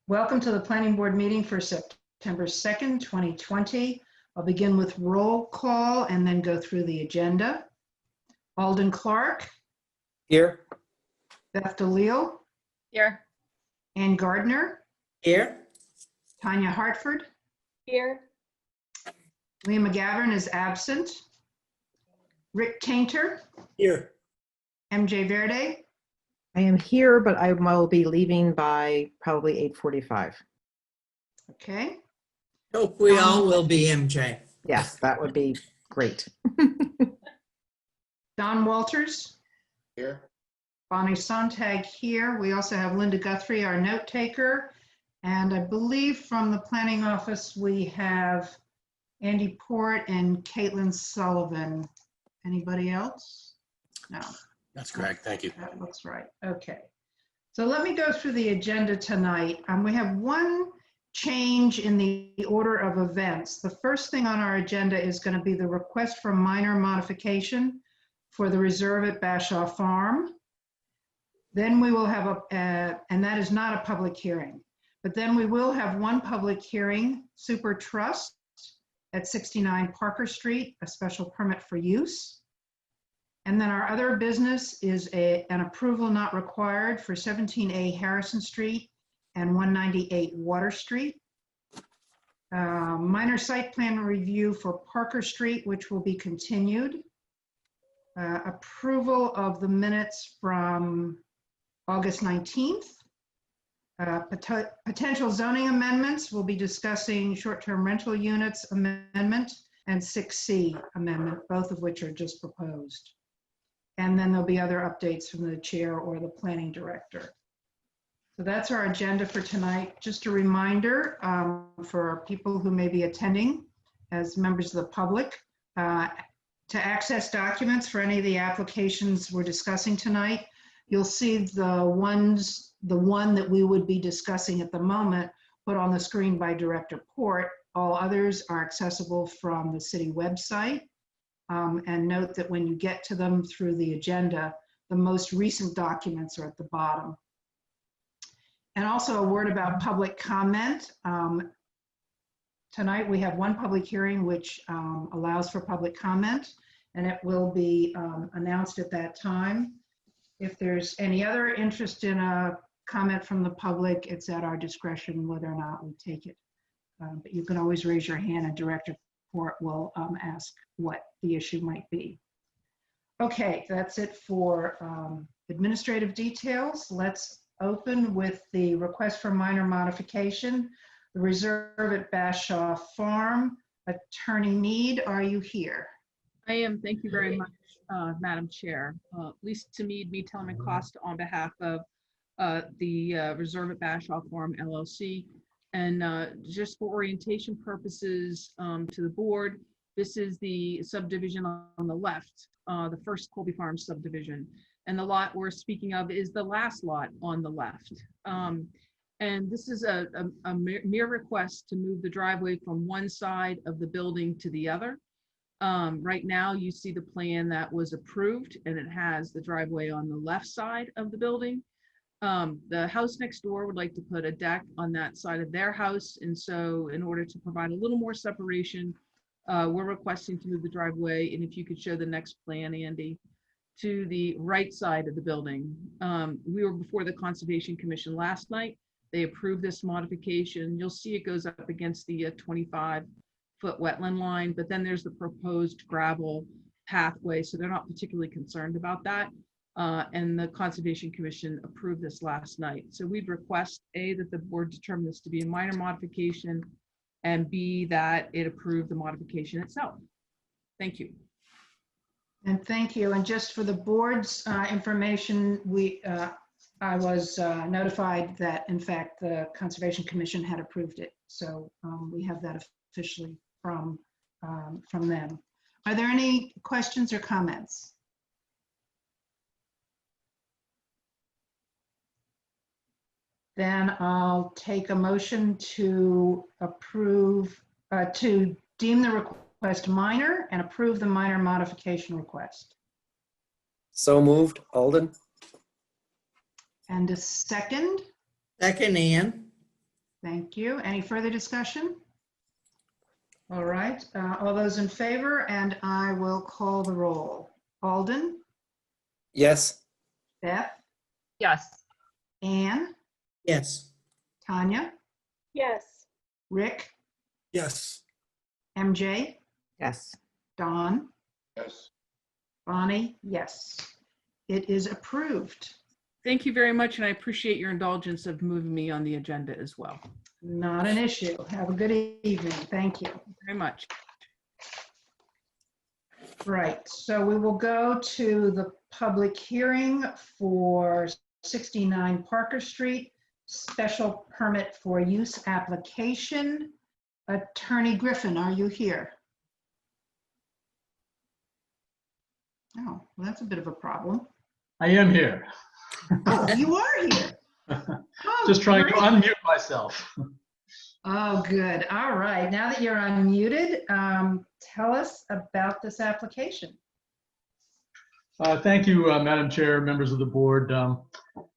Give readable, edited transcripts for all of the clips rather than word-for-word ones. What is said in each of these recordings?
Welcome to the Planning Board meeting for September 2nd, 2020. I'll begin with roll call and then go through the agenda. Alden Clark. Here. Beth DeLeo. Here. Ann Gardner. Here. Tanya Hartford. Here. Leah McGavern is absent. Rick Tainter. Here. MJ Verde. I am here, but I will be leaving by probably 8:45. Okay. Hope we all will be, MJ. Yes, that would be great. Don Walters. Here. Bonnie Sontag here. We also have Linda Guthrie, our note taker. And I believe from the planning office, we have Andy Port and Caitlin Sullivan. Anybody else? No. That's correct. Thank you. That looks right. Okay. So let me go through the agenda tonight. We have one change in the order of events. The first thing on our agenda is going to be the request for minor modification for the reserve at Bashaw Farm. Then we will have and that is not a public hearing, but then we will have one public hearing, Super Trust at 69 Parker Street, a special permit for use. And then our other business is an approval not required for 17A Harrison Street and 198 Water Street. Minor site plan review for Parker Street, which will be continued. Approval of the minutes from August 19th. Potential zoning amendments, we'll be discussing short-term rental units amendment and 6C amendment, both of which are just proposed. And then there'll be other updates from the chair or the planning director. So that's our agenda for tonight. Just a reminder for people who may be attending as members of the public, to access documents for any of the applications we're discussing tonight, you'll see the one that we would be discussing at the moment put on the screen by Director Port. All others are accessible from the city website. And note that when you get to them through the agenda, the most recent documents are at the bottom. And also a word about public comment. Tonight we have one public hearing which allows for public comment, and it will be announced at that time. If there's any other interest in a comment from the public, it's at our discretion whether or not we take it. But you can always raise your hand and Director Port will ask what the issue might be. Okay, that's it for administrative details. Let's open with the request for minor modification. The reserve at Bashaw Farm. Attorney Mead, are you here? I am. Thank you very much, Madam Chair. Lisa Mead, Tellerman Costa on behalf of the Reserve at Bashaw Farm LLC. And just for orientation purposes to the board, this is the subdivision on the left, the first Colby Farm subdivision. And the lot we're speaking of is the last lot on the left. And this is a mere request to move the driveway from one side of the building to the other. Right now, you see the plan that was approved, and it has the driveway on the left side of the building. The house next door would like to put a deck on that side of their house. And so in order to provide a little more separation, we're requesting to move the driveway. And if you could show the next plan, Andy, to the right side of the building. We were before the Conservation Commission last night. They approved this modification. You'll see it goes up against the 25-foot wetland line, but then there's the proposed gravel pathway. So they're not particularly concerned about that. And the Conservation Commission approved this last night. So we'd request A, that the board determine this to be a minor modification, and B, that it approve the modification itself. Thank you. And thank you. And just for the board's information, I was notified that in fact the Conservation Commission had approved it. So we have that officially from them. Are there any questions or comments? Then I'll take a motion to approve, to deem the request minor and approve the minor modification request. So moved. Alden. And a second. Second, Ann. Thank you. Any further discussion? All right, all those in favor, and I will call the roll. Alden, Yes. Beth, Yes. Anne, Yes. Tanya, Yes. Rick, Yes. MJ, Yes. Don, Yes. Bonnie, yes. It is approved. Thank you very much, and I appreciate your indulgence of moving me on the agenda as well. Not an issue. Have a good evening. Thank you. Very much. Right, so we will go to the public hearing for 69 Parker Street, special permit for use application. Attorney Griffin, are you here? Oh, well, that's a bit of a problem. I am here. Oh, you are here. Oh, Just trying to great. unmute myself. Oh, good. All right. Now that you're unmuted, tell us about this application. Thank you, Madam Chair, members of the board.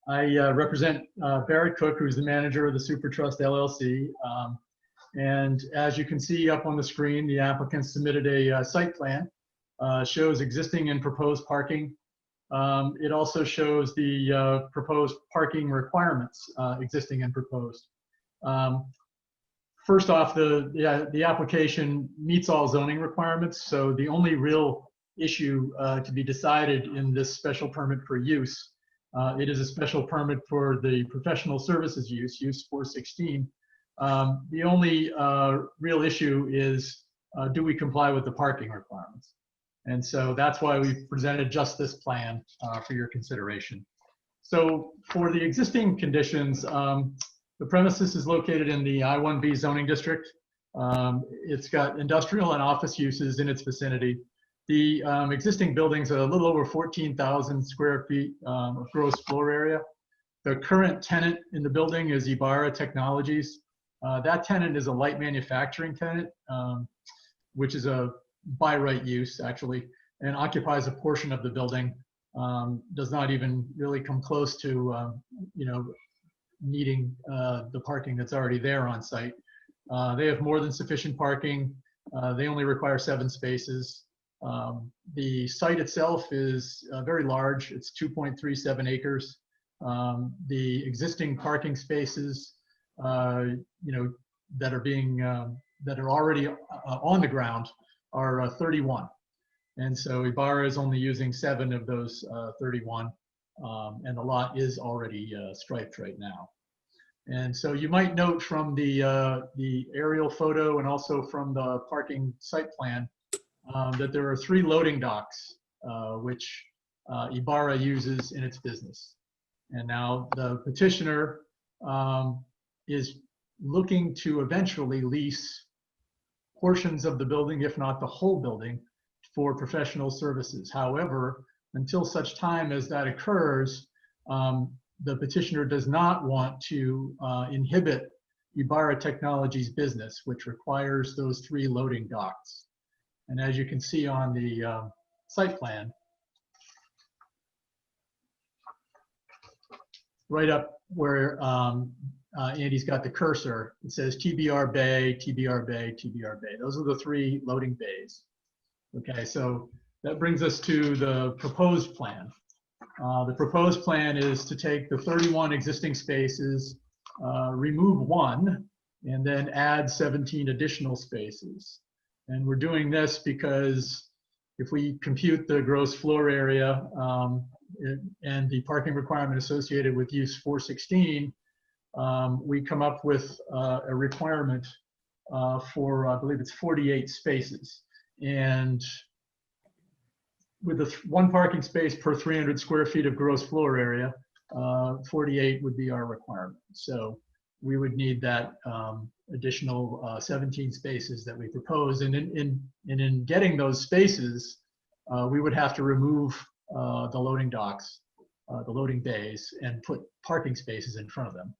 I represent Barrett Cook, who's the manager of the Super Trust LLC. And as you can see up on the screen, the applicant submitted a site plan, shows existing and proposed parking. It also shows the proposed parking requirements, existing and proposed. First off, the application meets all zoning requirements, so the only real issue to be decided in this special permit for use, it is a special permit for the professional services use 416. The only real issue is, do we comply with the parking requirements? And so that's why we presented just this plan for your consideration. So for the existing conditions, the premises is located in the I-1B zoning district. It's got industrial and office uses in its vicinity. The existing buildings are a little over 14,000 square feet of gross floor area. The current tenant in the building is Ibarra Technologies. That tenant is a light manufacturing tenant, which is a by right use actually, and occupies a portion of the building. Does not even really come close to, needing the parking that's already there on site. They have more than sufficient parking. They only require 7 spaces. The site itself is very large. It's 2.37 acres. The existing parking spaces, that are already on the ground are 31. And so Ibarra is only using 7 of those 31. And the lot is already striped right now. And so you might note from the aerial photo and also from the parking site plan that there are 3 loading docks, which Ibarra uses in its business. And now the petitioner is looking to eventually lease portions of the building, if not the whole building, for professional services. However, until such time as that occurs, the petitioner does not want to inhibit Ibarra Technologies business, which requires those 3 loading docks. And as you can see on the site plan, right up where Andy's got the cursor, it says TBR Bay, TBR Bay, TBR Bay. Those are the 3 loading bays. Okay, so that brings us to the proposed plan. The proposed plan is to take the 31 existing spaces, remove 1, and then add 17 additional spaces. And we're doing this because if we compute the gross floor area and the parking requirement associated with use 416, we come up with a requirement for, I believe it's 48 spaces. And with the 1 parking space per 300 square feet of gross floor area, 48 would be our requirement. So we would need that additional 17 spaces that we propose. And in getting those spaces, we would have to remove the loading docks, the loading bays, and put parking spaces in front of them.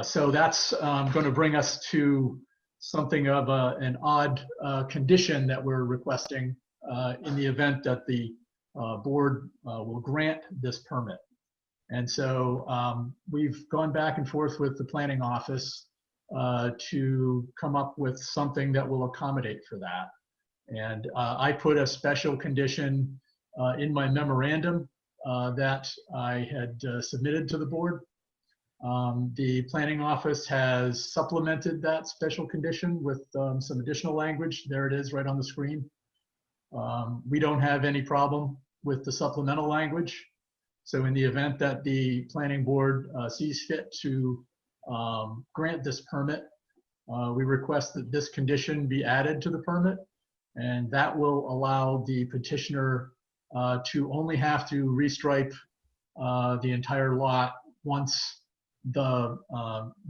So that's going to bring us to something of an odd condition that we're requesting in the event that the board will grant this permit. And so we've gone back and forth with the planning office to come up with something that will accommodate for that. And I put a special condition in my memorandum that I had submitted to the board. The planning office has supplemented that special condition with some additional language. There it is right on the screen. We don't have any problem with the supplemental language. So in the event that the planning board sees fit to grant this permit, we request that this condition be added to the permit, and that will allow the petitioner to only have to restripe the entire lot once the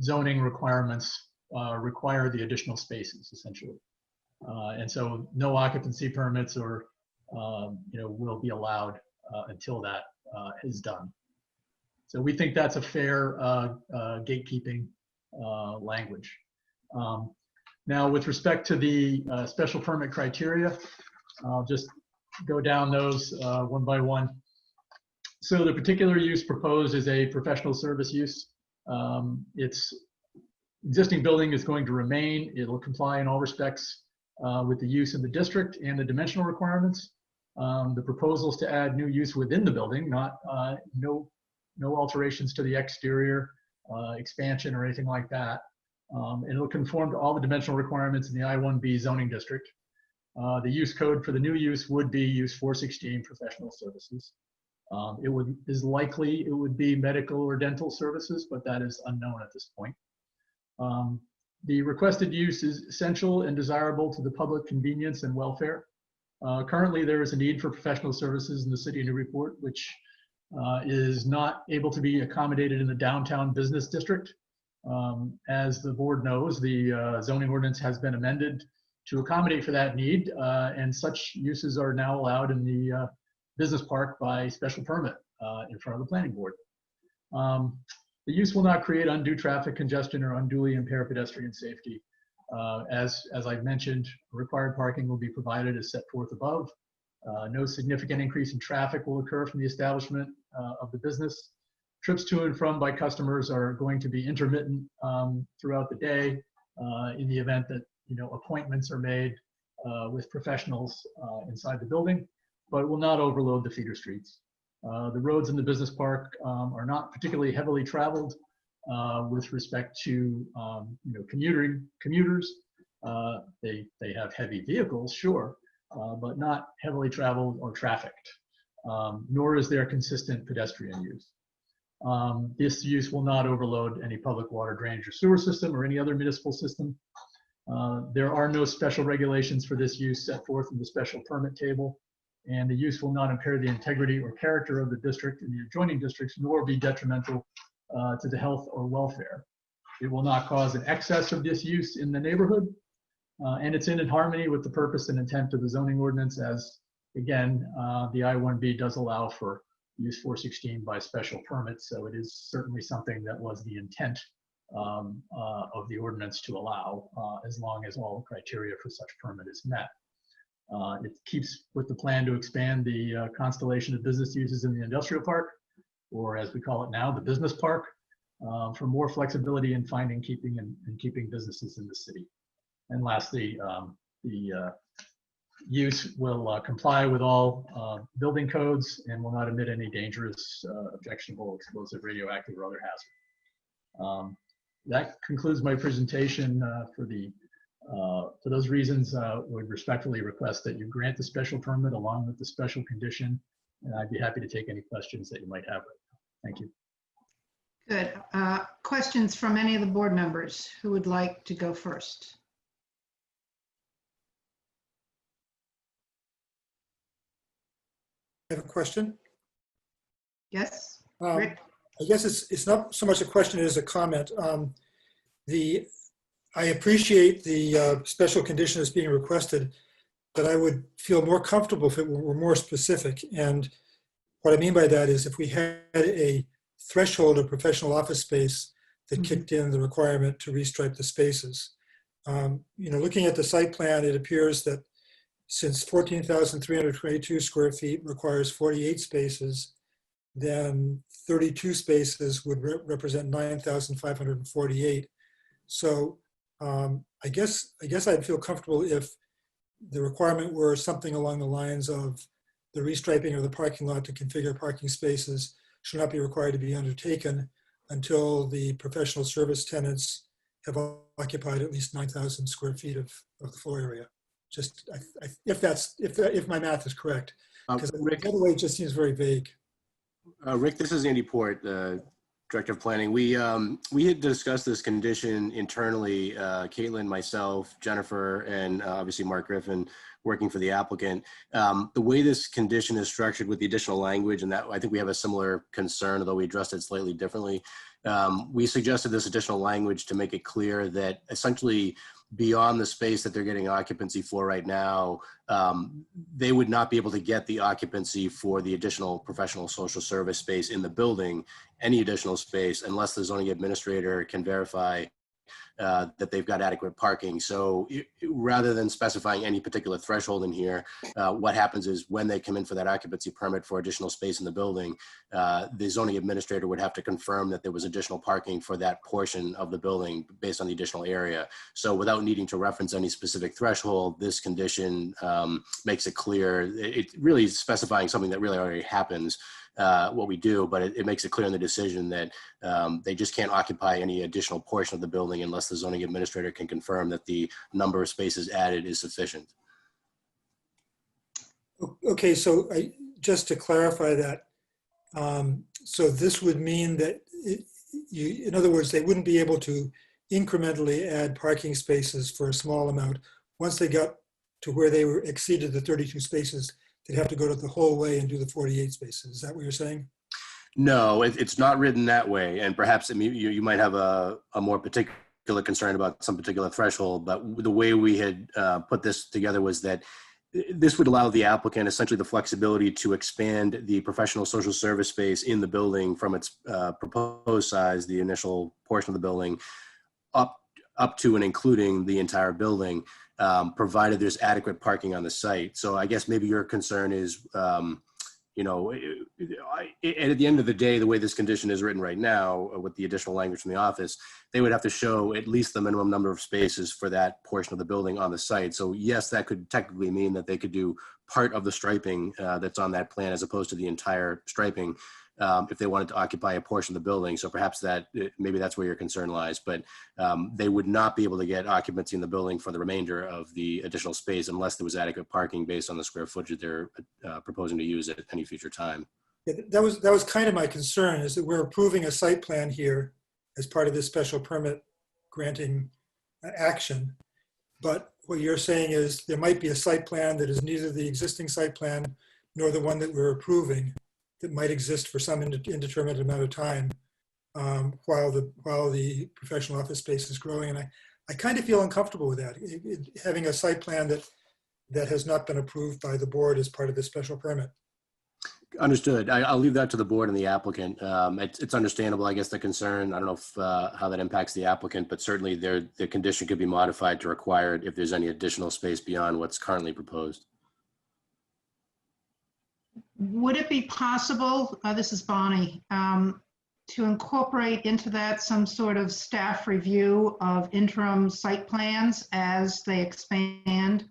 zoning requirements require the additional spaces, essentially. And so no occupancy permits or will be allowed until that is done. So we think that's a fair gatekeeping language. Now, with respect to the special permit criteria, I'll just go down those one by one. So the particular use proposed is a professional service use. Its existing building is going to remain. It'll comply in all respects with the use in the district and the dimensional requirements. The proposals to add new use within the building, not no alterations to the exterior, expansion or anything like that. And it'll conform to all the dimensional requirements in the I-1B zoning district. The use code for the new use would be use 416 professional services. It would be medical or dental services, but that is unknown at this point. The requested use is essential and desirable to the public convenience and welfare. Currently, there is a need for professional services in the city of Newburyport, which is not able to be accommodated in the downtown business district. As the board knows, the zoning ordinance has been amended to accommodate for that need, and such uses are now allowed in the business park by special permit in front of the planning board. The use will not create undue traffic congestion or unduly impair pedestrian safety. As I've mentioned, required parking will be provided as set forth above. No significant increase in traffic will occur from the establishment of the business. Trips to and from by customers are going to be intermittent throughout the day in the event that appointments are made with professionals inside the building, but it will not overload the feeder streets. The roads in the business park are not particularly heavily traveled with respect to commuters. They have heavy vehicles, sure, but not heavily traveled or trafficked, nor is there consistent pedestrian use. This use will not overload any public water drainage or sewer system or any other municipal system. There are no special regulations for this use set forth in the special permit table, and the use will not impair the integrity or character of the district and the adjoining districts, nor be detrimental to the health or welfare. It will not cause an excess of this use in the neighborhood, and it's in harmony with the purpose and intent of the zoning ordinance, as again, the I-1B does allow for use 416 by special permit, so it is certainly something that was the intent of the ordinance to allow, as long as all criteria for such permit is met. It keeps with the plan to expand the constellation of business uses in the industrial park, or as we call it now, the business park, for more flexibility in finding, keeping, and keeping businesses in the city. And lastly, the use will comply with all building codes and will not emit any dangerous, objectionable, explosive, radioactive, or other hazard. That concludes my presentation for those reasons. Would respectfully request that you grant the special permit along with the special condition, and I'd be happy to take any questions that you might have right now. Thank you. Good. Questions from any of the board members who would like to go first? I have a question. Yes, Rick? I guess it's not so much a question as a comment. I appreciate the special condition that's being requested, but I would feel more comfortable if it were more specific. And what I mean by that is if we had a threshold of professional office space that kicked in the requirement to restripe the spaces. Looking at the site plan, it appears that since 14,322 square feet requires 48 spaces, then 32 spaces would represent 9,548. So I guess I'd feel comfortable if the requirement were something along the lines of the restriping of the parking lot to configure parking spaces should not be required to be undertaken until the professional service tenants have occupied at least 9,000 square feet of the floor area. Just if my math is correct, because Rick, the other way it just seems very vague. Rick, this is Andy Port, Director of Planning. We had discussed this condition internally, Caitlin, myself, Jennifer, and obviously Mark Griffin working for the applicant. The way this condition is structured with the additional language, and that I think we have a similar concern, although we addressed it slightly differently. We suggested this additional language to make it clear that essentially beyond the space that they're getting occupancy for right now, they would not be able to get the occupancy for the additional professional social service space in the building, any additional space, unless the zoning administrator can verify that they've got adequate parking. So rather than specifying any particular threshold in here, what happens is when they come in for that occupancy permit for additional space in the building, the zoning administrator would have to confirm that there was additional parking for that portion of the building based on the additional area. So without needing to reference any specific threshold, this condition makes it clear. It really is specifying something that really already happens, what we do, but it makes it clear in the decision that they just can't occupy any additional portion of the building unless the zoning administrator can confirm that the number of spaces added is sufficient. Okay, so just to clarify that, so this would mean that, in other words, they wouldn't be able to incrementally add parking spaces for a small amount. Once they got to where they were exceeded the 32 spaces, they'd have to go to the whole way and do the 48 spaces. Is that what you're saying? No, it's not written that way. And perhaps you might have a more particular concern about some particular threshold, but the way we had put this together was that this would allow the applicant essentially the flexibility to expand the professional social service space in the building from its proposed size, the initial portion of the building, up to and including the entire building, provided there's adequate parking on the site. So I guess maybe your concern is, you know, at the end of the day, the way this condition is written right now, with the additional language from the office, they would have to show at least the minimum number of spaces for that portion of the building on the site. So yes, that could technically mean that they could do part of the striping that's on that plan as opposed to the entire striping, if they wanted to occupy a portion of the building. So perhaps maybe that's where your concern lies, but they would not be able to get occupancy in the building for the remainder of the additional space unless there was adequate parking based on the square footage they're proposing to use at any future time. Yeah, that was kind of my concern, is that we're approving a site plan here as part of this special permit granting action. But what you're saying is there might be a site plan that is neither the existing site plan nor the one that we're approving, that might exist for some indeterminate amount of time while the professional office space is growing. And I kind of feel uncomfortable with that, having a site plan that has not been approved by the board as part of this special permit. Understood. I'll leave that to the board and the applicant. It's understandable, I guess, the concern. I don't know if, how that impacts the applicant, but certainly the condition could be modified to require it if there's any additional space beyond what's currently proposed. Would it be possible, this is Bonnie, to incorporate into that some sort of staff review of interim site plans as they expand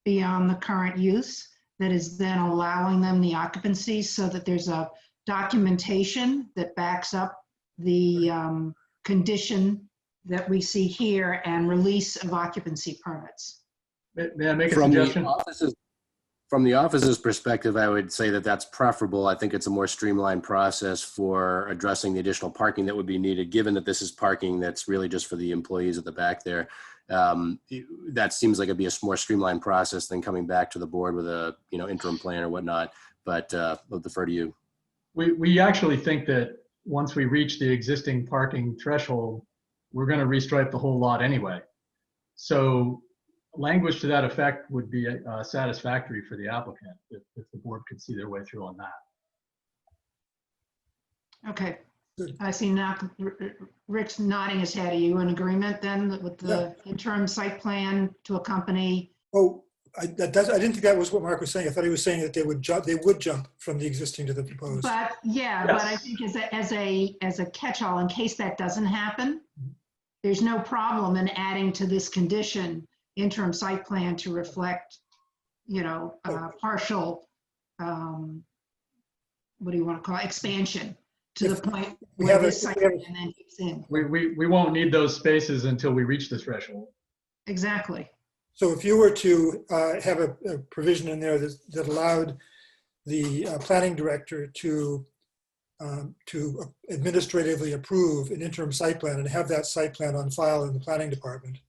beyond the current use, that is then allowing them the occupancy, so that there's a documentation that backs up the condition that we see here and release of occupancy permits? May I make a suggestion? From the office's perspective, I would say that that's preferable. I think it's a more streamlined process for addressing the additional parking that would be needed, given that this is parking that's really just for the employees at the back there. That seems like it'd be a more streamlined process than coming back to the board with a interim plan or whatnot, but I'll defer to you. We actually think that once we reach the existing parking threshold, we're going to restripe the whole lot anyway. So language to that effect would be satisfactory for the applicant if the board could see their way through on that. Okay. I see now Rick's nodding his head. Are you in agreement then with the interim site plan to accompany? Oh, I didn't think that was what Mark was saying. I thought he was saying that they would jump from the existing to the proposed. But yeah, Yes. but I think as a catch-all, in case that doesn't happen, there's no problem in adding to this condition interim site plan to reflect, partial, what do you want to call it, expansion to the point we where have a- this site we have a- plan then kicks in. We won't need those spaces until we reach the threshold. Exactly. So if you were to have a provision in there that allowed the planning director to administratively approve an interim site plan and have that site plan on file in the planning department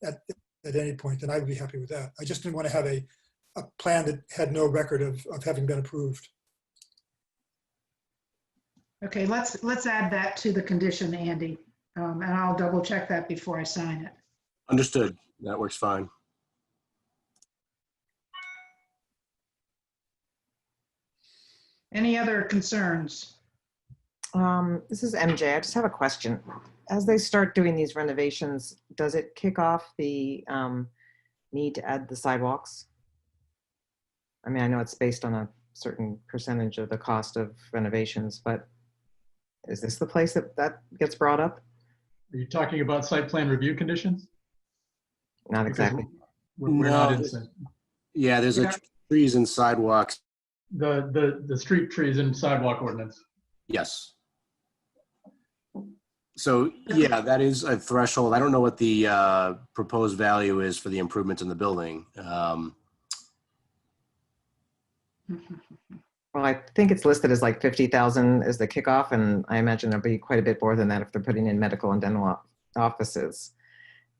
at any point, then I would be happy with that. I just didn't want to have a plan that had no record of having been approved. Okay, let's add that to the condition, Andy. And I'll double check that before I sign it. Understood. That works fine. Any other concerns? This is MJ. I just have a question. As they start doing these renovations, does it kick off the need to add the sidewalks? I mean, I know it's based on a certain percentage of the cost of renovations, but is this the place that gets brought up? Are you talking about site plan review conditions? Not exactly. We're not in site. Yeah, there's a trees and sidewalks. The street trees and sidewalk ordinance. Yes. So yeah, that is a threshold. I don't know what the proposed value is for the improvements in the building. Well, I think it's listed as like 50,000 as the kickoff, and I imagine there'll be quite a bit more than that if they're putting in medical and dental offices.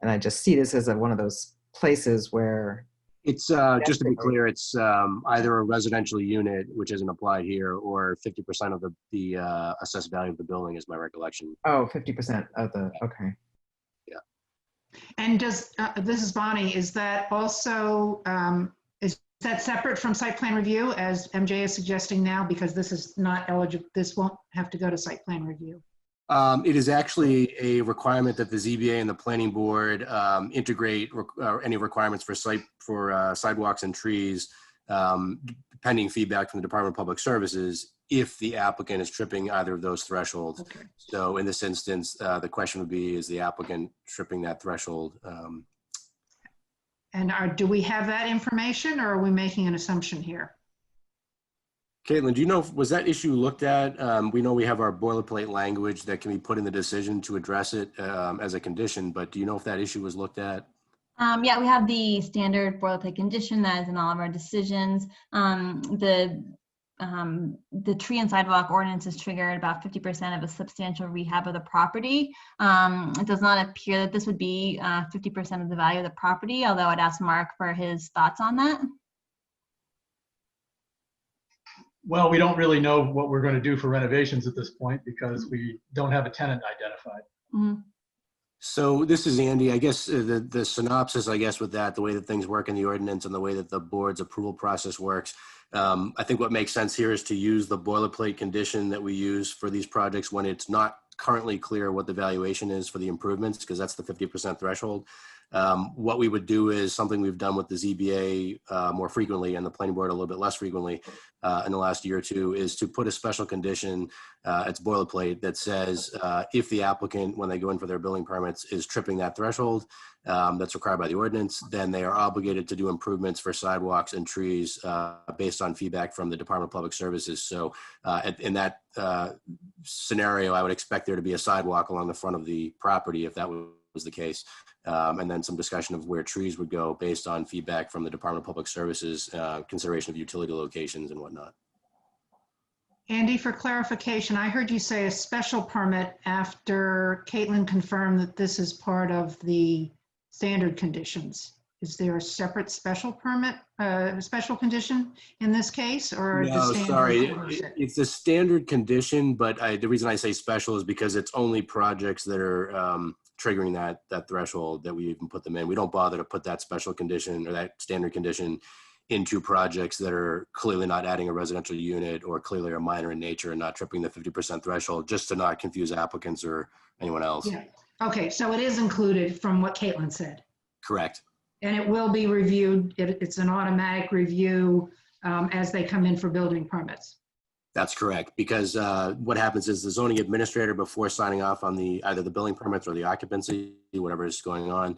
And I just see this as one of those places where It's just to be clear, it's either a residential unit, which isn't applied here, or 50% of the assessed value of the building is my recollection. oh, 50% of the, okay. And this is Bonnie, is that also, is that separate from site plan review as MJ is suggesting now? Because this is not eligible, this won't have to go to site plan review. It is actually a requirement that the ZBA and the planning board integrate any requirements for sidewalks and trees, pending feedback from the Department of Public Services, if the applicant is tripping either of those thresholds. Okay. So in this instance, the question would be, is the applicant tripping that threshold? And do we have that information, or are we making an assumption here? Caitlin, do you know, was that issue looked at? We know we have our boilerplate language that can be put in the decision to address it as a condition, but do you know if that issue was looked at? Yeah, we have the standard boilerplate condition that is in all of our decisions. The tree and sidewalk ordinance is triggered about 50% of a substantial rehab of the property. It does not appear that this would be 50% of the value of the property, although I'd ask Mark for his thoughts on that. Well, we don't really know what we're going to do for renovations at this point because we don't have a tenant identified. Mhm. So this is Andy. I guess the synopsis, I guess, with that, the way that things work in the ordinance and the way that the board's approval process works, I think what makes sense here is to use the boilerplate condition that we use for these projects when it's not currently clear what the valuation is for the improvements, because that's the 50% threshold. What we would do is something we've done with the ZBA more frequently and the planning board a little bit less frequently in the last year or two, is to put a special condition, it's boilerplate, that says if the applicant, when they go in for their building permits, is tripping that threshold that's required by the ordinance, then they are obligated to do improvements for sidewalks and trees based on feedback from the Department of Public Services. So in that scenario, I would expect there to be a sidewalk along the front of the property if that was the case. And then some discussion of where trees would go based on feedback from the Department of Public Services, consideration of utility locations and whatnot. Andy, for clarification, I heard you say a special permit after Caitlin confirmed that this is part of the standard conditions. Is there a separate special permit, a special condition in this case, or the No, standard sorry, covers it? it's a standard condition, but the reason I say special is because it's only projects that are triggering that threshold that we even put them in. We don't bother to put that special condition or that standard condition into projects that are clearly not adding a residential unit or clearly are minor in nature and not tripping the 50% threshold, just to not confuse applicants or anyone else. Yeah. Okay, so it is included from what Caitlin said. Correct. And it will be reviewed. It's an automatic review as they come in for building permits. That's correct, because what happens is the zoning administrator, before signing off on either the building permits or the occupancy, whatever is going on,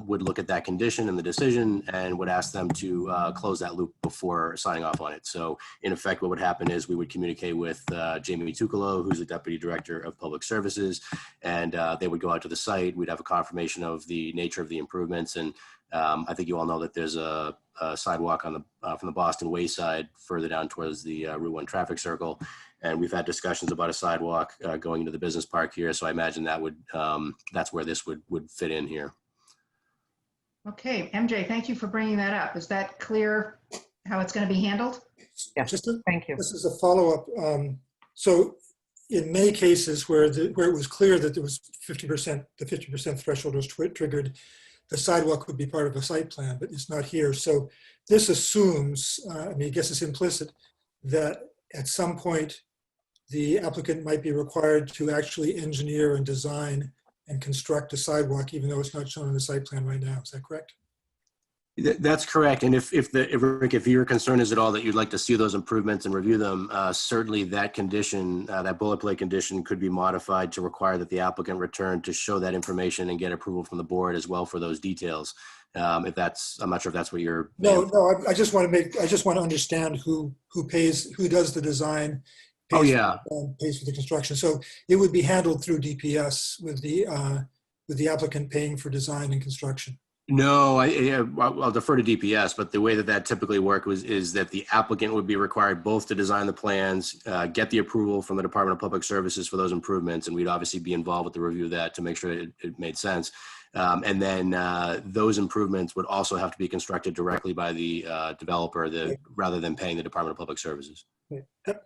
would look at that condition and the decision and would ask them to close that loop before signing off on it. So in effect, what would happen is we would communicate with Jamie Tucolo, who's the Deputy Director of Public Services, and they would go out to the site. We'd have a confirmation of the nature of the improvements. And I think you all know that there's a sidewalk on from the Boston Way side further down towards the Route 1 traffic circle. And we've had discussions about a sidewalk going into the business park here. So I imagine that that's where this would fit in here. Okay, MJ, thank you for bringing that up. Is that clear how it's going to be handled? Yes, thank you. This is a follow-up. So in many cases where it was clear that there was 50%, the 50% threshold was triggered, the sidewalk would be part of a site plan, but it's not here. So this assumes, I guess it's implicit, that at some point the applicant might be required to actually engineer and design and construct a sidewalk, even though it's not shown on the site plan right now. Is that correct? That's correct. And if Rick, if your concern is at all that you'd like to see those improvements and review them, certainly that condition, that bullet plate condition could be modified to require that the applicant return to show that information and get approval from the board as well for those details. I'm not sure if that's what you're. No, I just want to understand who does the design. Pays for the construction. So it would be handled through DPS with the applicant paying for design and construction. No, I'll defer to DPS, but the way that typically works is that the applicant would be required both to design the plans, get the approval from the Department of Public Services for those improvements, and we'd obviously be involved with the review of that to make sure it made sense. And then those improvements would also have to be constructed directly by the developer rather than paying the Department of Public Services. Yep.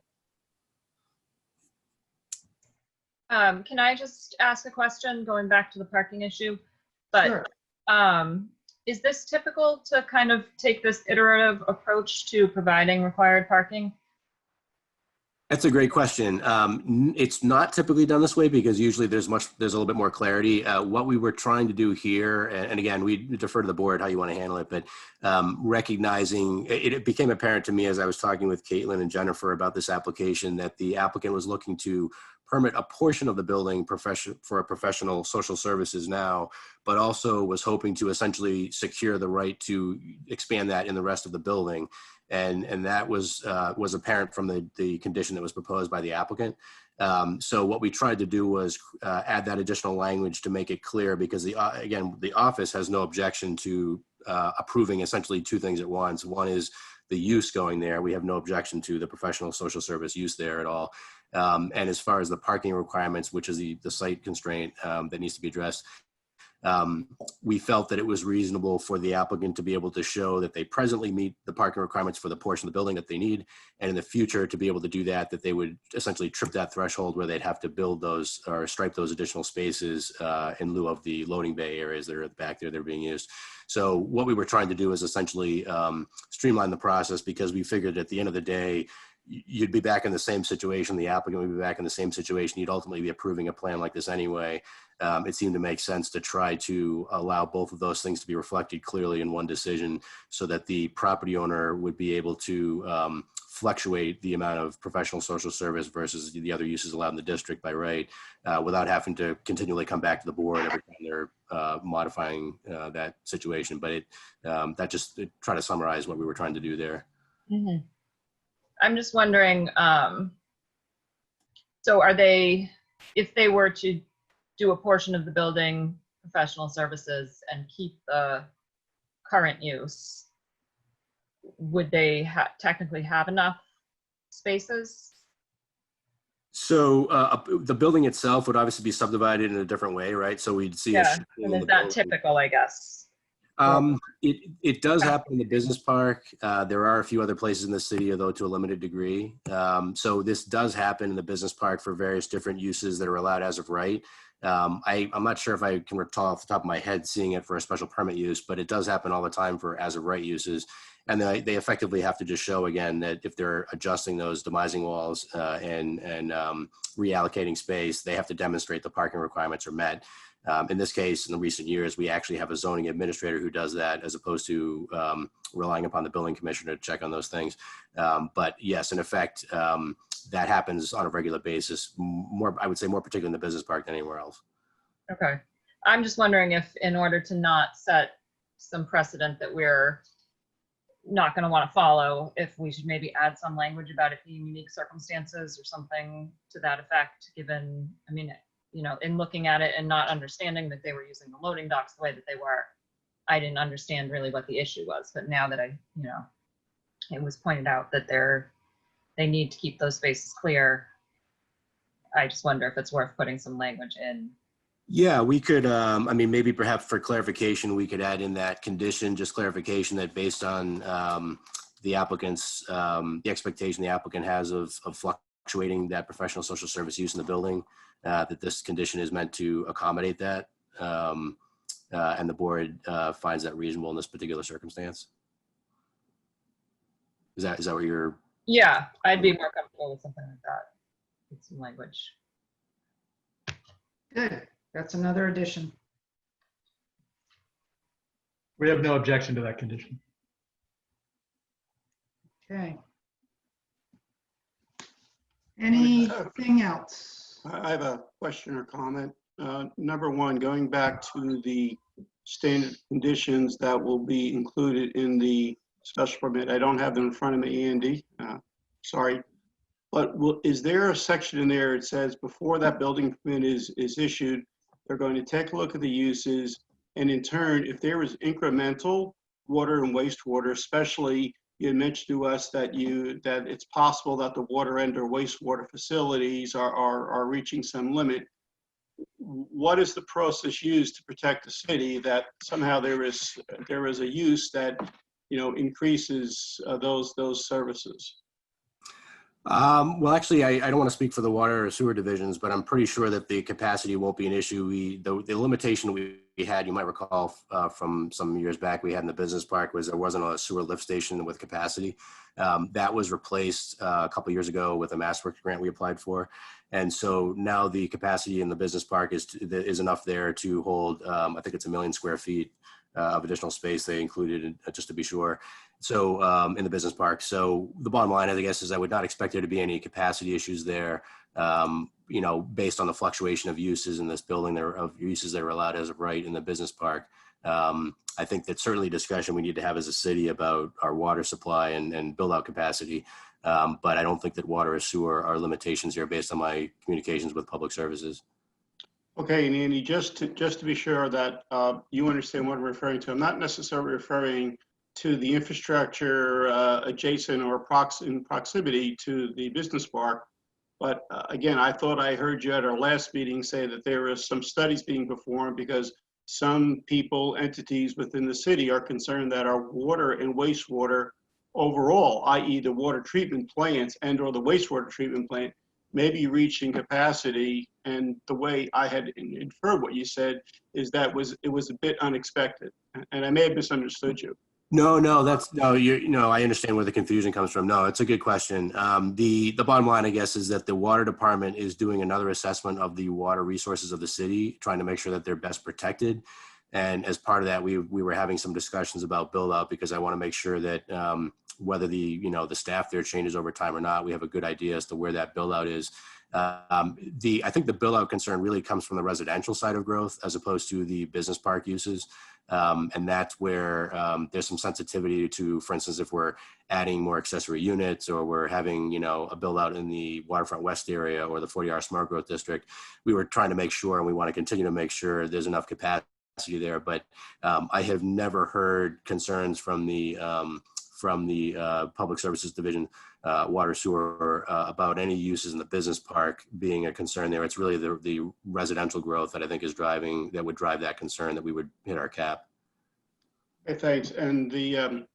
Can I just ask a question going back to the parking issue? But Sure. Is this typical to kind of take this iterative approach to providing required parking? That's a great question. It's not typically done this way because usually there's a little bit more clarity. What we were trying to do here, and again, we defer to the board how you want to handle it, but recognizing, it became apparent to me as I was talking with Caitlin and Jennifer about this application that the applicant was looking to permit a portion of the building for a professional social services now, but also was hoping to essentially secure the right to expand that in the rest of the building. And that was apparent from the condition that was proposed by the applicant. So what we tried to do was add that additional language to make it clear, because the office has no objection to approving essentially two things at once. One is the use going there. We have no objection to the professional social service use there at all. And as far as the parking requirements, which is the site constraint that needs to be addressed, we felt that it was reasonable for the applicant to be able to show that they presently meet the parking requirements for the portion of the building that they need, and in the future to be able to do that they would essentially trip that threshold where they'd have to build those or stripe those additional spaces in lieu of the loading bay areas that are at the back there that are being used. So what we were trying to do is essentially streamline the process, because we figured at the end of the day, you'd be back in the same situation. The applicant would be back in the same situation. You'd ultimately be approving a plan like this anyway. It seemed to make sense to try to allow both of those things to be reflected clearly in one decision, so that the property owner would be able to fluctuate the amount of professional social service versus the other uses allowed in the district by right, without having to continually come back to the board every time they're modifying that situation. But that just try to summarize what we were trying to do there. Mm-hmm. I'm just wondering, so if they were to do a portion of the building professional services and keep the current use, would they technically have enough spaces? So the building itself would obviously be subdivided in a different way, right? So we'd see. Yeah, and is that typical, I guess? It does happen in the business park. There are a few other places in the city, although to a limited degree. So this does happen in the business park for various different uses that are allowed as of right. I'm not sure if I can recall off the top of my head seeing it for a special permit use, but it does happen all the time for as of right uses. And they effectively have to just show again that if they're adjusting those demising walls and reallocating space, they have to demonstrate the parking requirements are met. In this case, in the recent years, we actually have a zoning administrator who does that as opposed to relying upon the building commissioner to check on those things. But yes, in effect, that happens on a regular basis, more, I would say more particularly in the business park than anywhere else. Okay. I'm just wondering if, in order to not set some precedent that we're not going to want to follow, if we should maybe add some language about it being unique circumstances or something to that effect, given, I mean, you know, in looking at it and not understanding that they were using the loading docks the way that they were, I didn't understand really what the issue was. But now that I, you know, it was pointed out that they need to keep those spaces clear, I just wonder if it's worth putting some language in. Yeah, we could, I mean, maybe perhaps for clarification, we could add in that condition, just clarification that based on the applicant's, the expectation the applicant has of fluctuating that professional social service use in the building, that this condition is meant to accommodate that. And the board finds that reasonable in this particular circumstance. Is that what you're? Yeah, I'd be more comfortable with something like that. With some language. Good. That's another addition. We have no objection to that condition. Okay. Anything else? I have a question or comment. Number one, going back to the standard conditions that will be included in the special permit. I don't have them in front of me, Andy. Sorry. But is there a section in there that says before that building permit is issued, they're going to take a look at the uses, and in turn, if there is incremental water and wastewater, especially you had mentioned to us that it's possible that the water and or wastewater facilities are reaching some limit. What is the process used to protect the city that somehow there is a use that, you know, increases those services? Well, actually, I don't want to speak for the water or sewer divisions, but I'm pretty sure that the capacity won't be an issue. The limitation we had, you might recall from some years back, we had in the business park was there wasn't a sewer lift station with capacity. That was replaced a couple of years ago with a MassWorks grant we applied for. And so now the capacity in the business park is enough there to hold, I think it's 1 million square feet of additional space they included, just to be sure. So in the business park. So the bottom line, I guess, is I would not expect there to be any capacity issues there, you know, based on the fluctuation of uses in this building, of uses that are allowed as of right in the business park. I think that certainly discussion we need to have as a city about our water supply and build out capacity. But I don't think that water or sewer are limitations here based on my communications with public services. Okay, and Andy, just to be sure that you understand what I'm referring to, I'm not necessarily referring to the infrastructure adjacent or in proximity to the business park. But again, I thought I heard you at our last meeting say that there are some studies being performed because some people, entities within the city are concerned that our water and wastewater overall, i.e. the water treatment plants and or the wastewater treatment plant, may be reaching capacity. And the way I had inferred what you said is that it was a bit unexpected. And I may have misunderstood you. No, I understand where the confusion comes from. No, it's a good question. The bottom line, I guess, is that the water department is doing another assessment of the water resources of the city, trying to make sure that they're best protected. And as part of that, we were having some discussions about build out because I want to make sure that whether the staff there changes over time or not, we have a good idea as to where that build out is. I think the build out concern really comes from the residential side of growth as opposed to the business park uses. And that's where there's some sensitivity to, for instance, if we're adding more accessory units or we're having, a build out in the Waterfront West area or the 40R Smart Growth District, we were trying to make sure, and we want to continue to make sure there's enough capacity there. But I have never heard concerns from the Public Services Division, water sewer, about any uses in the business park being a concern there. It's really the residential growth that I think that would drive that concern that we would hit our cap. Okay, thanks. And the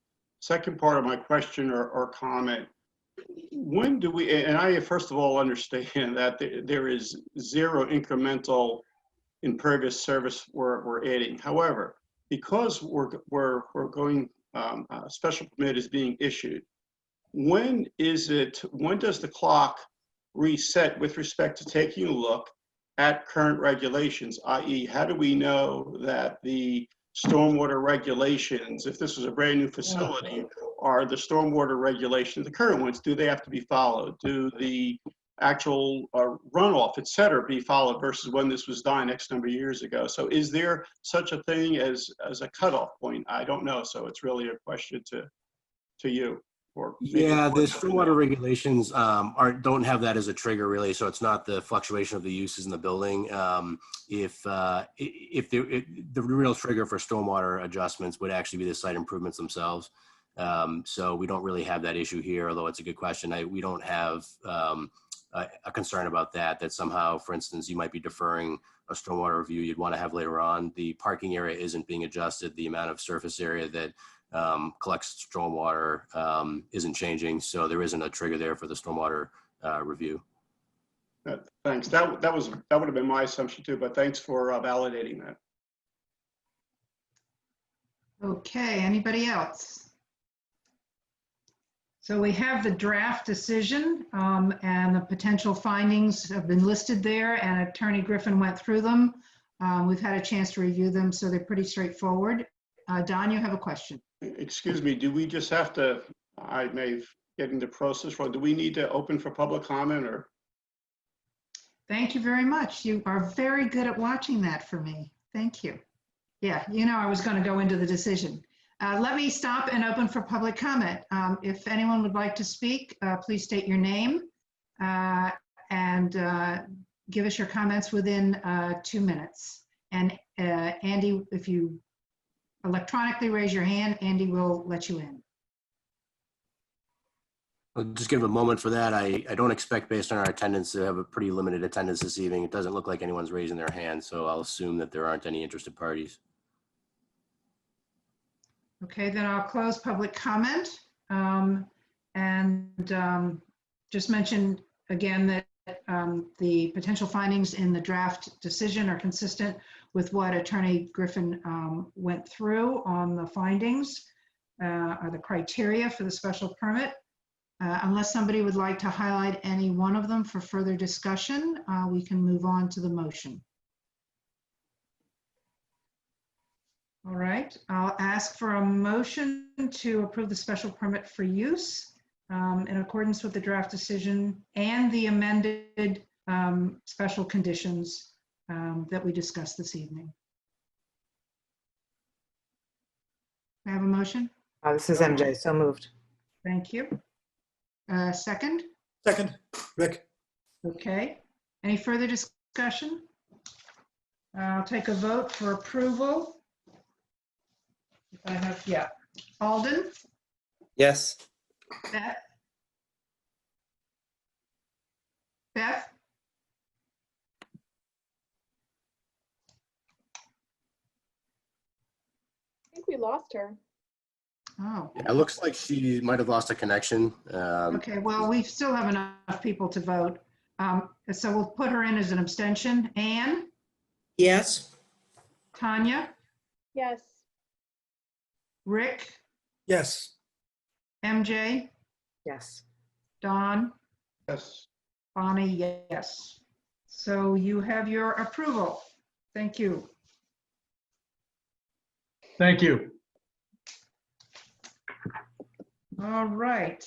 second part of my question or comment, when do we, and I first of all understand that there is zero incremental impervious service we're adding. However, because we're going, a special permit is being issued, when does the clock reset with respect to taking a look at current regulations, i.e. how do we know that the stormwater regulations, if this was a brand new facility, are the stormwater regulations, the current ones, do they have to be followed? Do the actual runoff, et cetera, be followed versus when this was done X number of years ago? So is there such a thing as a cutoff point? I don't know. So it's really a question to you. Or maybe Yeah, the more- stormwater regulations don't have that as a trigger really, so it's not the fluctuation of the uses in the building. If the real trigger for stormwater adjustments would actually be the site improvements themselves. So we don't really have that issue here, although it's a good question. We don't have a concern about that somehow, for instance, you might be deferring a stormwater review you'd want to have later on. The parking area isn't being adjusted. The amount of surface area that collects stormwater isn't changing, so there isn't a trigger there for the stormwater review. Thanks. That would have been my assumption too, but thanks for validating that. Okay, anybody else? So we have the draft decision and the potential findings have been listed there, and Attorney Griffin went through them. We've had a chance to review them, so they're pretty straightforward. Don, you have a question. Excuse me, do we just have to, I may get into process wrong, do we need to open for public comment or? Thank you very much. You are very good at watching that for me. Thank you. Yeah, you know I was going to go into the decision. Let me stop and open for public comment. If anyone would like to speak, please state your name and give us your comments within 2 minutes. And Andy, if you electronically raise your hand, Andy will let you in. I'll just give a moment for that. I don't expect, based on our attendance, to have a pretty limited attendance this evening. It doesn't look like anyone's raising their hand, so I'll assume that there aren't any interested parties. Okay, then I'll close public comment just mention again that the potential findings in the draft decision are consistent with what Attorney Griffin went through on the findings or the criteria for the special permit. Unless somebody would like to highlight any one of them for further discussion, we can move on to the motion. All right, I'll ask for a motion to approve the special permit for use in accordance with the draft decision and the amended special conditions that we discussed this evening. May I have a motion? This is MJ, so moved. Thank you. Second? Second, Rick. Okay. Any further discussion? I'll take a vote for approval. If I have, yeah. Alden? Yes. Beth? Beth? I think we lost her. Oh, Yeah, it looks like she might have lost a connection. okay. Well, we still have enough people to vote. So we'll put her in as an abstention. Anne? Yes. Tanya? Yes. Rick? Yes. MJ? Yes. Don? Yes. Bonnie, yes. So you have your approval. Thank you. Thank you. All right.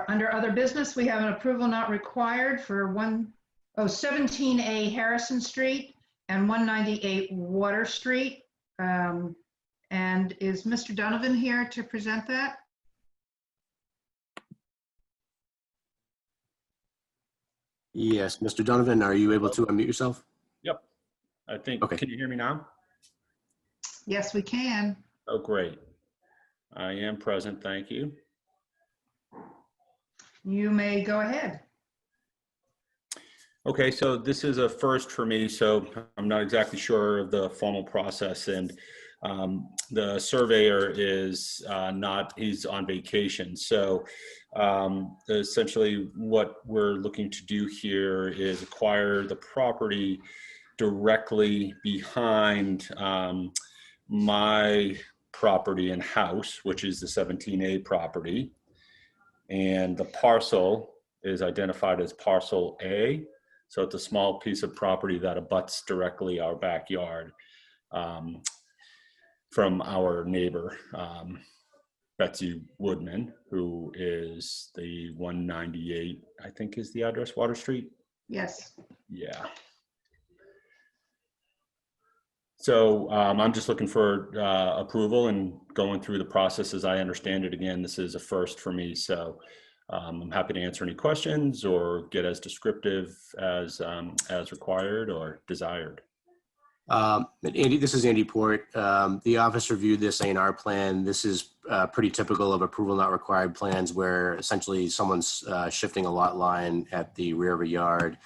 Under other business, we have an approval not required for 17A Harrison Street and 198 Water Street. And is Mr. Donovan here to present that? Yes, Mr. Donovan, are you able to unmute yourself? Yep. I think, Okay. Can you hear me now? Yes, we can. Oh, great. I am present, thank you. You may go ahead. Okay, so this is a first for me, so I'm not exactly sure of the formal process, and the surveyor is he's on vacation. So essentially what we're looking to do here is acquire the property directly behind my property and house, which is the 17A property. And the parcel is identified as parcel A. So it's a small piece of property that abuts directly our backyard from our neighbor, Betsy Woodman, who is the 198, I think is the address, Water Street. Yes. Yeah. So I'm just looking for approval and going through the process as I understand it. Again, this is a first for me, so I'm happy to answer any questions or get as descriptive as required or desired. Andy, this is Andy Port. The office reviewed this A&R plan. This is pretty typical of approval not required plans where essentially someone's shifting a lot line at the rear of a yard,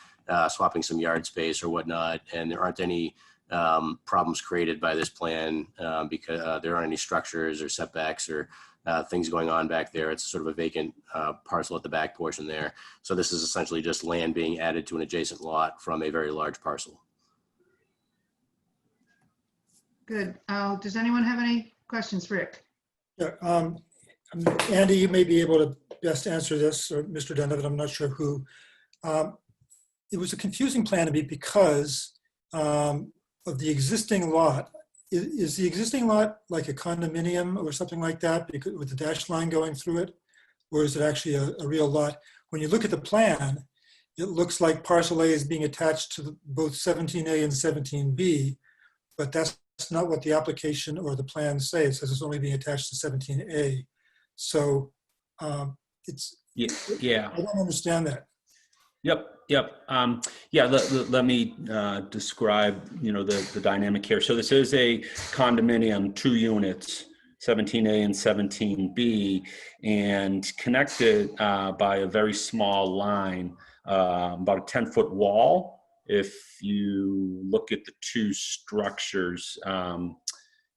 swapping some yard space or whatnot, and there aren't any problems created by this plan because there aren't any structures or setbacks or things going on back there. It's sort of a vacant parcel at the back portion there. So this is essentially just land being added to an adjacent lot from a very large parcel. Good. Does anyone have any questions, Rick? Yeah, Andy, you may be able to best answer this, or Mr. Donovan, I'm not sure who. It was a confusing plan to me because of the existing lot. Is the existing lot like a condominium or something like that because, with the dashed line going through it? Or is it actually a real lot? When you look at the plan, it looks like parcel A is being attached to both 17A and 17B, but that's not what the application or the plan say. It says it's only being attached to 17A. So it's, yeah. I don't understand that. Yep. Yeah, let me describe, the dynamic here. So this is a condominium, 2 units, 17A and 17B, and connected by a very small line, about a 10-foot wall. If you look at the 2 structures,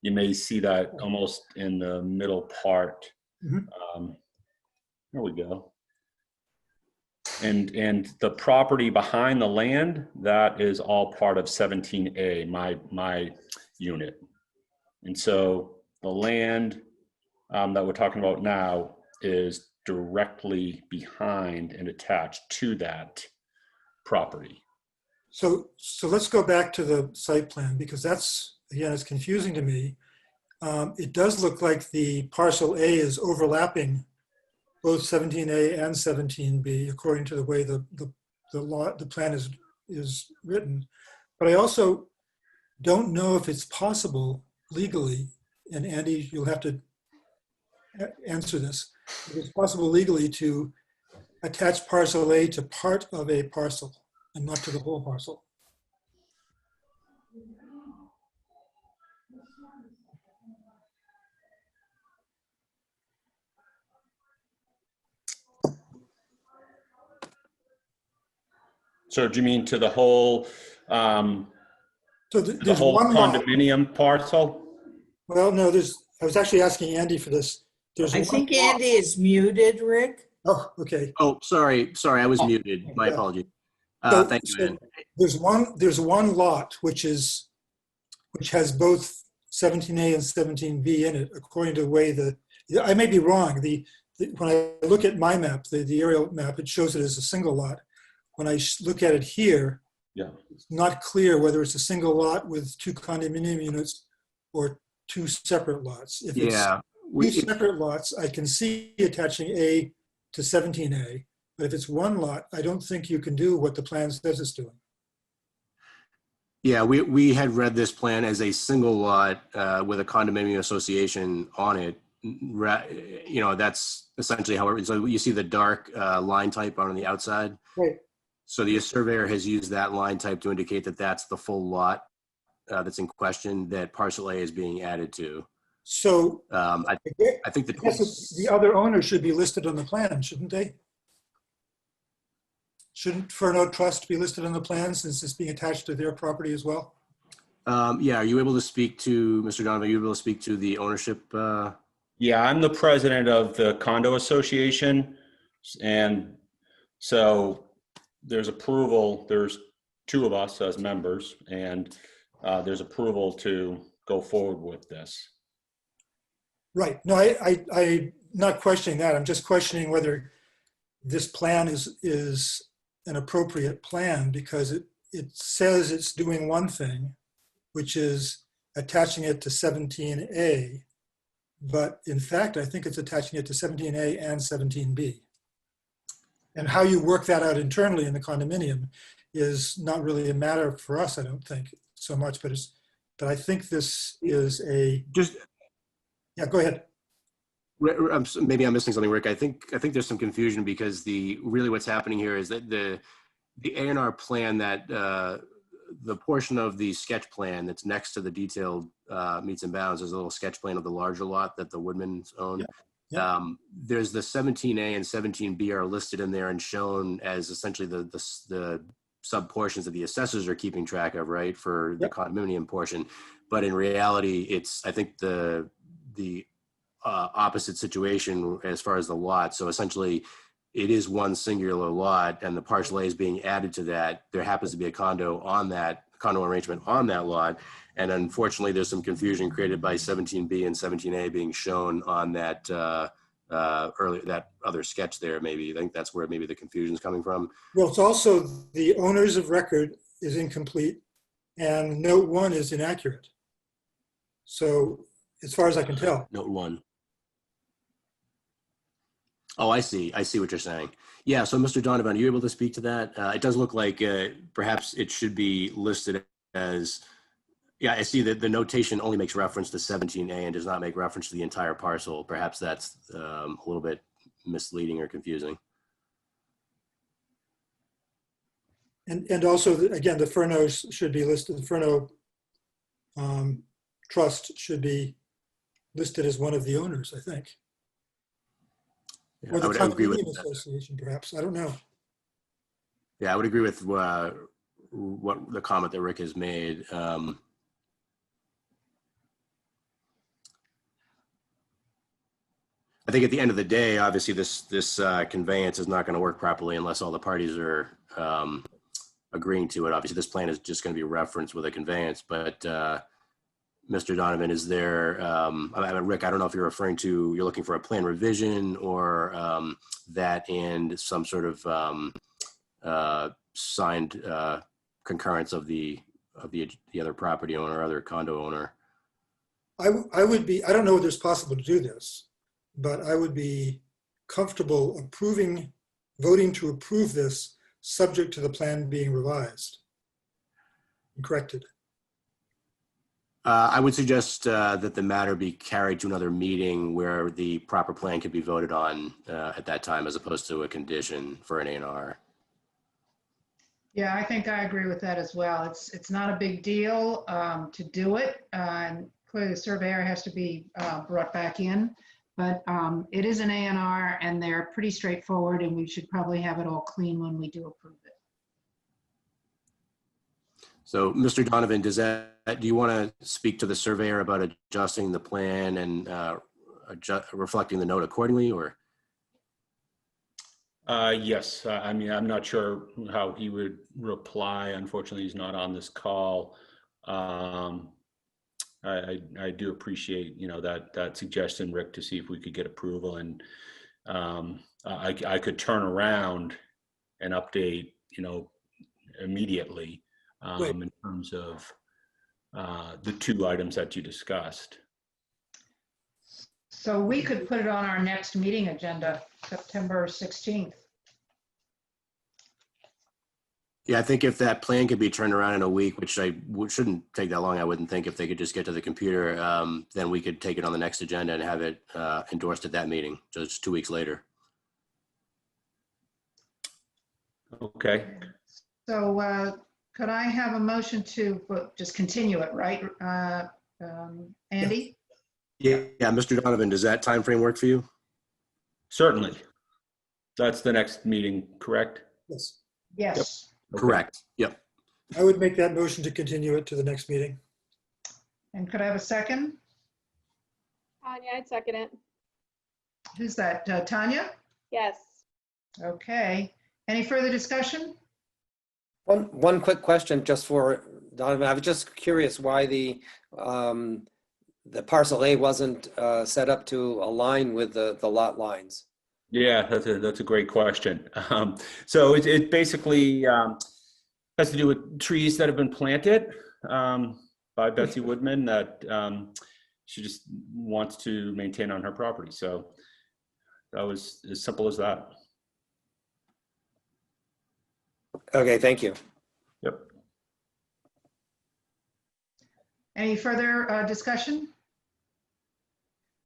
you may see that almost in the middle part. Mm-hmm. There we go. And the property behind the land, that is all part of 17A, my unit. And so the land that we're talking about now is directly behind and attached to that property. So let's go back to the site plan because that's, again, it's confusing to me. It does look like the parcel A is overlapping both 17A and 17B, according to the way the plan is written. But I also don't know if it's possible legally, and Andy, you'll have to answer this, if it's possible legally to attach parcel A to part of a parcel and not to the whole parcel. So do you mean to the whole, So the there's whole one lot. condominium parcel? Well, no, I was actually asking Andy for this. There's I one think lot. Andy is muted, Rick. Oh, okay. Oh, sorry, I was muted. My yeah. apologies. So- Thank you, so Ann. there's one lot which has both 17A and 17B in it, according to the way I may be wrong. When I look at my map, the aerial map, it shows it as a single lot. When I look at it here, Yeah. it's not clear whether it's a single lot with 2 condominium units or 2 separate lots. If it's Yeah, 2 separate lots, I can see attaching A to 17A. But if it's one lot, I don't think you can do what the plan says it's doing. yeah, we had read this plan as a single lot with a condominium association on it. That's essentially how it. So you see the dark line type on the outside. Right. So the surveyor has used that line type to indicate that that's the full lot that's in question that parcel A is being added to. So I think the other owner should be listed on the plan, shouldn't they? Shouldn't Furno Trust be listed on the plan since it's being attached to their property as well? Yeah, are you able to speak to, Mr. Donovan, are you able to speak to the ownership? Yeah, I'm the president of the condo association. And so there's approval, there's 2 of us as members, and there's approval to go forward with this. Right. No, I'm not questioning that. I'm just questioning whether this plan is an appropriate plan because it says it's doing one thing, which is attaching it to 17A. But in fact, I think it's attaching it to 17A and 17B. And how you work that out internally in the condominium is not really a matter for us, I don't think, so much. But I think this is a yeah. Go ahead. Maybe I'm missing something, Rick. I think there's some confusion because really what's happening here is that the A&R plan that the portion of the sketch plan that's next to the detailed meets and bounds is a little sketch plan of the larger lot that the Woodmans own. Yeah. There's the 17A and 17B are listed in there and shown as essentially the sub portions that the assessors are keeping track of, right, for the condominium portion. But in reality, it's, I think, the opposite situation as far as the lot. So essentially, it is one singular lot, and the parcel A is being added to that. There happens to be a condo arrangement on that lot, and unfortunately, there's some confusion created by 17B and 17A being shown on that that other sketch there. Maybe I think that's where maybe the confusion is coming from. Well, it's also the owners of record is incomplete, and note 1 is inaccurate. So, as far as I can tell. Note 1. Oh, I see. I see what you're saying. Yeah. So, Mr. Donovan, are you able to speak to that? It does look like perhaps it should be listed as. Yeah, I see that the notation only makes reference to 17A and does not make reference to the entire parcel. Perhaps that's a little bit misleading or confusing. And also, again, the Furnos should be listed. The Furno Trust should be listed as one of the owners, I think. Yeah, Or the I would agree with Condominium Association, perhaps. I don't know. Yeah, I would agree with what the comment that Rick has made. I think at the end of the day, obviously, this conveyance is not going to work properly unless all the parties are agreeing to it. Obviously, this plan is just going to be referenced with a conveyance. But Mr. Donovan, is there? Rick, I don't know if you're looking for a plan revision or that and some sort of signed concurrence of the other property owner or other condo owner. I would be. I don't know whether it's possible to do this, but I would be comfortable voting to approve this subject to the plan being revised and corrected. I would suggest that the matter be carried to another meeting where the proper plan could be voted on at that time, as opposed to a condition for an A&R. Yeah, I think I agree with that as well. It's not a big deal to do it. And clearly the surveyor has to be brought back in, but it is an A&R and they're pretty straightforward, and we should probably have it all clean when we do approve it. So, Mr. Donovan, do you want to speak to the surveyor about adjusting the plan and reflecting the note accordingly, or? Yes. I mean, I'm not sure how he would reply. Unfortunately, he's not on this call. I do appreciate, that suggestion, Rick, to see if we could get approval, and I could turn around and update, immediately. In terms of the two items that you discussed. So we could put it on our next meeting agenda, September 16th. Yeah, I think if that plan could be turned around in a week, which shouldn't take that long, I wouldn't think, if they could just get to the computer, then we could take it on the next agenda and have it endorsed at that meeting, just 2 weeks later. Okay. So could I have a motion to just continue it, right? Andy? Yeah, Mr. Donovan, does that time frame work for you? Certainly. That's the next meeting, correct? Yes. Yes. Yep. Okay. Correct. Yep. I would make that motion to continue it to the next meeting. And could I have a second? Tanya, I'd second it. Who's that? Tanya? Yes. Okay. Any further discussion? One quick question just for Donovan. I was just curious why the parcel A wasn't set up to align with the lot lines. Yeah, that's a great question. So it basically has to do with trees that have been planted by Betsy Woodman that she just wants to maintain on her property. So that was as simple as that. Okay, thank you. Yep. Any further discussion?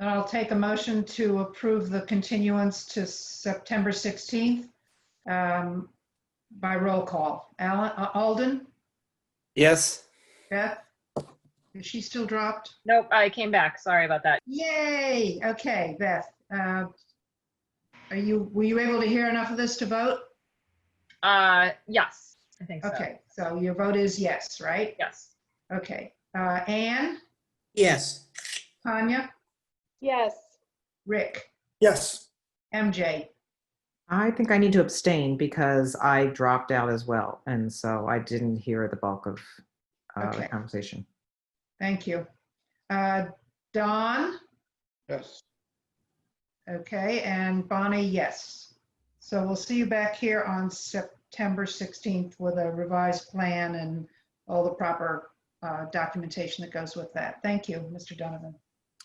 Then I'll take a motion to approve the continuance to September 16th by roll call. Alden? Yes. Beth? Is she still dropped? Nope, I came back. Sorry about that. Yay! Okay, Beth. Were you able to hear enough of this to vote? Yes, I think so. Okay, so your vote is yes, right? Yes. Okay. Anne? Yes. Tanya? Yes. Rick? Yes. MJ? I think I need to abstain because I dropped out as well. And so I didn't hear the bulk of the Okay. conversation. Thank you. Don? Yes. Okay, and Bonnie, yes. So we'll see you back here on September 16th with a revised plan and all the proper documentation that goes with that. Thank you, Mr. Donovan.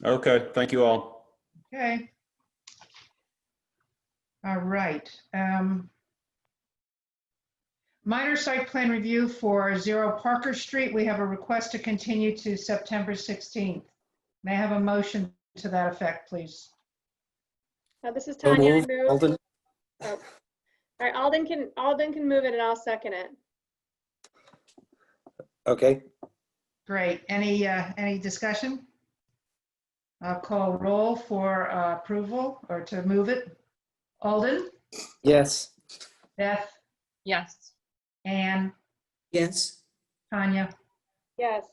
Okay, thank you all. Okay. All right. Minor site plan review for 0 Parker Street. We have a request to continue to September 16th. May I have a motion to that effect, please? This is So Tanya. I moved. move. Alden? Oh. All right, Alden can move it and I'll second it. Okay. Great. Any discussion? I'll call roll for approval or to move it. Alden? Yes. Beth? Yes. Anne? Yes. Tanya? Yes.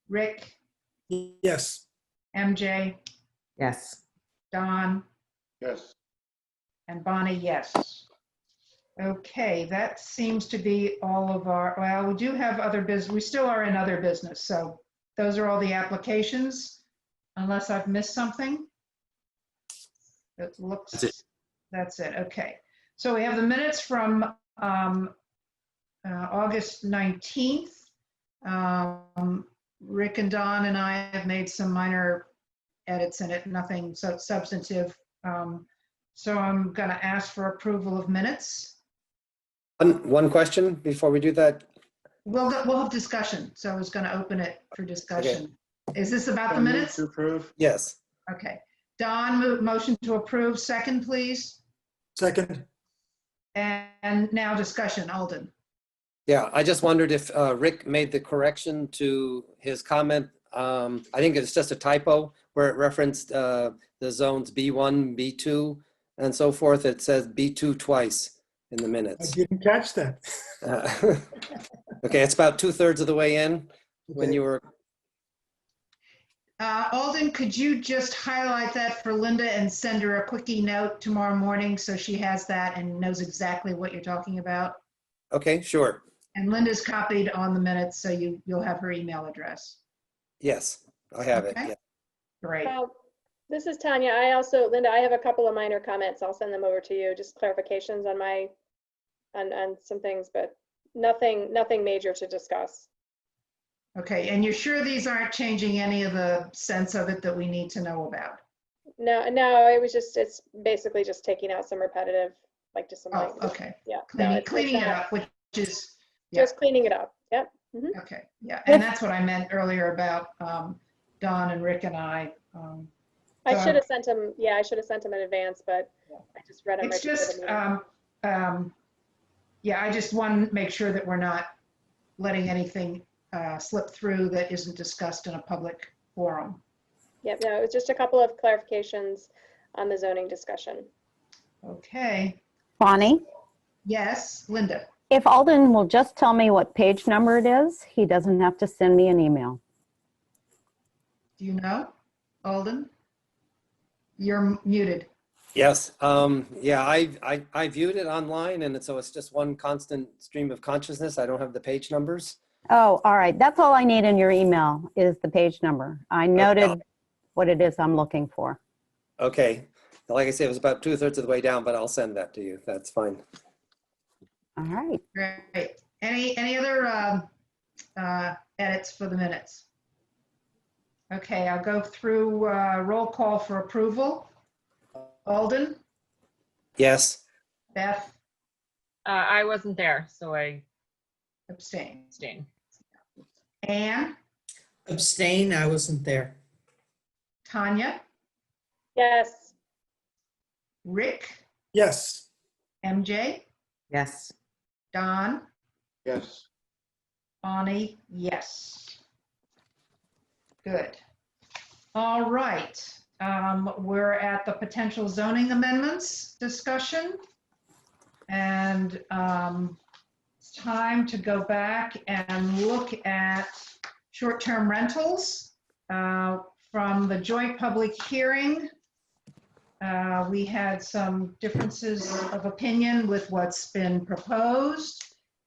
Rick? Yes. MJ? Yes. Don? Yes. And Bonnie, yes. Okay, that seems to be all of our, well, we do have other business. We still are in other business. So those are all the applications, unless I've missed something. It looks, That's it. That's it. Okay. So we have the minutes from August 19th. Rick and Don and I have made some minor edits in it, nothing so substantive. So I'm going to ask for approval of minutes. One question before we do that. We'll have discussion. So I was going to open it for discussion. Is this about the minutes? To approve? Yes. Okay. Don, motion to approve. Second, please. Second. And now discussion. Alden. Yeah, I just wondered if Rick made the correction to his comment. I think it's just a typo where it referenced the zones B1, B2, and so forth. It says B2 twice in the I minutes. didn't catch that. Okay, it's about 2/3 of the way in when Okay. you were. Alden, could you just highlight that for Linda and send her a quickie note tomorrow morning so she has that and knows exactly what you're talking about? Okay, sure. And Linda's copied on the minutes, so you'll have her email address. Yes, I have it. Okay. Yeah. Great. This is Tanya. Linda, I have a couple of minor comments. I'll send them over to you, just clarifications on some things, but nothing major to discuss. Okay, and you're sure these aren't changing any of the sense of it that we need to know about? No, it's basically just taking out some repetitive, like just some Oh, language. okay. Yeah. Cleaning it up, which is, yeah. Just cleaning it up. Yep. Mhm. Okay, yeah, and that's what I meant earlier about Don and Rick and I. I So- should have sent them, I should have sent them in advance, but I just read them It's right before just, the meeting. yeah, I just want to make sure that we're not letting anything slip through that isn't discussed in a public forum. Yep, no, it was just a couple of clarifications on the zoning discussion. Okay, Bonnie, yes, Linda. if Alden will just tell me what page number it is, he doesn't have to send me an email. Do you know, Alden? You're muted. Yes. Yeah, I viewed it online, and so it's just one constant stream of consciousness. I don't have the page numbers. Oh, all right. That's all I need in your email is the page number. I noted what it is I'm looking for. Okay. Like I said, it was about 2/3 of the way down, but I'll send that to you. That's fine. All right. Great. Any other edits for the minutes? Okay, I'll go through roll call for approval. Alden, Yes. Beth, I wasn't there, so I abstain. abstain. Anne, Abstain, I wasn't there. Tanya, Yes. Rick, Yes. MJ, Yes. Don, Yes. Bonnie, yes. Good. All right. We're at the potential zoning amendments discussion. And it's time to go back and look at short-term rentals. From the joint public hearing, we had some differences of opinion with what's been proposed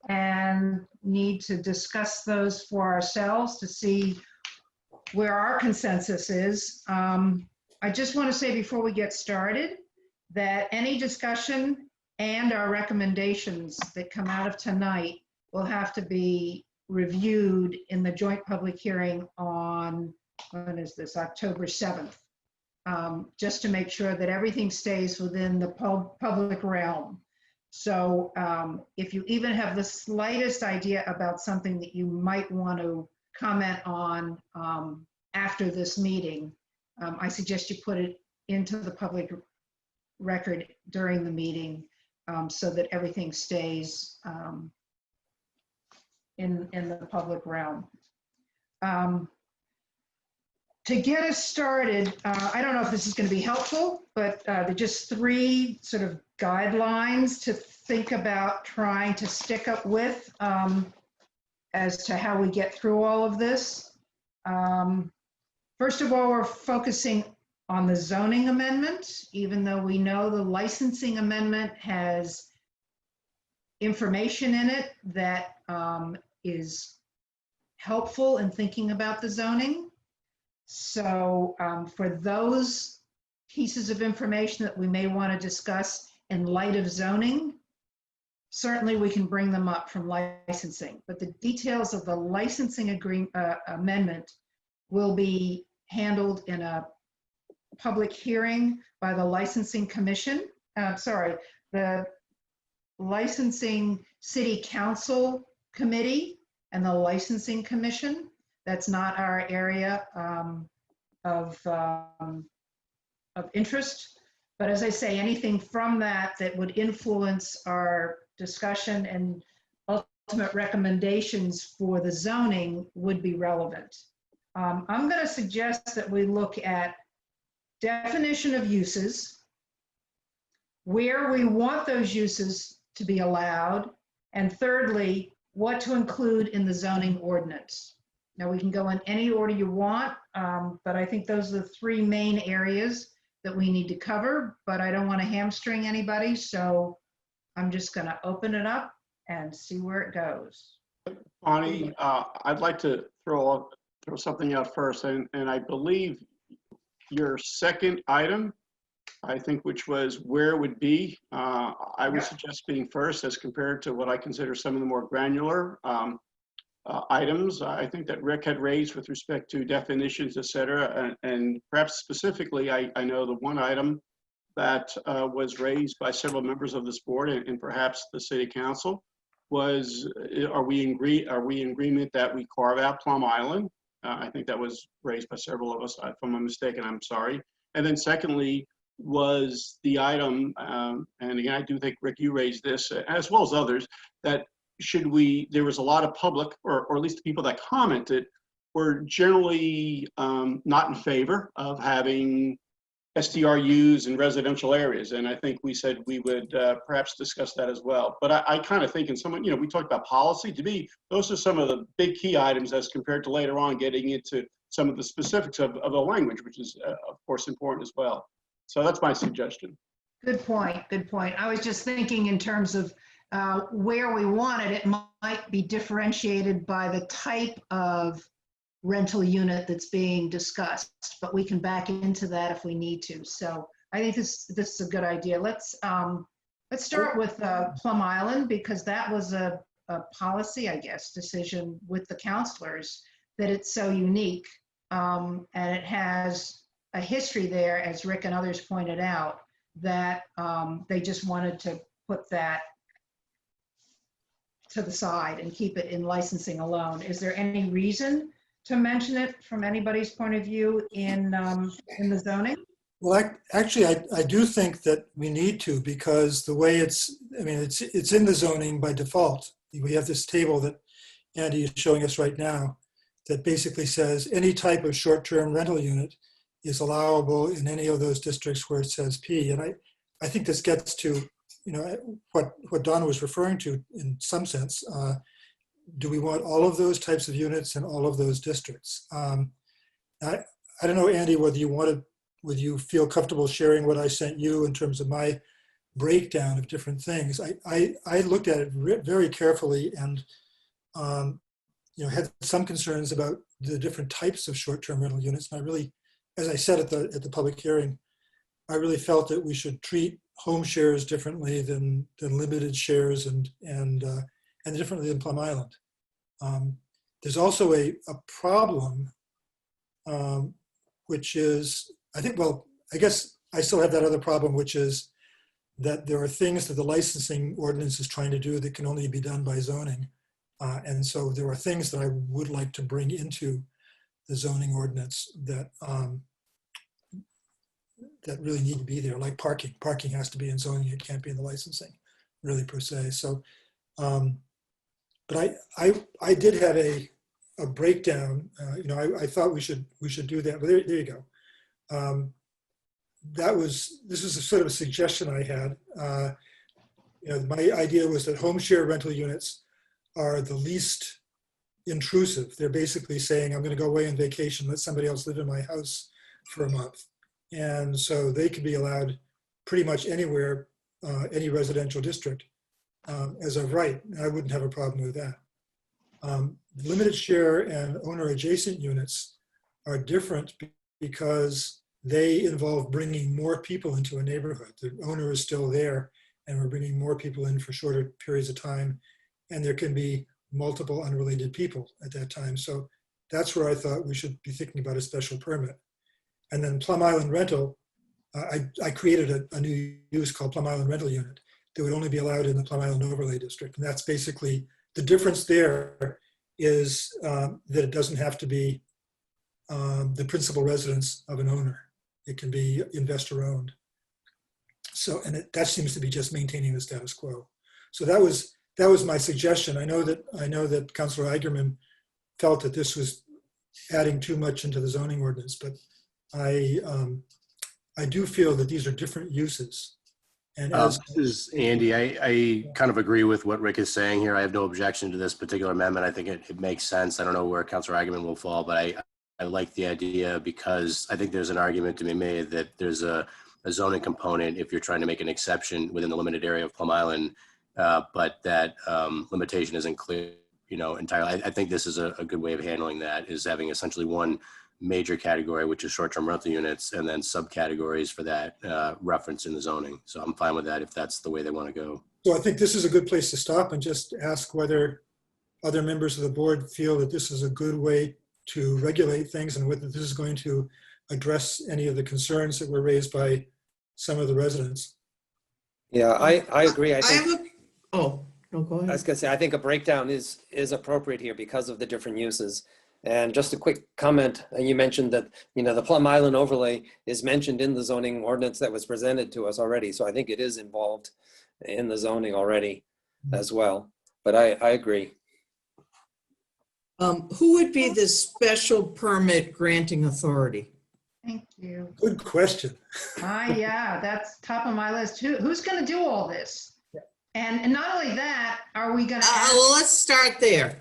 and need to discuss those for ourselves to see where our consensus is. I just want to say before we get started that any discussion and our recommendations that come out of tonight will have to be reviewed in the joint public hearing on, when is this, October 7th, just to make sure that everything stays within the public realm. So if you even have the slightest idea about something that you might want to comment on after this meeting, I suggest you put it into the public record during the meeting so that everything stays in the public realm. To get us started, I don't know if this is going to be helpful, but there are just 3 sort of guidelines to think about trying to stick up with as to how we get through all of this. First of all, we're focusing on the zoning amendment, even though we know the licensing amendment has information in it that is helpful in thinking about the zoning. So for those pieces of information that we may want to discuss in light of zoning, certainly we can bring them up from licensing. But the details of the licensing amendment will be handled in a public hearing by the licensing commission. The licensing city council committee and the licensing commission. That's not our area of interest. But as I say, anything from that would influence our discussion and ultimate recommendations for the zoning would be relevant. I'm going to suggest that we look at definition of uses, where we want those uses to be allowed, and thirdly, what to include in the zoning ordinance. Now, we can go in any order you want, but I think those are the 3 main areas that we need to cover, but I don't want to hamstring anybody, so I'm just going to open it up and see where it goes. Bonnie, I'd like to throw something out first, and I believe your second item, I think, which was where it would be, I would suggest being first as compared to what I consider some of the more granular items I think that Rick had raised with respect to definitions, et cetera, and perhaps specifically, I know the one item that was raised by several members of this board and perhaps the city council was, are we in agreement that we carve out Plum Island? I think that was raised by several of us. If I'm mistaken, I'm sorry. And then secondly was the item, and again, I do think, Rick, you raised this, as well as others, that there was a lot of public, or at least the people that commented, were generally not in favor of having STRUs in residential areas. And I think we said we would perhaps discuss that as well. But I kind of think in some, we talked about policy. To me, those are some of the big key items as compared to later on getting into some of the specifics of the language, which is, of course, important as well. So that's my suggestion. Good point. Good point. I was just thinking in terms of where we want it, it might be differentiated by the type of rental unit that's being discussed, but we can back into that if we need to. So I think this is a good idea. Let's start with Plum Island, because that was a policy, I guess, decision with the counselors, that it's so unique. And it has a history there, as Rick and others pointed out, that they just wanted to put that to the side and keep it in licensing alone. Is there any reason to mention it from anybody's point of view in the zoning? Well, actually, I do think that we need to, because the way it's in the zoning by default. We have this table that Andy is showing us right now that basically says any type of short-term rental unit is allowable in any of those districts where it says P. And I think this gets to, what Don was referring to in some sense. Do we want all of those types of units in all of those districts? I don't know, Andy, whether you feel comfortable sharing what I sent you in terms of my breakdown of different things. I looked at it very carefully and had some concerns about the different types of short-term rental units. And I really, as I said at the public hearing, I really felt that we should treat home shares differently than limited shares and differently than Plum Island. There's also a problem, which is, I guess I still have that other problem, which is that there are things that the licensing ordinance is trying to do that can only be done by zoning. And so there are things that I would like to bring into the zoning ordinance that that really need to be there, like parking. Parking has to be in zoning, it can't be in the licensing, really, per se. So, but I did have a breakdown. I thought we should do that. But there you go. This is a sort of a suggestion I had. My idea was that home share rental units are the least intrusive. They're basically saying, I'm going to go away on vacation, let somebody else live in my house for a month. And so they could be allowed pretty much anywhere, any residential district as of right. I wouldn't have a problem with that. Limited share and owner adjacent units are different because they involve bringing more people into a neighborhood. The owner is still there and we're bringing more people in for shorter periods of time. And there can be multiple unrelated people at that time. So that's where I thought we should be thinking about a special permit. And then Plum Island rental, I created a new use called Plum Island rental unit that would only be allowed in the Plum Island overlay district. And that's basically, the difference there is that it doesn't have to be the principal residence of an owner. It can be investor owned. So, and that seems to be just maintaining the status quo. So that was my suggestion. I know that Councilor Eigerman felt that this was adding too much into the zoning ordinance, but I do feel that these are different uses. And this is Andy. I kind of agree with what Rick is saying here. I have no objection to this particular amendment. I think it makes sense. I don't know where Councilor Eigenman will fall, but I like the idea because I think there's an argument to be made that there's a zoning component if you're trying to make an exception within the limited area of Plum Island, but that limitation isn't clear, entirely. I think this is a good way of handling that, is having essentially one major category, which is short-term rental units, and then subcategories for that reference in the zoning. So I'm fine with that if that's the way they want to go. So I think this is a good place to stop and just ask whether other members of the board feel that this is a good way to regulate things and whether this is going to address any of the concerns that were raised by some of the residents. Yeah, I agree. I think, No, go ahead. I was going to say, I think a breakdown is appropriate here because of the different uses. And just a quick comment, you mentioned that, the Plum Island overlay is mentioned in the zoning ordinance that was presented to us already. So I think it is involved in the zoning already as well. But I agree. Who would be the special permit granting authority? Thank you. Good question. Yeah, that's top of my list. Who's going to do all this? And not only that, are we going to? Let's start there.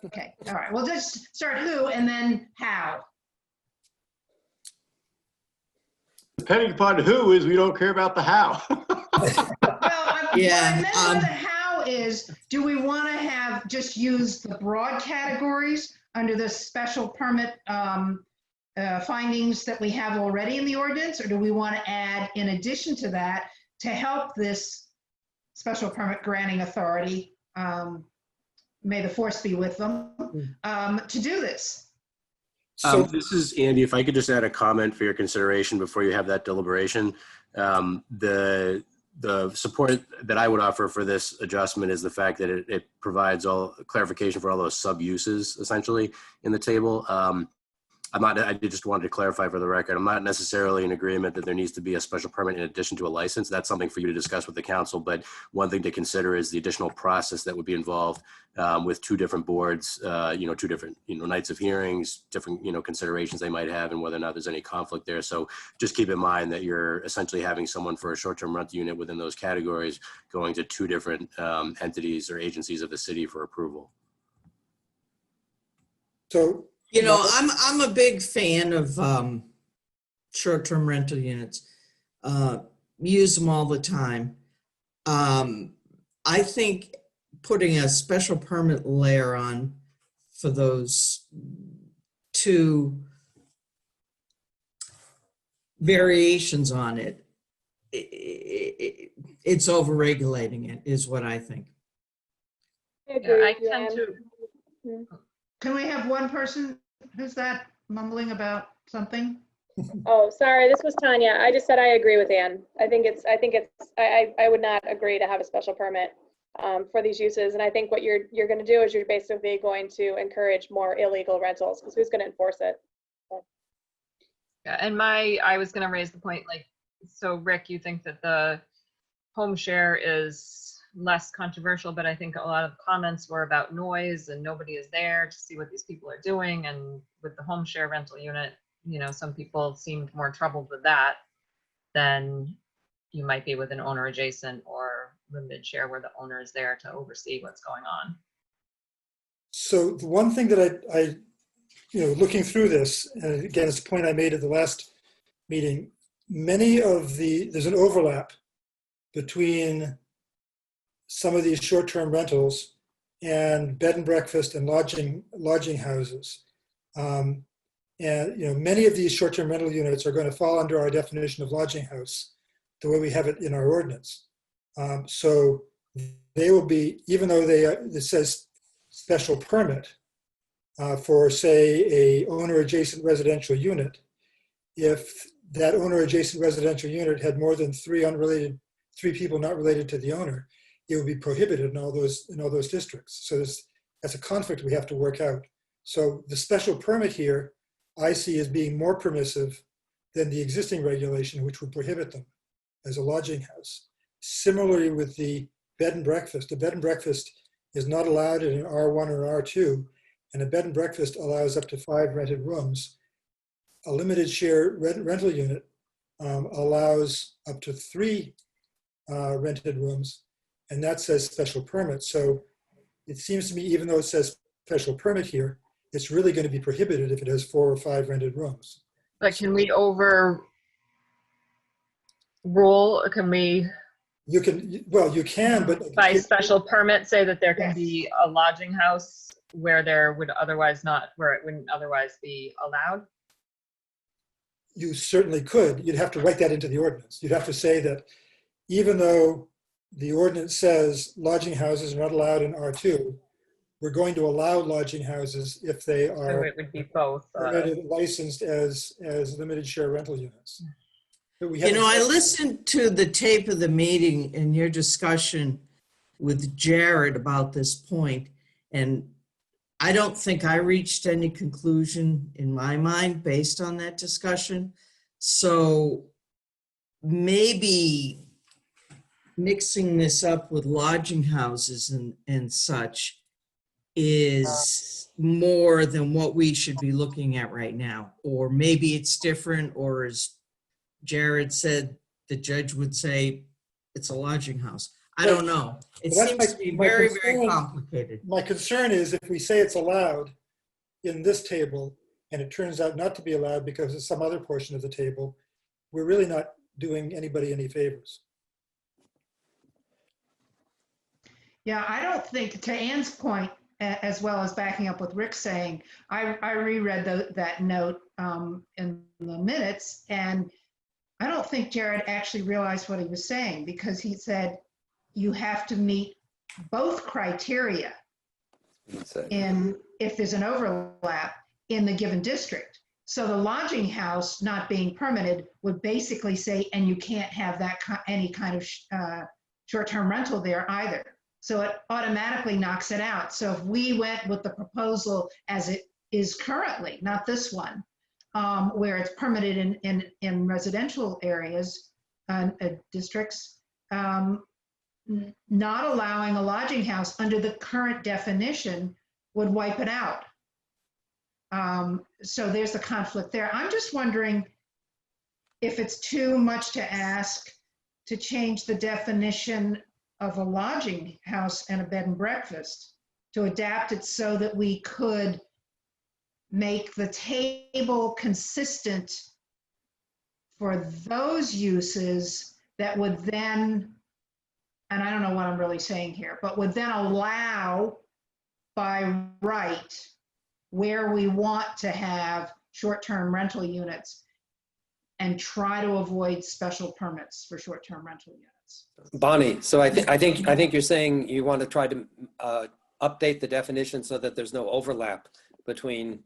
Okay, all right. We'll just start who and then how. Depending upon who is, we don't care about the how. Well, what I meant by the how is, do we want to have just use the broad categories under this special permit findings that we have already in the ordinance, or do we want to add in addition to that to help this special permit granting authority, may the force be with them, to do this? So This is Andy. If I could just add a comment for your consideration before you have that deliberation. The support that I would offer for this adjustment is the fact that it provides all clarification for all those sub-uses essentially in the table. I just wanted to clarify for the record, I'm not necessarily in agreement that there needs to be a special permit in addition to a license. That's something for you to discuss with the council, but one thing to consider is the additional process that would be involved with two different boards, two different, nights of hearings, different, considerations they might have and whether or not there's any conflict there. So just keep in mind that you're essentially having someone for a short-term rental unit within those categories going to two different entities or agencies of the city for approval. So I'm a big fan of short-term rental units. Use them all the time. I think putting a special permit layer on for those two variations on it, it's over-regulating it, is what I think. I agree I with you, tend Ann. to, Can we have one person, who's that mumbling about something? Oh, sorry, this was Tanya. I just said I agree with Ann. I would not agree to have a special permit for these uses. And I think what you're going to do is you're basically going to encourage more illegal rentals, because who's going to enforce it? yeah, and I was going to raise the point, like, so Rick, you think that the home share is less controversial, but I think a lot of comments were about noise and nobody is there to see what these people are doing. And with the home share rental unit, some people seemed more troubled with that than you might be with an owner adjacent or limited share where the owner is there to oversee what's going on. So the one thing that I looking through this, and again, it's a point I made at the last meeting, there's an overlap between some of these short-term rentals and bed and breakfast and lodging houses. And many of these short-term rental units are going to fall under our definition of lodging house, the way we have it in our ordinance. So they will be, even though it says special permit for, say, a owner adjacent residential unit, if that owner adjacent residential unit had more than three people not related to the owner, it would be prohibited in all those districts. So that's a conflict we have to work out. So the special permit here, I see as being more permissive than the existing regulation, which would prohibit them as a lodging house. Similarly with the bed and breakfast, the bed and breakfast is not allowed in an R1 or R2, and a bed and breakfast allows up to 5 rented rooms. A limited share rental unit allows up to 3 rented rooms, and that says special permit. So it seems to me, even though it says special permit here, it's really going to be prohibited if it has 4 or 5 rented rooms. But can we overrule, or can we, You can, but by special permit, say that there can Yes. be a lodging house where it wouldn't otherwise be allowed? you certainly could. You'd have to write that into the ordinance. You'd have to say that even though the ordinance says lodging houses are not allowed in R2, we're going to allow lodging houses if they So are it would be both. licensed as limited share rental units. But we I listened to the tape of the meeting and your discussion with Jared about this point, and I don't think I reached any conclusion in my mind based on that discussion. So maybe mixing this up with lodging houses and such is more than what we should be looking at right now. Or maybe it's different, or as Jared said, the judge would say it's a lodging house. I don't know. It Well, seems to be very, very complicated. My concern is if we say it's allowed in this table and it turns out not to be allowed because of some other portion of the table, we're really not doing anybody any favors. Yeah, I don't think, to Ann's point, as well as backing up what Rick's saying, I reread that note in the minutes, and I don't think Jared actually realized what he was saying, because he said you have to meet both criteria if there's an overlap in the given district. So the lodging house not being permitted would basically say, and you can't have that any kind of short-term rental there either. So it automatically knocks it out. So if we went with the proposal as it is currently, not this one, where it's permitted in residential areas, districts, not allowing a lodging house under the current definition would wipe it out. So there's the conflict there. I'm just wondering if it's too much to ask to change the definition of a lodging house and a bed and breakfast, to adapt it so that we could make the table consistent for those uses that would then, and I don't know what I'm really saying here, but would then allow by right where we want to have short-term rental units and try to avoid special permits for short-term rental units. Bonnie, so I think you're saying you want to try to update the definition so that there's no overlap between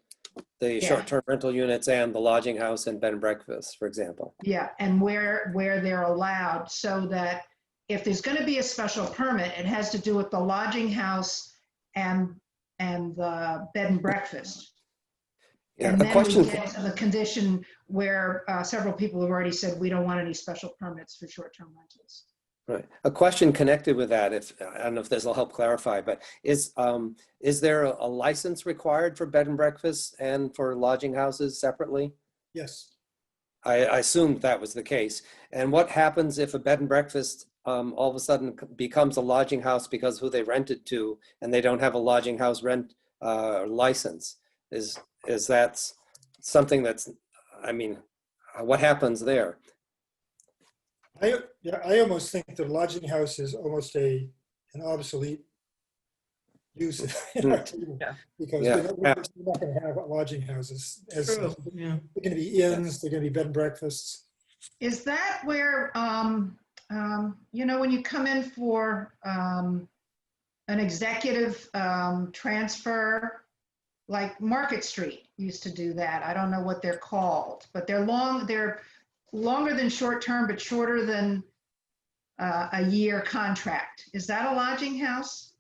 the short-term rental units and the lodging house and bed and breakfast, for example. Yeah, and where they're allowed, so that if there's going to be a special permit, it has to do with the lodging house and the bed and breakfast. Yeah, And a then question. we get to the condition where several people have already said we don't want any special permits for short-term rentals. Right. A question connected with that, I don't know if this will help clarify, but is there a license required for bed and breakfast and for lodging houses separately? Yes. I assumed that was the case. And what happens if a bed and breakfast all of a sudden becomes a lodging house because who they rent it to, and they don't have a lodging house rent license? Is that something that's, I mean, what happens there? I almost think the lodging house is almost an obsolete use in our table, because we're not going to have lodging houses. They're going to be inns, they're going to be bed and breakfasts. Is that where, when you come in for an executive transfer, like Market Street used to do that. I don't know what they're called, but they're longer than short-term, but shorter than a year contract. Is that a lodging house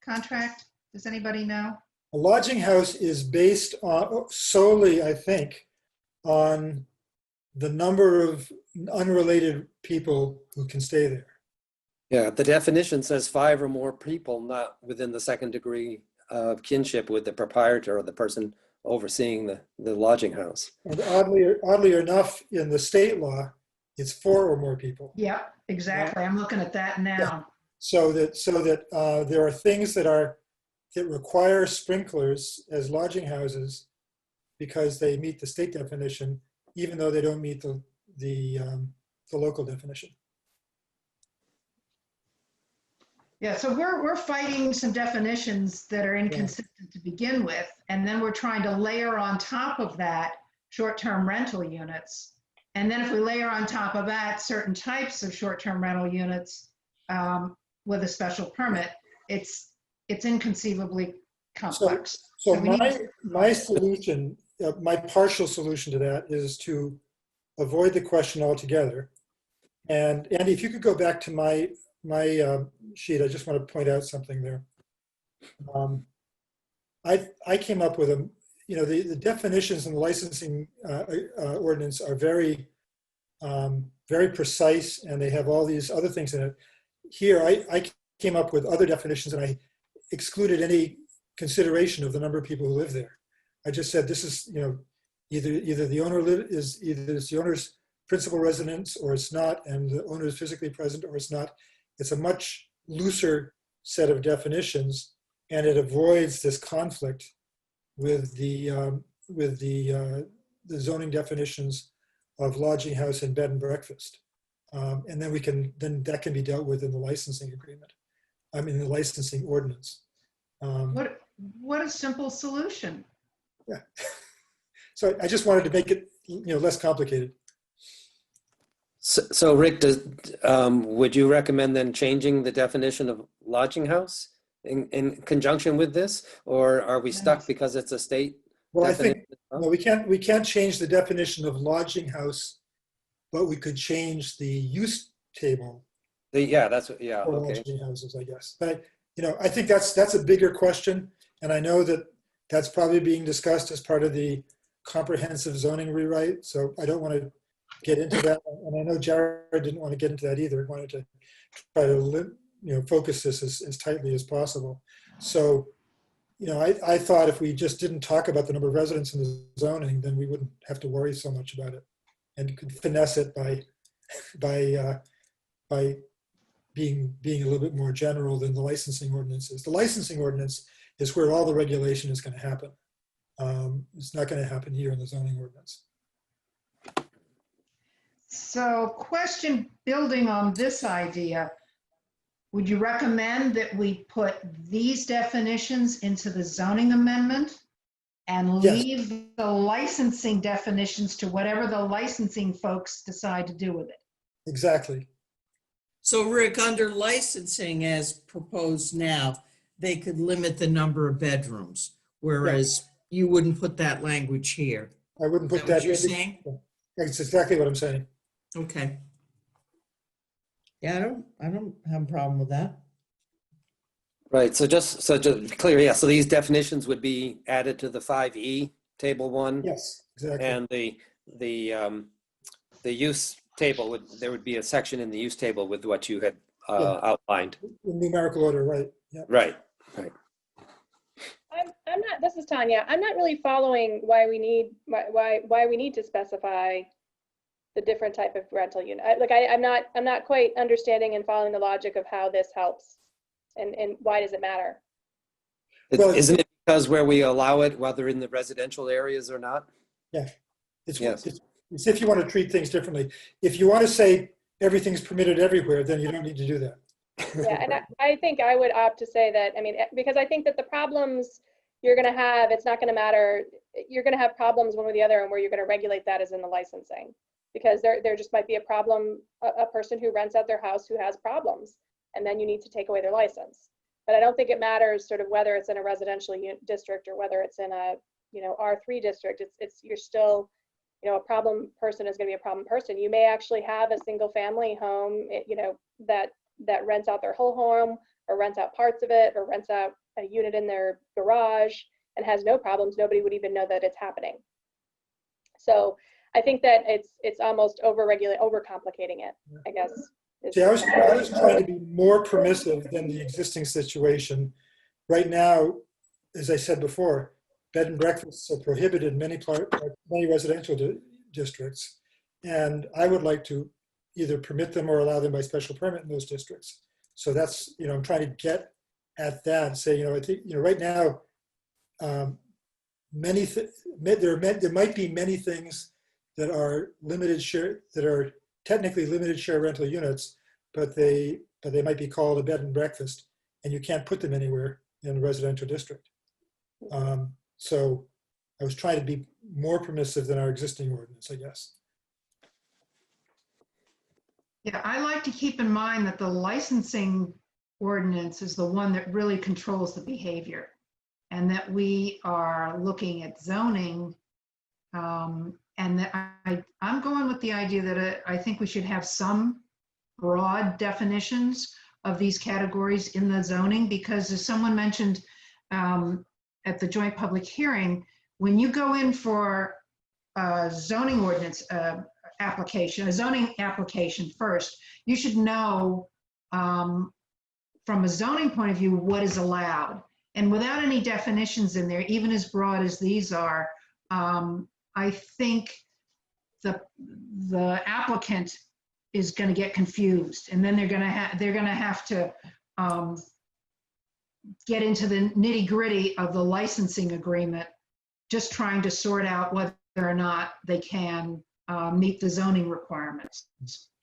contract? Does anybody know? A lodging house is based on solely, I think, on the number of unrelated people who can stay there. Yeah, the definition says 5 or more people not within the second degree of kinship with the proprietor or the person overseeing the lodging house. And oddly enough, in the state law, it's 4 or more people. Yeah, exactly. I'm looking at that now. Yeah. So that there are things that require sprinklers as lodging houses because they meet the state definition, even though they don't meet the local definition. Yeah, so we're fighting some definitions that are inconsistent to begin with, and then we're trying to layer on top of that short-term rental units. And then if we layer on top of that certain types of short-term rental units with a special permit, it's inconceivably complex. So my solution, my partial solution to that is to avoid the question altogether. And Andy, if you could go back to my sheet, I just want to point out something there. I came up with the definitions in the licensing ordinance are very, very precise, and they have all these other things in it. Here, I came up with other definitions, and I excluded any consideration of the number of people who live there. I just said this is, either the owner it's the owner's principal residence, or it's not, and the owner is physically present, or it's not. It's a much looser set of definitions, and it avoids this conflict with the zoning definitions of lodging house and bed and breakfast. And then that can be dealt with in the licensing agreement. I mean, the licensing ordinance. What a simple solution. Yeah. So I just wanted to make it, less complicated. So Rick, would you recommend then changing the definition of lodging house in conjunction with this? Or are we stuck because it's a state Well, I definition? think, no, we can't change the definition of lodging house, but we could change the use table Yeah, that's what, yeah, for okay. lodging houses, I guess. But, I think that's a bigger question. And I know that that's probably being discussed as part of the comprehensive zoning rewrite. So I don't want to get into that. And I know Jared didn't want to get into that either. He wanted to try to, focus this as tightly as possible. So, I thought if we just didn't talk about the number of residents in the zoning, then we wouldn't have to worry so much about it, and could finesse it by being a little bit more general than the licensing ordinance is. The licensing ordinance is where all the regulation is going to happen. It's not going to happen here in the zoning ordinance. So question building on this idea, would you recommend that we put these definitions into the zoning amendment and Yes. leave the licensing definitions to whatever the licensing folks decide to do with it? Exactly. So Rick, under licensing as proposed now, they could limit the number of bedrooms, whereas you wouldn't put that language here. I wouldn't Is put that what that. you're saying? That's exactly what I'm saying. Okay. Yeah, I don't have a problem with that. Right, so just to be clear, yeah, so these definitions would be added to the 5E, table 1. Yes, exactly. And the use table, there would be a section in the use table with what you had outlined. In numerical order, right? Yeah. Right. I'm not, this is Tanya. I'm not really following why we need to specify the different type of rental unit. I'm not quite understanding and following the logic of how this helps and why does it matter? Well, Isn't it because where we allow it, whether in the residential areas or not? Yeah. It's Yes. if you want to treat things differently. If you want to say everything's permitted everywhere, then you don't need to do that. Yeah, and I think I would opt to say that, because I think that the problems you're going to have, it's not going to matter. You're going to have problems one or the other, and where you're going to regulate that is in the licensing, because there just might be a problem, a person who rents out their house who has problems, and then you need to take away their license. But I don't think it matters sort of whether it's in a residential district or whether it's in a R3 district. You're still, a problem person is going to be a problem person. You may actually have a single family home, that rents out their whole home, or rents out parts of it, or rents out a unit in their garage and has no problems. Nobody would even know that it's happening. So I think that it's almost overcomplicating it, I guess. See, I was trying to be more permissive than the existing situation. Right now, as I said before, bed and breakfasts are prohibited in many residential districts. And I would like to either permit them or allow them by special permit in those districts. So that's, I'm trying to get at that and say, I think, right now, there might be many things that are limited share, that are technically limited share rental units, but they might be called a bed and breakfast, and you can't put them anywhere in a residential district. So I was trying to be more permissive than our existing ordinance, I guess. Yeah, I like to keep in mind that the licensing ordinance is the one that really controls the behavior, and that we are looking at zoning. And that I'm going with the idea that I think we should have some broad definitions of these categories in the zoning, because as someone mentioned at the joint public hearing, when you go in for a zoning ordinance application, a zoning application first, you should know from a zoning point of view what is allowed. And without any definitions in there, even as broad as these are, I think the applicant is going to get confused, and then they're going to have to get into the nitty-gritty of the licensing agreement, just trying to sort out whether or not they can meet the zoning requirements.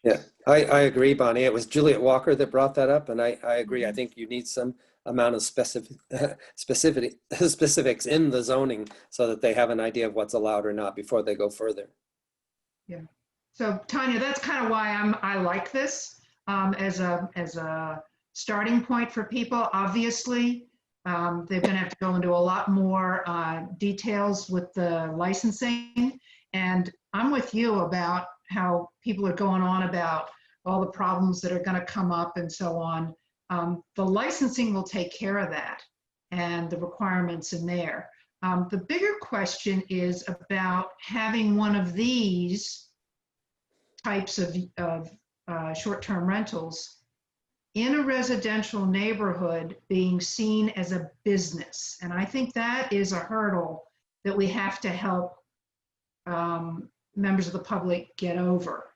Yeah, I agree, Bonnie. It was Juliet Walker that brought that up, and I agree. I think you need some amount of specifics in the zoning so that they have an idea of what's allowed or not before they go further. Yeah. So Tanya, that's kind of why I like this as a starting point for people. Obviously, they're going to have to go into a lot more details with the licensing. And I'm with you about how people are going on about all the problems that are going to come up and so on. The licensing will take care of that and the requirements in there. The bigger question is about having one of these types of short-term rentals in a residential neighborhood being seen as a business. And I think that is a hurdle that we have to help members of the public get over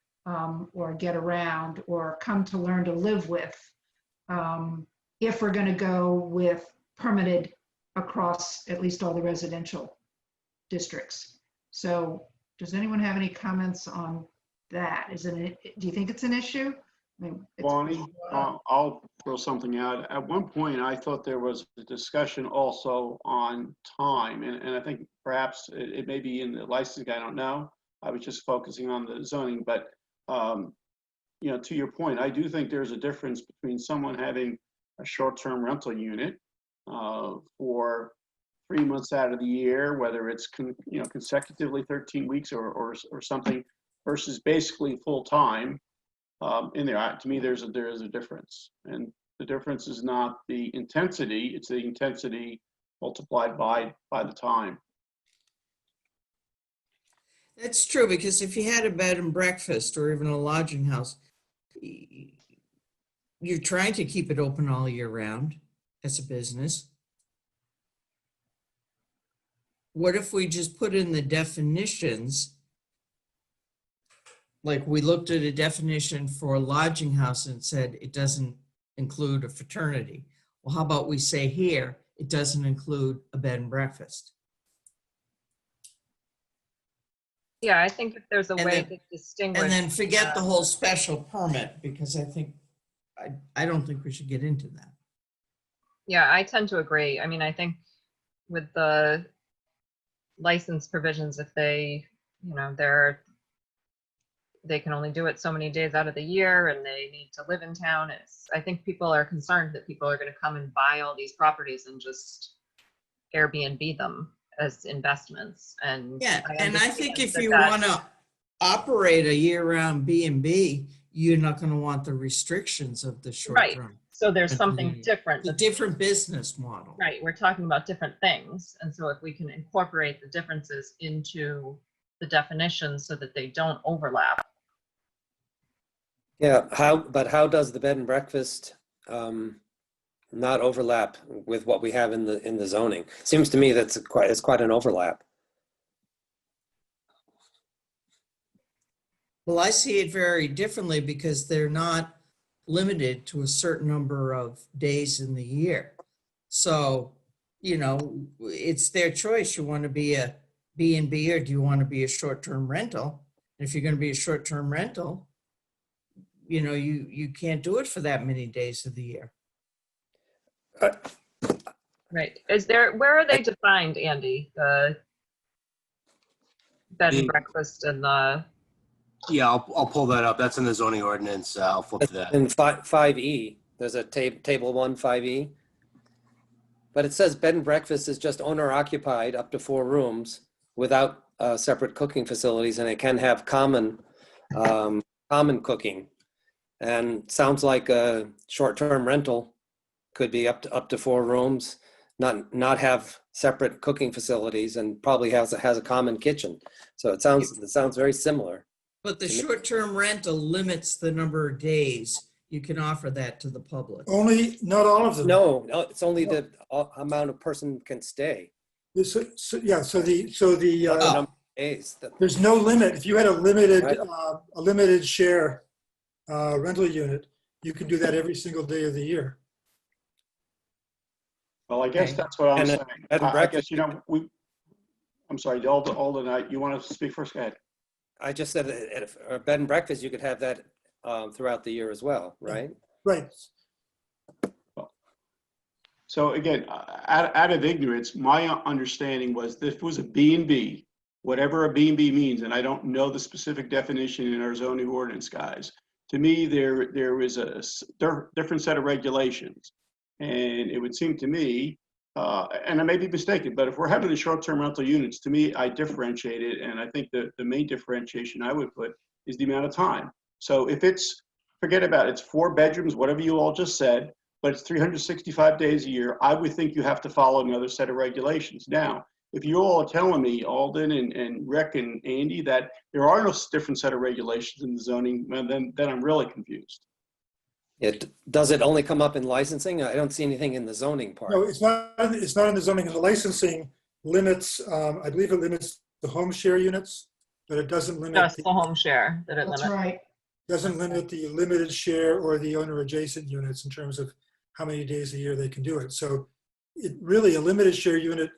or get around or come to learn to live with if we're going to go with permitted across at least all the residential districts. So does anyone have any comments on that? Do you think it's an issue? I mean, Bonnie, I'll throw something out. At one point, I thought there was a discussion also on time, and I think perhaps it may be in the licensing, I don't know. I was just focusing on the zoning, but you know, to your point, I do think there's a difference between someone having a short-term rental unit for 3 months out of the year, whether it's consecutively 13 weeks or something, versus basically full-time in there. To me, there is a difference, and the difference is not the intensity; it's the intensity multiplied by the time. That's true, because if you had a bed and breakfast or even a lodging house, you're trying to keep it open all year round as a business. What if we just put in the definitions? Like we looked at a definition for a lodging house and said it doesn't include a fraternity. Well, how about we say here, it doesn't include a bed and breakfast? Yeah, I think if there's a way to distinguish. And then forget the whole special permit, because I don't think we should get into that. Yeah, I tend to agree. I mean, I think with the license provisions, if they can only do it so many days out of the year and they need to live in town, I think people are concerned that people are going to come and buy all these properties and just Airbnb them as investments. And yeah, and I think if you want to operate a year-round B&B, you're not going to want the restrictions of the short term. Right. So there's something different. A different business model. Right. We're talking about different things. And so if we can incorporate the differences into the definitions so that they don't overlap. Yeah, but how does the bed and breakfast not overlap with what we have in the zoning? Seems to me that's quite an overlap. Well, I see it very differently because they're not limited to a certain number of days in the year. So, it's their choice. You want to be a B&B or do you want to be a short-term rental? And if you're going to be a short-term rental, you can't do it for that many days of the year. Right. Where are they defined, Andy? The bed and breakfast and the... Yeah, I'll pull that up. That's in the zoning ordinance. I'll flip to that. In 5E, there's a table 1, 5E. But it says bed and breakfast is just owner occupied up to 4 rooms without separate cooking facilities, and it can have common cooking. And sounds like a short-term rental could be up to 4 rooms, not have separate cooking facilities, and probably has a common kitchen. So it sounds very similar. But the short-term rental limits the number of days you can offer that to the public. Only, not all of them. No, it's only the amount a person can stay. So the Number of days. there's no limit. If you had a limited share rental unit, you can do that every single day of the year. Well, I guess that's what I'm saying. I guess, I'm sorry, Alden, you want to speak first? Go ahead. I just said at a bed and breakfast, you could have that throughout the year as well, right? Right. So again, out of ignorance, my understanding was this was a B&B, whatever a B&B means, and I don't know the specific definition in our zoning ordinance, guys. To me, there is a different set of regulations. And it would seem to me, and I may be mistaken, but if we're having the short-term rental units, to me, I differentiate it. And I think the main differentiation I would put is the amount of time. So if it's, forget about it, it's 4 bedrooms, whatever you all just said, but it's 365 days a year, I would think you have to follow another set of regulations. Now, if you all are telling me, Alden and Rick and Andy, that there are no different set of regulations in the zoning, then I'm really confused. Does it only come up in licensing? I don't see anything in the zoning part. No, it's not in the zoning. The licensing limits, I believe it limits the home share units, but it doesn't limit. Just the home share that it That's limits. right. Doesn't limit the limited share or the owner adjacent units in terms of how many days a year they can do it. So it really, a limited share unit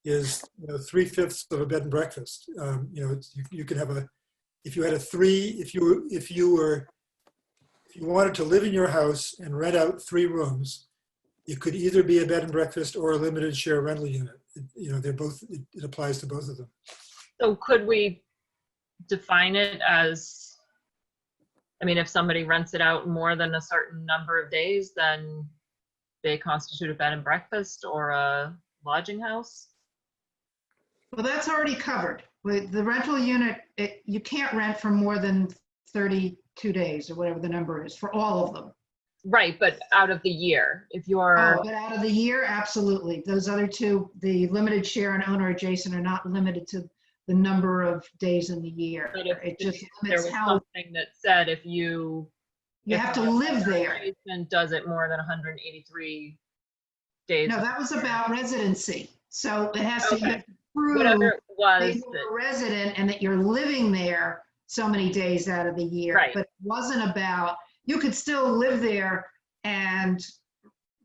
is 3/5 of a bed and breakfast. You could have if you had a 3, if you wanted to live in your house and rent out 3 rooms, it could either be a bed and breakfast or a limited share rental unit. They're both, it applies to both of them. So could we define it as, if somebody rents it out more than a certain number of days, then they constitute a bed and breakfast or a lodging house? Well, that's already covered. With the rental unit, you can't rent for more than 32 days or whatever the number is for all of them. Right, but out of the year, if you're. Oh, but out of the year, absolutely. Those other 2, the limited share and owner adjacent, are not limited to the number of days in the year. But if It just there limits was how something that said if have to live there. And does it more than 183 days? No, that was about residency. So it has to, you have to prove Whatever it was. that you're a resident and that you're living there so many days out of the year. Right. But it wasn't about, you could still live there and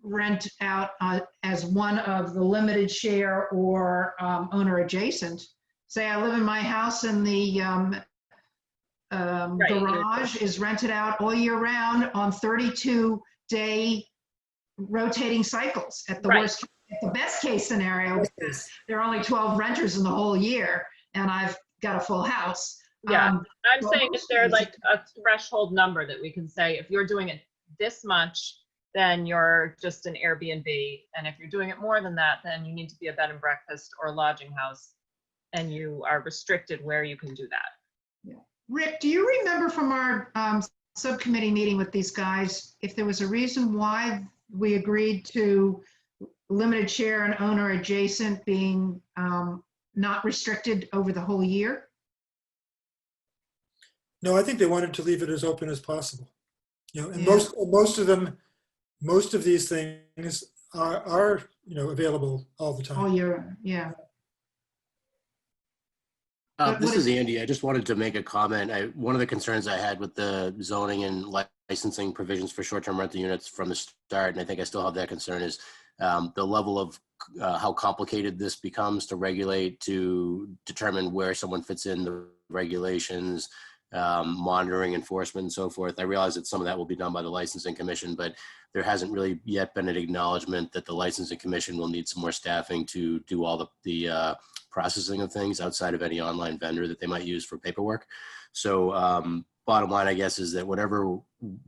rent out as one of the limited share or owner adjacent. Say I live in my house and the garage is rented out all year round on 32-day rotating cycles at the worst, at the best case scenario, because there are only 12 renters in the whole year and I've got a full house. Yeah, I'm so saying is there like a threshold number that we can say, if you're doing it this much, then you're just an Airbnb. And if you're doing it more than that, then you need to be a bed and breakfast or a lodging house. And you are restricted where you can do that. Yeah. Rick, do you remember from our subcommittee meeting with these guys, if there was a reason why we agreed to limited share and owner adjacent being not restricted over the whole year? No, I think they wanted to leave it as open as possible. And Yeah. most of these things are available all the time. All year, yeah. This is Andy. I just wanted to make a comment. One of the concerns I had with the zoning and licensing provisions for short-term rental units from the start, and I think I still have that concern, is the level of how complicated this becomes to regulate, to determine where someone fits in the regulations, monitoring, enforcement, and so forth. I realize that some of that will be done by the licensing commission, but there hasn't really yet been an acknowledgement that the licensing commission will need some more staffing to do all the processing of things outside of any online vendor that they might use for paperwork. So bottom line, I guess, is that whatever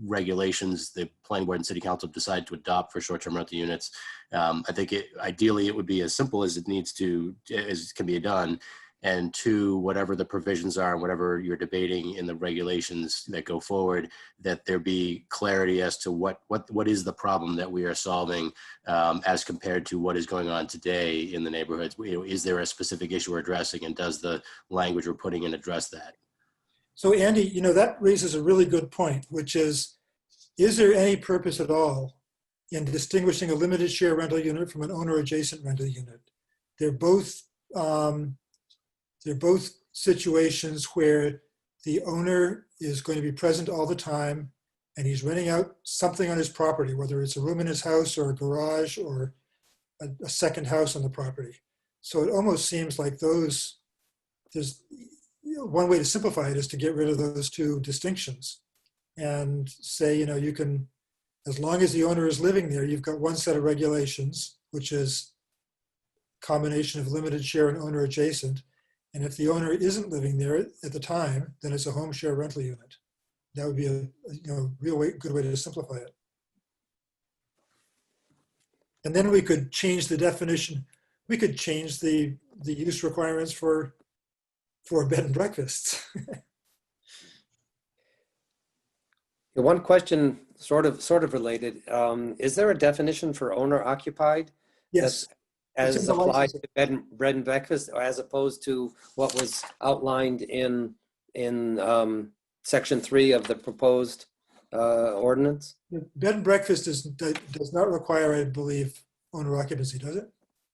regulations the planning board and city council decide to adopt for short-term rental units, I think ideally it would be as simple as it needs to, as can be done. And 2, whatever the provisions are and whatever you're debating in the regulations that go forward, that there be clarity as to what is the problem that we are solving as compared to what is going on today in the neighborhoods. Is there a specific issue we're addressing, and does the language we're putting in address that? So Andy, that raises a really good point, which is there any purpose at all in distinguishing a limited share rental unit from an owner adjacent rental unit? They're both situations where the owner is going to be present all the time and he's renting out something on his property, whether it's a room in his house or a garage or a second house on the property. So it almost seems like there's one way to simplify it is to get rid of those 2 distinctions and say, you can As long as the owner is living there, you've got one set of regulations, which is combination of limited share and owner adjacent. And if the owner isn't living there at the time, then it's a home share rental unit. That would be a good way to simplify it. And then we could change the definition. We could change the use requirements for bed and breakfasts. One question, sort of related. Is there a definition for owner occupied? Yes. As It's in the applied license. to bed and breakfast, as opposed to what was outlined in section 3 of the proposed ordinance? Bed and breakfast does not require, I believe, owner occupancy, does it?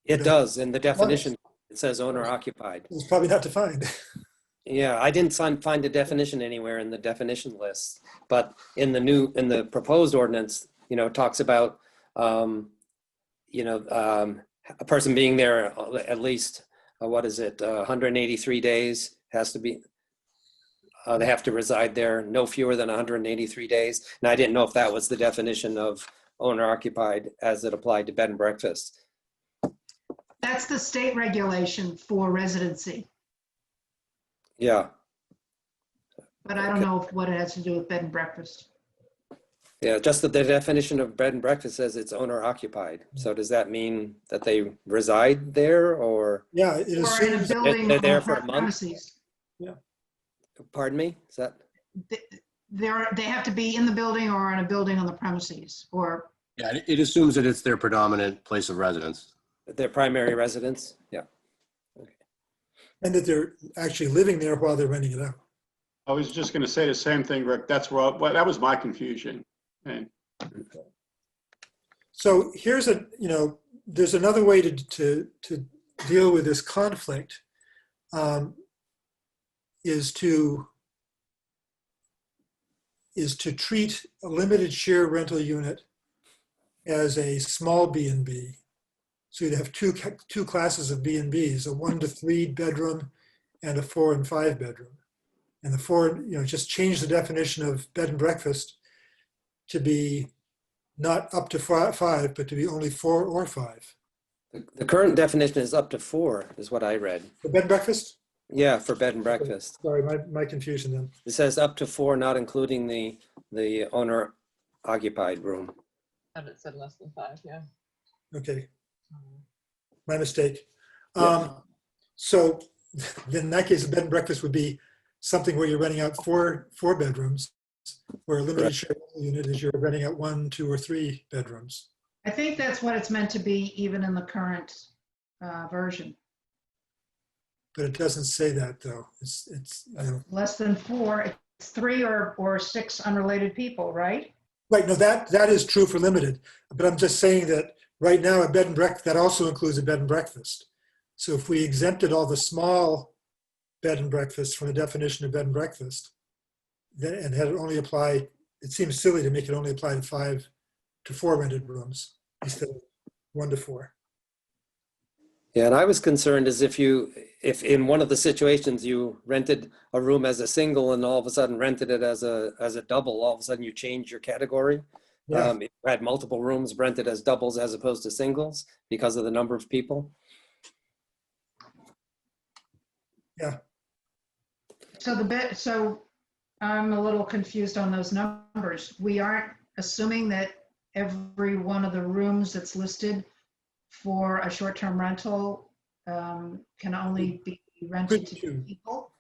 It does. In the definition, it says owner occupied. It's probably not defined. Yeah, I didn't find a definition anywhere in the definition list, but in the proposed ordinance, it talks about, a person being there at least, 183 days has to be, they have to reside there no fewer than 183 days. And I didn't know if that was the definition of owner occupied as it applied to bed and breakfast. That's the state regulation for residency, Yeah, but I don't know what it has to do with bed and breakfast. yeah, just that the definition of bed and breakfast says it's owner occupied. So does that mean that they reside there, or? Yeah, it Or in a assumes, building they're on there for a month? premises. Pardon me? Is that? They have to be in the building or in a building on the premises, or Yeah, it assumes that it's their predominant place of residence. Their primary residence? Yeah. and that they're actually living there while they're renting it out. I was just going to say the same thing, Rick. That's what, that was my confusion. And So here's there's another way to deal with this conflict, is to treat a limited share rental unit as a small B&B. So you'd have two classes of B&Bs, a 1 to 3 bedroom and a 4 and 5 bedroom. And the 4, just change the definition of bed and breakfast to be not up to 5, but to be only 4 or 5. The current definition is up to 4, is what I read. For bed and breakfast? Yeah, for bed and breakfast. Sorry, my confusion then. It says up to 4, not including the owner occupied room. And it said less than 5, yeah. Okay, my mistake. Yeah. So then in that case, a bed and breakfast would be something where you're renting out four bedrooms, where a limited Correct. share unit is you're renting out 1, 2, or 3 bedrooms. I think that's what it's meant to be even in the current version. But it doesn't say that though. It's Less than 4, it's 3 or 6 unrelated people, right? right. No, that is true for limited. But I'm just saying that right now a bed and breakfast, that also includes a bed and breakfast. So if we exempted all the small bed and breakfast from the definition of bed and breakfast, then and had it only apply, it seems silly to make it only apply to 5 to 4 rented rooms instead of 1 to 4. Yeah, and I was concerned as if in one of the situations you rented a room as a single and all of a sudden rented it as a double, all of a sudden you change your category. Yeah. If you had multiple rooms rented as doubles as opposed to singles because of the number of people. Yeah. So I'm a little confused on those numbers. We aren't assuming that every one of the rooms that's listed for a short-term rental can only be rented to 2 people?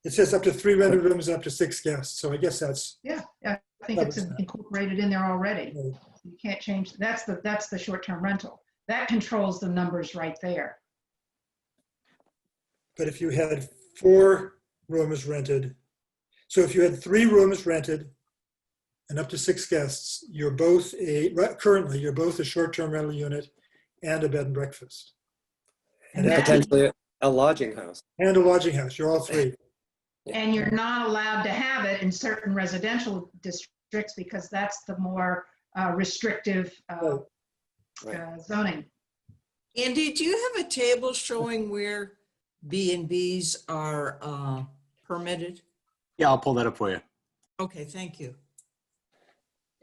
It says up to 3 rented rooms and up to 6 guests. So I guess that's, Yeah, I think it's incorporated in there already. You can't change, that's the short-term rental. That controls the numbers right there. but if you had 4 rooms rented, so if you had 3 rooms rented and up to 6 guests, currently you're both a short-term rental unit and a bed and breakfast. And potentially a lodging house. And a lodging house, you're all 3. And you're not allowed to have it in certain residential districts because that's the more restrictive zoning. Andy, do you have a table showing where B&Bs are permitted? Yeah, I'll pull that up for you. Okay, thank you.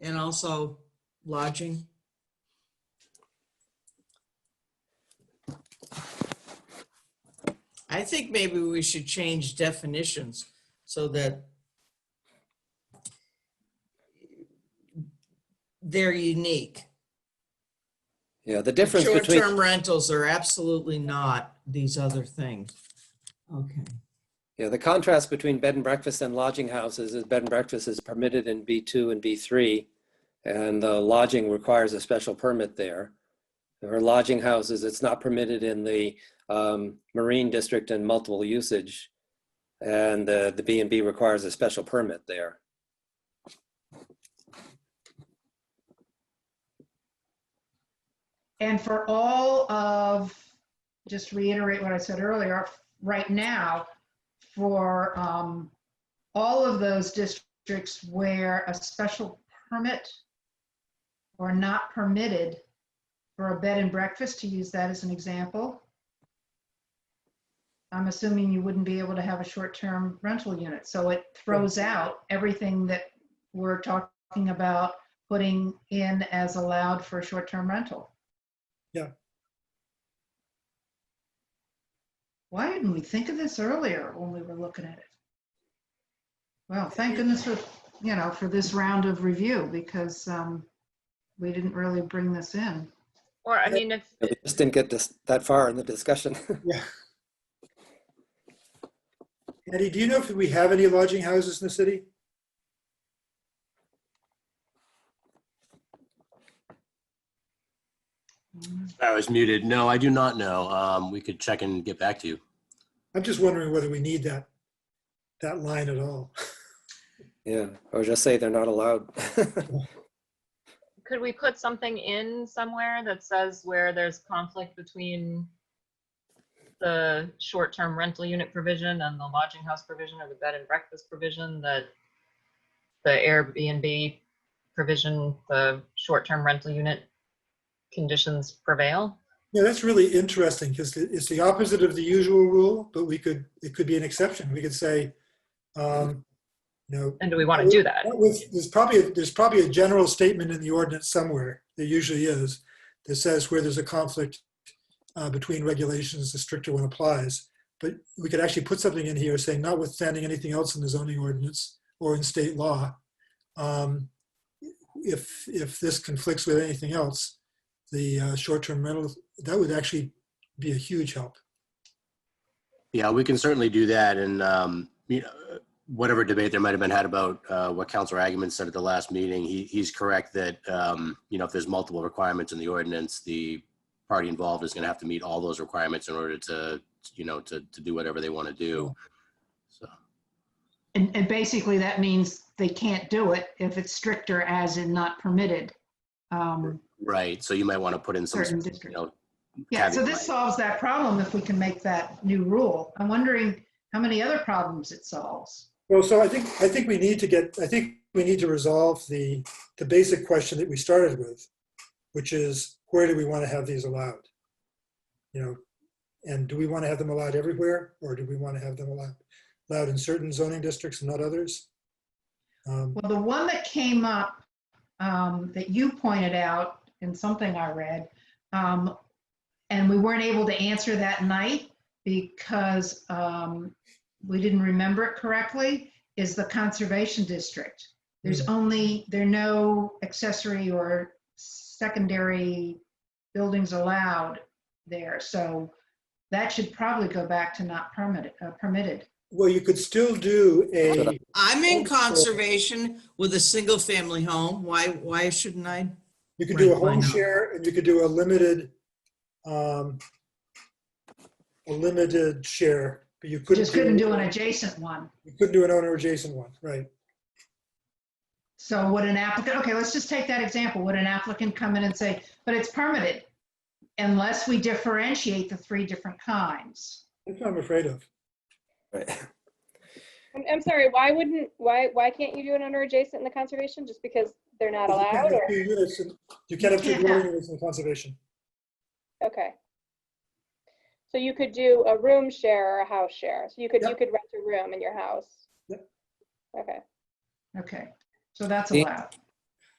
And also lodging? I think maybe we should change definitions so that they're unique. Yeah, the difference between, Short-term rentals are absolutely not these other things. Okay. yeah, the contrast between bed and breakfast and lodging houses is bed and breakfast is permitted in B2 and B3, and the lodging requires a special permit there. There are lodging houses, it's not permitted in the marine district and multiple usage, and the B&B requires a special permit there. And for all of, just to reiterate what I said earlier, right now, for all of those districts where a special permit or not permitted for a bed and breakfast, to use that as an example, I'm assuming you wouldn't be able to have a short-term rental unit. So it throws out everything that we're talking about putting in as allowed for a short-term rental. Yeah. Why didn't we think of this earlier when we were looking at it? Well, thank goodness for, you know, for this round of review, because we didn't really bring this in. Or, I mean, if, We just didn't get this that far in the discussion. Yeah. Eddie, do you know if we have any lodging houses in the city? I was muted. No, I do not know. We could check and get back to you. I'm just wondering whether we need that line at all. Yeah, or just say they're not allowed. could we put something in somewhere that says where there's conflict between the short-term rental unit provision and the lodging house provision or the bed and breakfast provision, that the Airbnb provision, the short-term rental unit conditions prevail? Yeah, that's really interesting because it's the opposite of the usual rule, but it could be an exception. We could say, you know. And do we want to do that? There's probably a general statement in the ordinance somewhere, there usually is, that says where there's a conflict between regulations, the stricter one applies. But we could actually put something in here saying, notwithstanding anything else in the zoning ordinance or in state law, if this conflicts with anything else, the short-term rental, that would actually be a huge help. Yeah, we can certainly do that. And, you know, whatever debate there might have been had about what Councilor Agaman said at the last meeting, he's correct that, you know, if there's multiple requirements in the ordinance, the party involved is going to have to meet all those requirements in order to, you know, to do whatever they want to do. So. And basically that means they can't do it if it's stricter as in not permitted. Right. So you might want to put in some, Certain you districts. know, Yeah, so this solves that problem if we can make that new rule. I'm wondering how many other problems it solves. Well, so I think we need to resolve the basic question that we started with, which is where do we want to have these allowed? You know, and do we want to have them allowed everywhere, or do we want to have them allowed in certain zoning districts and not others? Well, the one that came up that you pointed out in something I read, and we weren't able to answer that night because we didn't remember it correctly, is the conservation district. There are no accessory or secondary buildings allowed there. So that should probably go back to not permitted. Well, you could still do a. I'm in conservation with a single family home. Why shouldn't I? You could do a home share, and you could do a limited share, but you couldn't do an adjacent one. You couldn't do an owner adjacent one, right? So would an applicant, okay, let's just take that example. Would an applicant come in and say, but it's permitted unless we differentiate the three different kinds? That's what I'm afraid of. Right. I'm sorry, why can't you do an owner adjacent in the conservation? Just because they're not allowed? You can't have two dwelling units in conservation. Okay. So you could do a room share or a house share. So you could rent a room in your house. Yep. Okay. Okay, so that's allowed.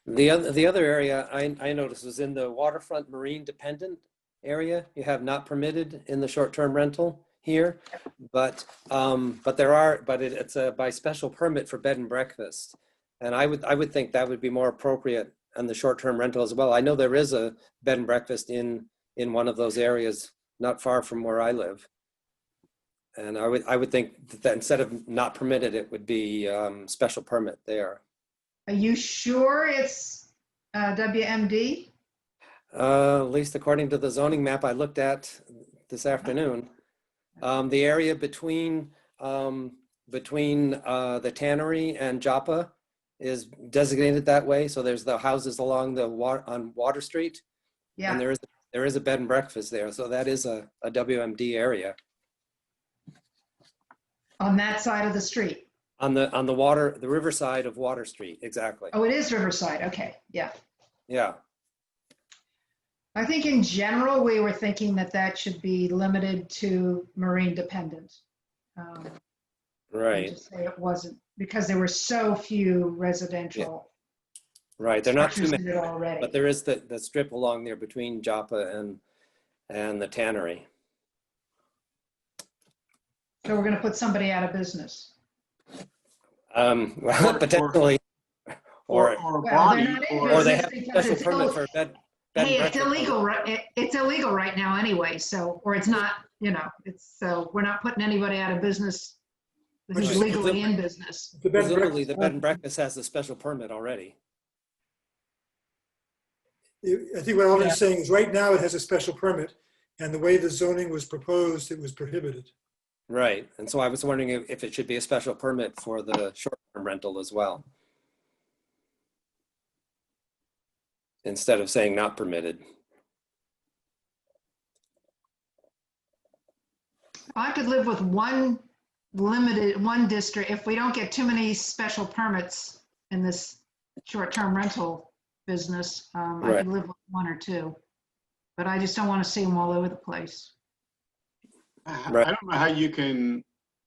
The other area I noticed was in the waterfront marine dependent area. You have not permitted in the short-term rental here, but it's a by special permit for bed and breakfast. And I would think that would be more appropriate on the short-term rental as well. I know there is a bed and breakfast in one of those areas not far from where I live. And I would think that instead of not permitted, it would be special permit there. Are you sure it's WMD? At least according to the zoning map I looked at this afternoon. The area between the tannery and Joppa is designated that way. So there's the houses along on Water Street. Yeah. And there is a bed and breakfast there. So that is a WMD area. On that side of the street? On the river side of Water Street, exactly. Oh, it is Riverside, okay, yeah. Yeah. I think in general, we were thinking that should be limited to marine dependent. Right. Just say it wasn't, because there were so few residential. Right, they're not too structures many, in it already. but there is the strip along there between Joppa and the tannery. So we're gonna put somebody out of business. Well, potentially, Or Well, Bonnie, they're not in or they have business a because special it's permit for bed and Hey, it's breakfast. illegal, it's illegal right now anyway, so, or it's not, so we're not putting anybody out of business who's Right. legally in business. The bed and Presumably, the breakfast- bed and breakfast has a special permit already. I think what Alden's saying is right now it has a special permit, and the way the zoning was proposed, it was prohibited. Right, and so I was wondering if it should be a special permit for the short-term rental as well. Instead of saying not permitted. I could live with one district, if we don't get too many special permits in this short-term rental business, I Right. could live with one or two. But I just don't want to see them all over the place. Right. I don't know how you can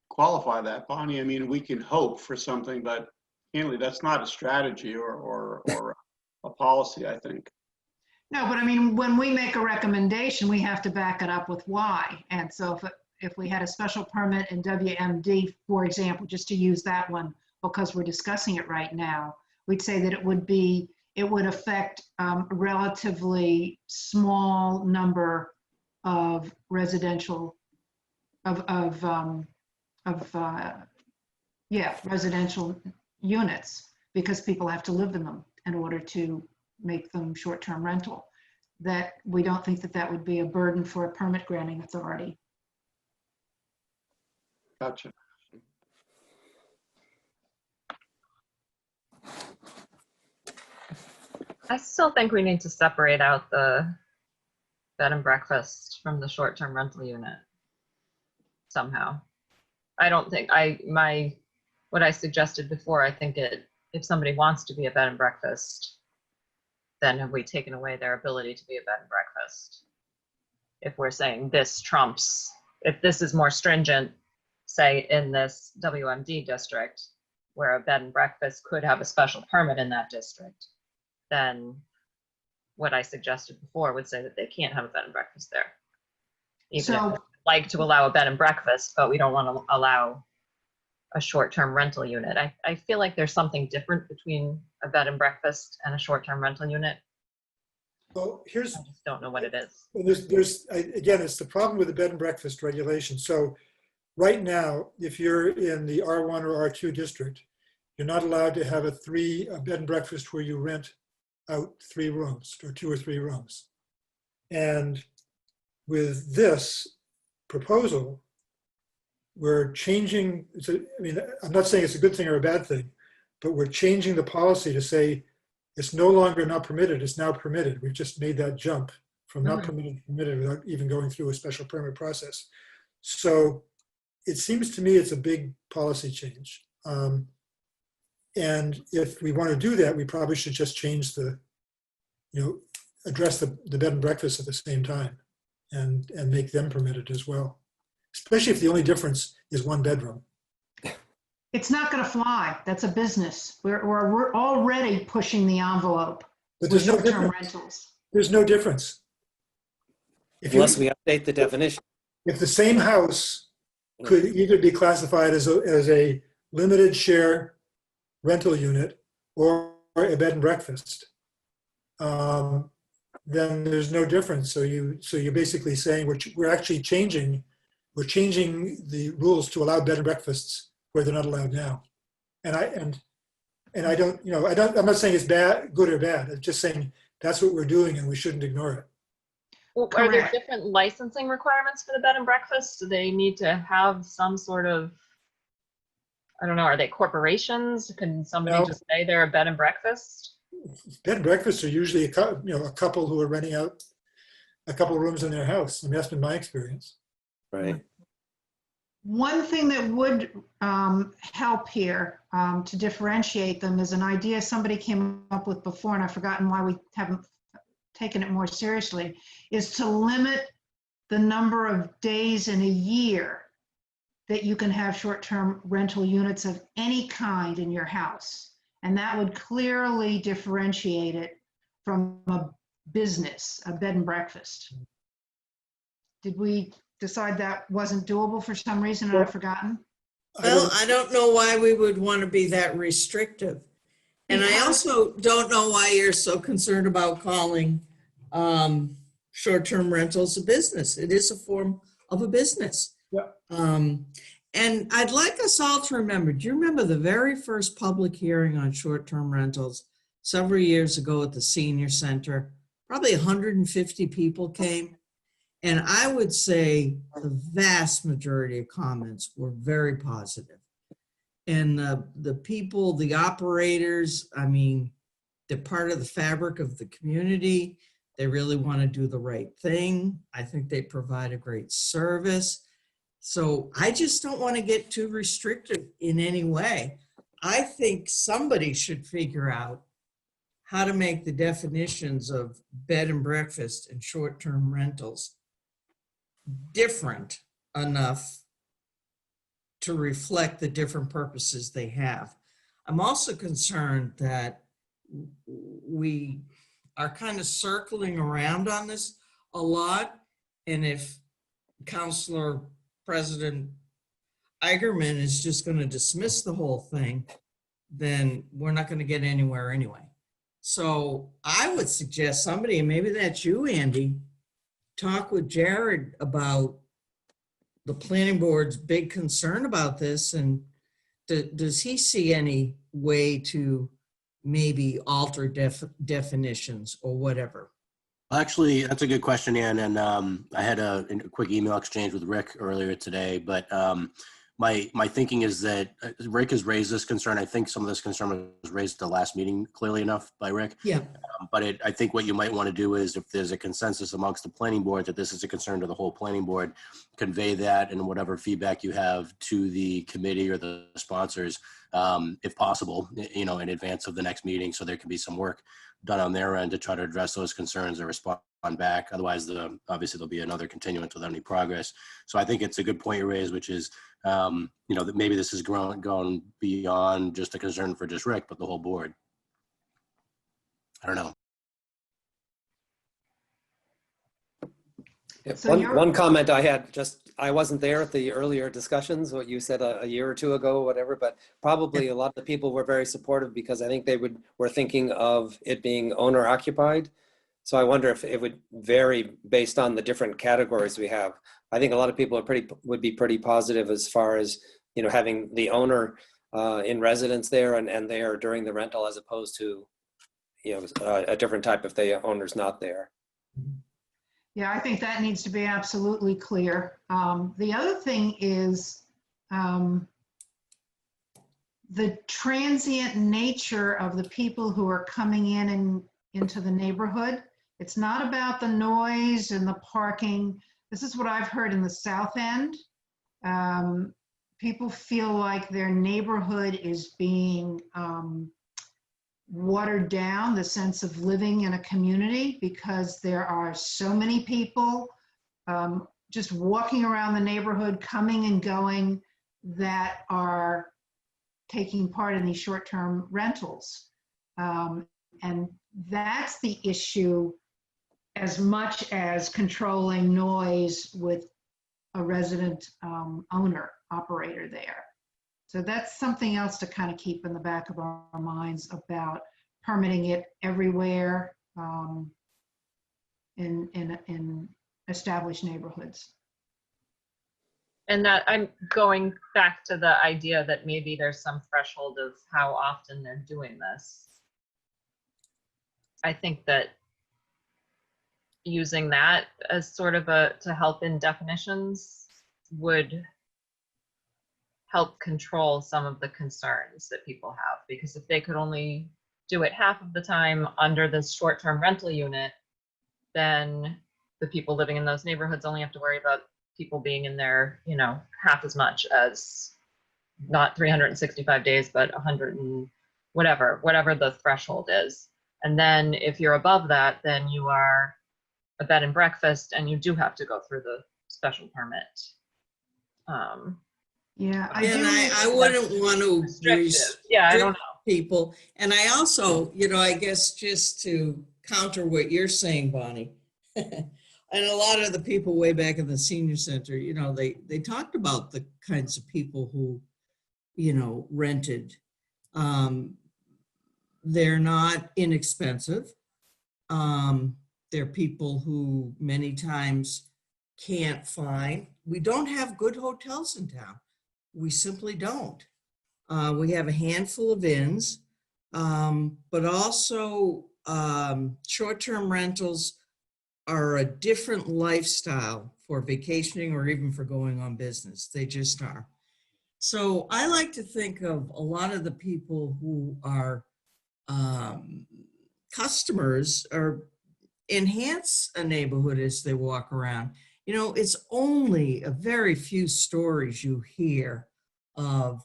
qualify that, Bonnie. I mean, we can hope for something, but candidly, that's not a strategy or a policy, I think. No, but I mean, when we make a recommendation, we have to back it up with why. And so if we had a special permit in WMD, for example, just to use that one, because we're discussing it right now, we'd say that it would affect a relatively small number of residential, residential units, because people have to live in them in order to make them short-term rental. That we don't think that would be a burden for a permit granting authority. Gotcha. I still think we need to separate out the bed and breakfast from the short-term rental unit somehow. I don't think what I suggested before, I think if somebody wants to be a bed and breakfast, then have we taken away their ability to be a bed and breakfast? If we're saying this trumps, if this is more stringent, say in this WMD district, where a bed and breakfast could have a special permit in that district, then what I suggested before would say that they can't have a bed and breakfast there. Even if So- we'd like to allow a bed and breakfast, but we don't want to allow a short-term rental unit. I feel like there's something different between a bed and breakfast and a short-term rental unit. Well, here's, I just don't know what it is. again, it's the problem with the bed and breakfast regulation. So right now, if you're in the R1 or R2 district, you're not allowed to have a bed and breakfast where you rent out 3 rooms or 2 or 3 rooms. And with this proposal, we're changing, I'm not saying it's a good thing or a bad thing, but we're changing the policy to say it's no longer not permitted, it's now permitted. We've just made that jump from not permitted to permitted without even going through a special permit process. So it seems to me it's a big policy change. And if we want to do that, we probably should just change address the bed and breakfast at the same time and make them permitted as well. Especially if the only difference is 1 bedroom. It's not going to fly. That's a business. We're already pushing the envelope But with there's no short-term difference. rentals. There's no difference. Unless we update the definition. If the same house could either be classified as a limited share rental unit or a bed and breakfast, then there's no difference. So you're basically saying we're actually changing the rules to allow bed and breakfasts where they're not allowed now. And I don't, I'm not saying it's bad, good or bad. I'm just saying that's what we're doing and we shouldn't ignore it. Well, are there Correct. different licensing requirements for the bed and breakfast? Do they need to have some sort of, I don't know, are they corporations? Can somebody No. just say they're a bed and breakfast? Bed and breakfasts are usually a couple who are renting out a couple of rooms in their house. I mean, that's been my experience. Right. One thing that would help here to differentiate them is an idea somebody came up with before, and I've forgotten why we haven't taken it more seriously, is to limit the number of days in a year that you can have short-term rental units of any kind in your house. And that would clearly differentiate it from a business, a bed and breakfast. Did we decide that wasn't doable for some reason and I've forgotten? Well, I don't know why we would want to be that restrictive. And I also don't know why you're so concerned about calling short-term rentals a business. It is a form of a business. Yeah. And I'd like us all to remember, do you remember the very first public hearing on short-term rentals several years ago at the senior center? Probably 150 people came. And I would say the vast majority of comments were very positive. And the people, the operators, I mean, they're part of the fabric of the community. They really want to do the right thing. I think they provide a great service. So I just don't want to get too restrictive in any way. I think somebody should figure out how to make the definitions of bed and breakfast and short-term rentals different enough to reflect the different purposes they have. I'm also concerned that we are kind of circling around on this a lot. And if Councilor President Eigerman is just going to dismiss the whole thing, then we're not going to get anywhere anyway. So I would suggest somebody, and maybe that's you, Andy, talk with Jared about the planning board's big concern about this, and does he see any way to maybe alter definitions or whatever? Actually, that's a good question, Ann. And I had a quick email exchange with Rick earlier today, but my thinking is that Rick has raised this concern. I think some of this concern was raised at the last meeting clearly enough by Rick. Yeah. But I think what you might want to do is, if there's a consensus amongst the planning board that this is a concern to the whole planning board, convey that and whatever feedback you have to the committee or the sponsors, if possible, in advance of the next meeting, so there can be some work done on their end to try to address those concerns or respond back. Otherwise, obviously there'll be another continuance without any progress. So I think it's a good point you raised, which is, that maybe this has gone beyond just a concern for just Rick, but the whole board. I don't know. Yeah, So one comment I had, I wasn't there at the earlier discussions, what you said a year or two ago, whatever, but probably a lot of the people were very supportive because I think they were thinking of it being owner occupied. So I wonder if it would vary based on the different categories we have. I think a lot of people would be pretty positive as far as, having the owner in residence there and there during the rental, as opposed to, a different type if the owner's not there. Yeah, I think that needs to be absolutely clear. The other thing is the transient nature of the people who are coming in and into the neighborhood. It's not about the noise and the parking. This is what I've heard in the South End. People feel like their neighborhood is being watered down, the sense of living in a community, because there are so many people just walking around the neighborhood, coming and going, that are taking part in these short-term rentals. And that's the issue as much as controlling noise with a resident owner operator there. So that's something else to kind of keep in the back of our minds about permitting it everywhere in established neighborhoods. And that I'm going back to the idea that maybe there's some threshold of how often they're doing this. I think that using that as sort of to help in definitions would help control some of the concerns that people have, because if they could only do it half of the time under this short-term rental unit, then the people living in those neighborhoods only have to worry about people being in there, you know, half as much as not 365 days, but 100 and whatever the threshold is. And then if you're above that, then you are a bed and breakfast and you do have to go through the special permit. Yeah, I wouldn't want to restrict yeah, I don't know. people. And I also, you know, I guess just to counter what you're saying, Bonnie, and a lot of the people way back in the senior center, you know, they talked about the kinds of people who, you know, rented. They're not inexpensive. They're people who many times can't find. We don't have good hotels in town. We simply don't. We have a handful of inns, but also short-term rentals are a different lifestyle for vacationing or even for going on business. They just are. So I like to think of a lot of the people who are customers or enhance a neighborhood as they walk around. You know, it's only a very few stories you hear of,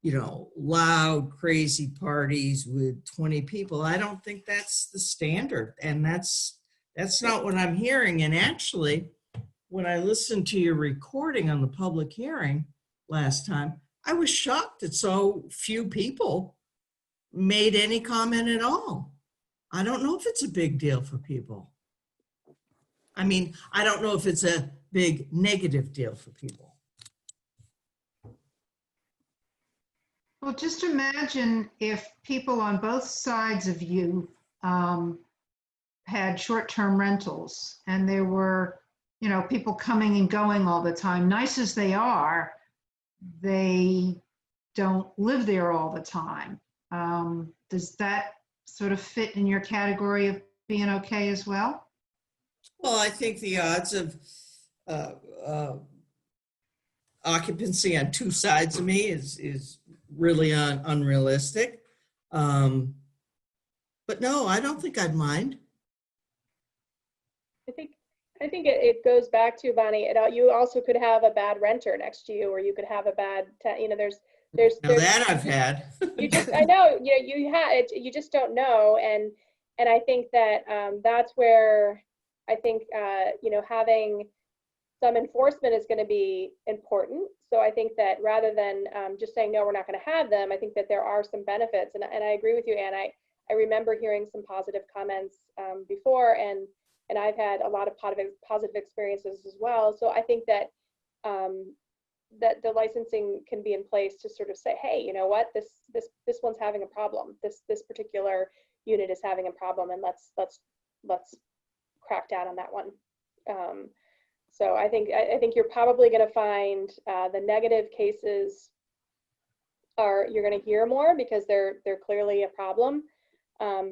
you know, loud, crazy parties with 20 people. I don't think that's the standard. And that's not what I'm hearing. And actually, when I listened to your recording on the public hearing last time, I was shocked that so few people made any comment at all. I don't know if it's a big deal for people. I mean, I don't know if it's a big negative deal for people. Well, just imagine if people on both sides of you had short-term rentals and there were, you know, people coming and going all the time. Nice as they are, they don't live there all the time. Does that sort of fit in your category of being okay as well? Well, I think the odds of occupancy on two sides of me is really unrealistic. But no, I don't think I'd mind. I think it goes back to, Bonnie, you also could have a bad renter next to you, or you could have a bad, you know, there's Now that I've had. I know, you just don't know. And I think that that's where I think, you know, having some enforcement is going to be important. So I think that rather than just saying, no, we're not going to have them, I think that there are some benefits. And I agree with you, Anne. I remember hearing some positive comments before, and I've had a lot of positive experiences as well. So I think that that the licensing can be in place to sort of say, hey, you know what, this one's having a problem. This particular unit is having a problem, and let's crack down on that one. So I think you're probably going to find the negative cases you're going to hear more because they're clearly a problem, and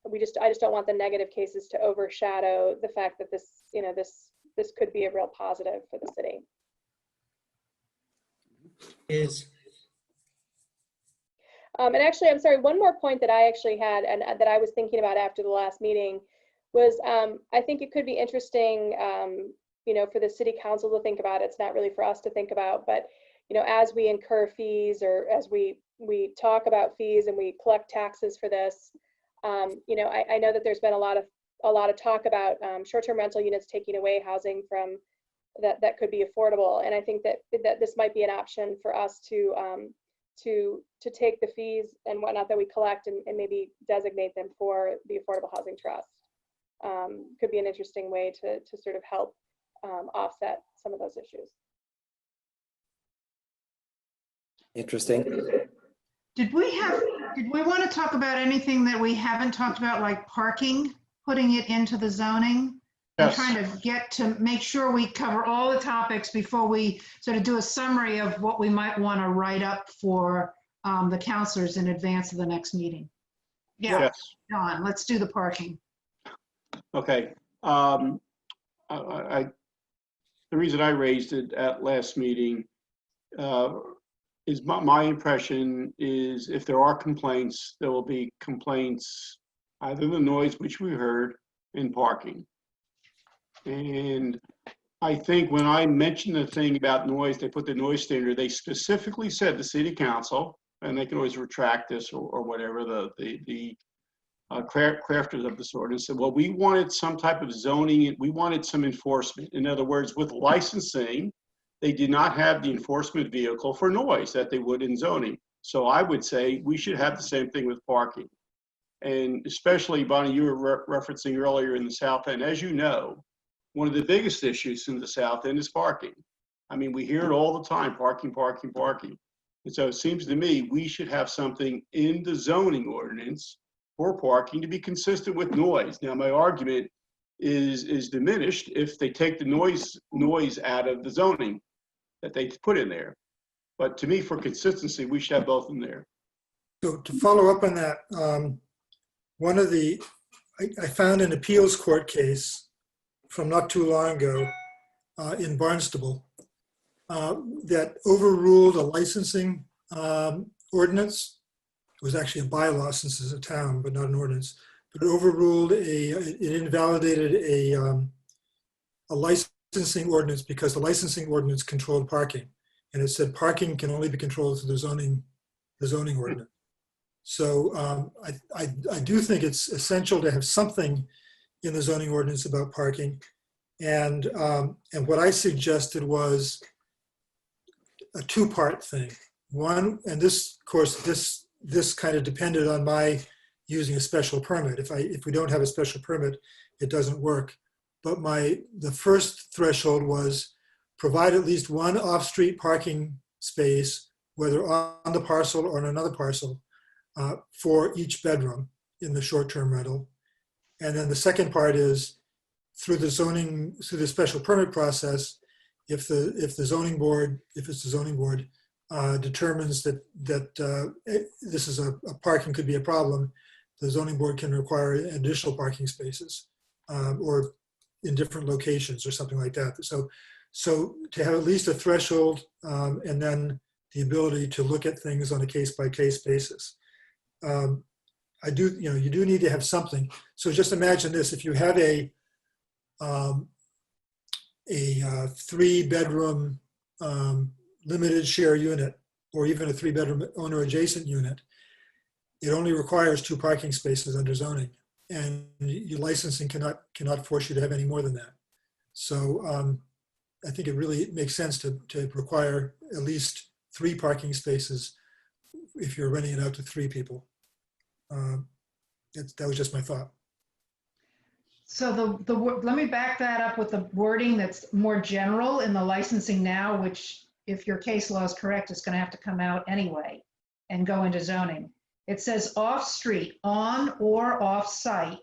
I just don't want the negative cases to overshadow the fact that this could be a real positive for the city. And actually, I'm sorry, one more point that I actually had and that I was thinking about after the last meeting was I think it could be interesting, you know, for the city council to think about. It's not really for us to think about, but, you know, as we incur fees or as we talk about fees and we collect taxes for this, you know, I know that there's been a lot of talk about short-term rental units taking away housing from that could be affordable. And I think that this might be an option for us to to take the fees and whatnot that we collect and maybe designate them for the Affordable Housing Trust. Could be an interesting way to sort of help offset some of those issues. Interesting. Did we want to talk about anything that we haven't talked about, like parking, putting it into the zoning? I'm Yes. trying to get to make sure we cover all the topics before we sort of do a summary of what we might want to write up for the counselors in advance of the next meeting. Yeah, Yes. John, let's do the parking. Okay. The reason I raised it at last meeting is my impression is if there are complaints, there will be complaints, either the noise, which we heard, and parking. And I think when I mentioned the thing about noise, they put the noise standard, they specifically said the city council, and they can always retract this or whatever, the crafters of this ordinance said, well, we wanted some type of zoning, we wanted some enforcement. In other words, with licensing, they did not have the enforcement vehicle for noise that they would in zoning. So I would say we should have the same thing with parking. And especially, Bonnie, you were referencing earlier in the South End. As you know, one of the biggest issues in the South End is parking. I mean, we hear it all the time, parking, parking, parking. And so it seems to me we should have something in the zoning ordinance for parking to be consistent with noise. Now, my argument is diminished if they take the noise out of the zoning that they put in there. But to me, for consistency, we should have both in there. So to follow up on that, I found an appeals court case from not too long ago in Barnstable that overruled a licensing ordinance. It was actually a bylaw since it's a town, but not an ordinance. But it overruled it invalidated a licensing ordinance because the licensing ordinance controlled parking. And it said parking can only be controlled through the zoning ordinance. So I do think it's essential to have something in the zoning ordinance about parking. And what I suggested was a two-part thing. One, and this, of course, this kind of depended on my using a special permit. If we don't have a special permit, it doesn't work. But the first threshold was provide at least one off-street parking space, whether on the parcel or on another parcel, for each bedroom in the short-term rental. And then the second part is through the special permit process, if it's the zoning board determines that this is a parking could be a problem, the zoning board can require additional parking spaces or in different locations or something like that. So to have at least a threshold and then the ability to look at things on a case-by-case basis. You do need to have something. So just imagine this: if you have a 3-bedroom limited share unit, or even a 3-bedroom owner adjacent unit, it only requires 2 parking spaces under zoning, and your licensing cannot force you to have any more than that. So I think it really makes sense to require at least 3 parking spaces if you're renting it out to 3 people. That was just my thought. So let me back that up with the wording that's more general in the licensing now, which if your case law is correct, it's going to have to come out anyway and go into zoning. It says off-street, on or off-site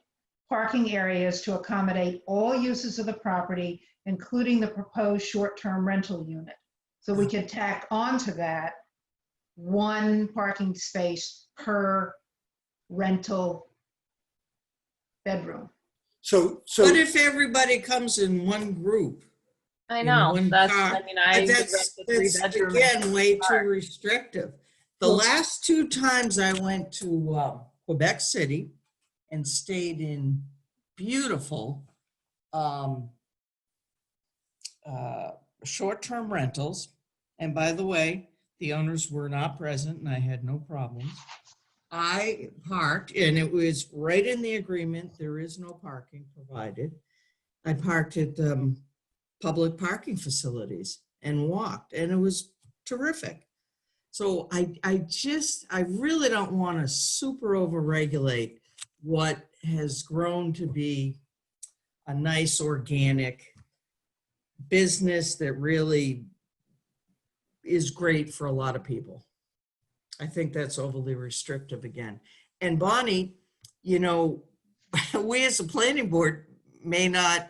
parking areas to accommodate all uses of the property, including the proposed short-term rental unit. So we could tack onto that 1 parking space per rental bedroom. So what if everybody comes in one group? I know, that's, car? I mean, I would rent That's the 3-bedroom. again, way too restrictive. The last 2 times I went to Quebec City and stayed in beautiful short-term rentals. And by the way, the owners were not present and I had no problems. I parked, and it was right in the agreement, there is no parking provided. I parked at public parking facilities and walked, and it was terrific. So I really don't want to super overregulate what has grown to be a nice organic business that really is great for a lot of people. I think that's overly restrictive again. And Bonnie, you know, we as a planning board may not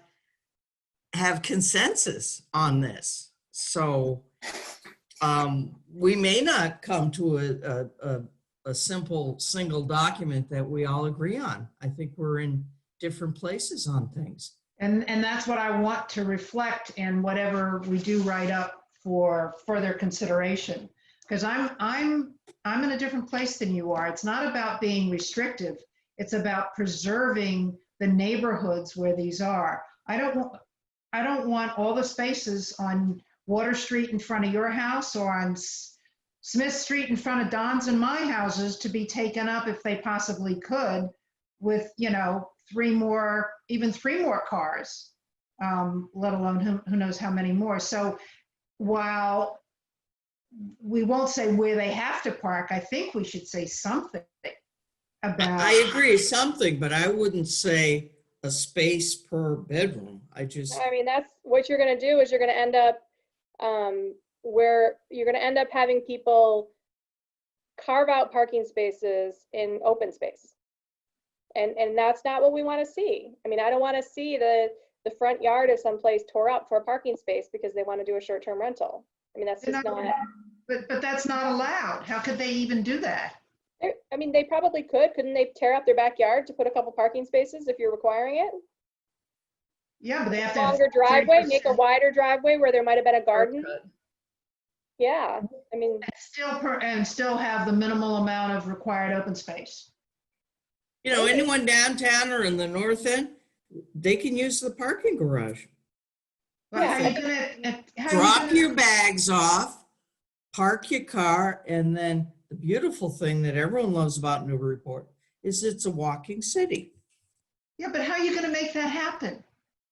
have consensus on this. So we may not come to a simple single document that we all agree on. I think we're in different places on things. And that's what I want to reflect in whatever we do write up for further consideration. Because I'm in a different place than you are. It's not about being restrictive. It's about preserving the neighborhoods where these are. I don't want all the spaces on Water Street in front of your house or on Smith Street in front of Don's and my houses to be taken up if they possibly could with, you know, even three more cars, let alone who knows how many more. So while we won't say where they have to park, I think we should say something about. I agree, something, but I wouldn't say a space per bedroom. I mean, that's what you're going to do is you're going to end up where you're going to end up having people carve out parking spaces in open space. And that's not what we want to see. I mean, I don't want to see the front yard of someplace tore up for a parking space because they want to do a short-term rental. I mean, that's just not. But that's not allowed. How could they even do that? I mean, they probably could. Couldn't they tear up their backyard to put a couple parking spaces if you're requiring it? Yeah, but they have a to have longer driveway, 30%. make a wider driveway where there might have been a garden. Yeah, I mean, And still have the minimal amount of required open space. You know, anyone downtown or in the north end, they can use the parking garage. Well, Drop your bags off, park your car, and then the beautiful thing that everyone loves about Newburyport is it's a walking city. Yeah, but how are you going to make that happen?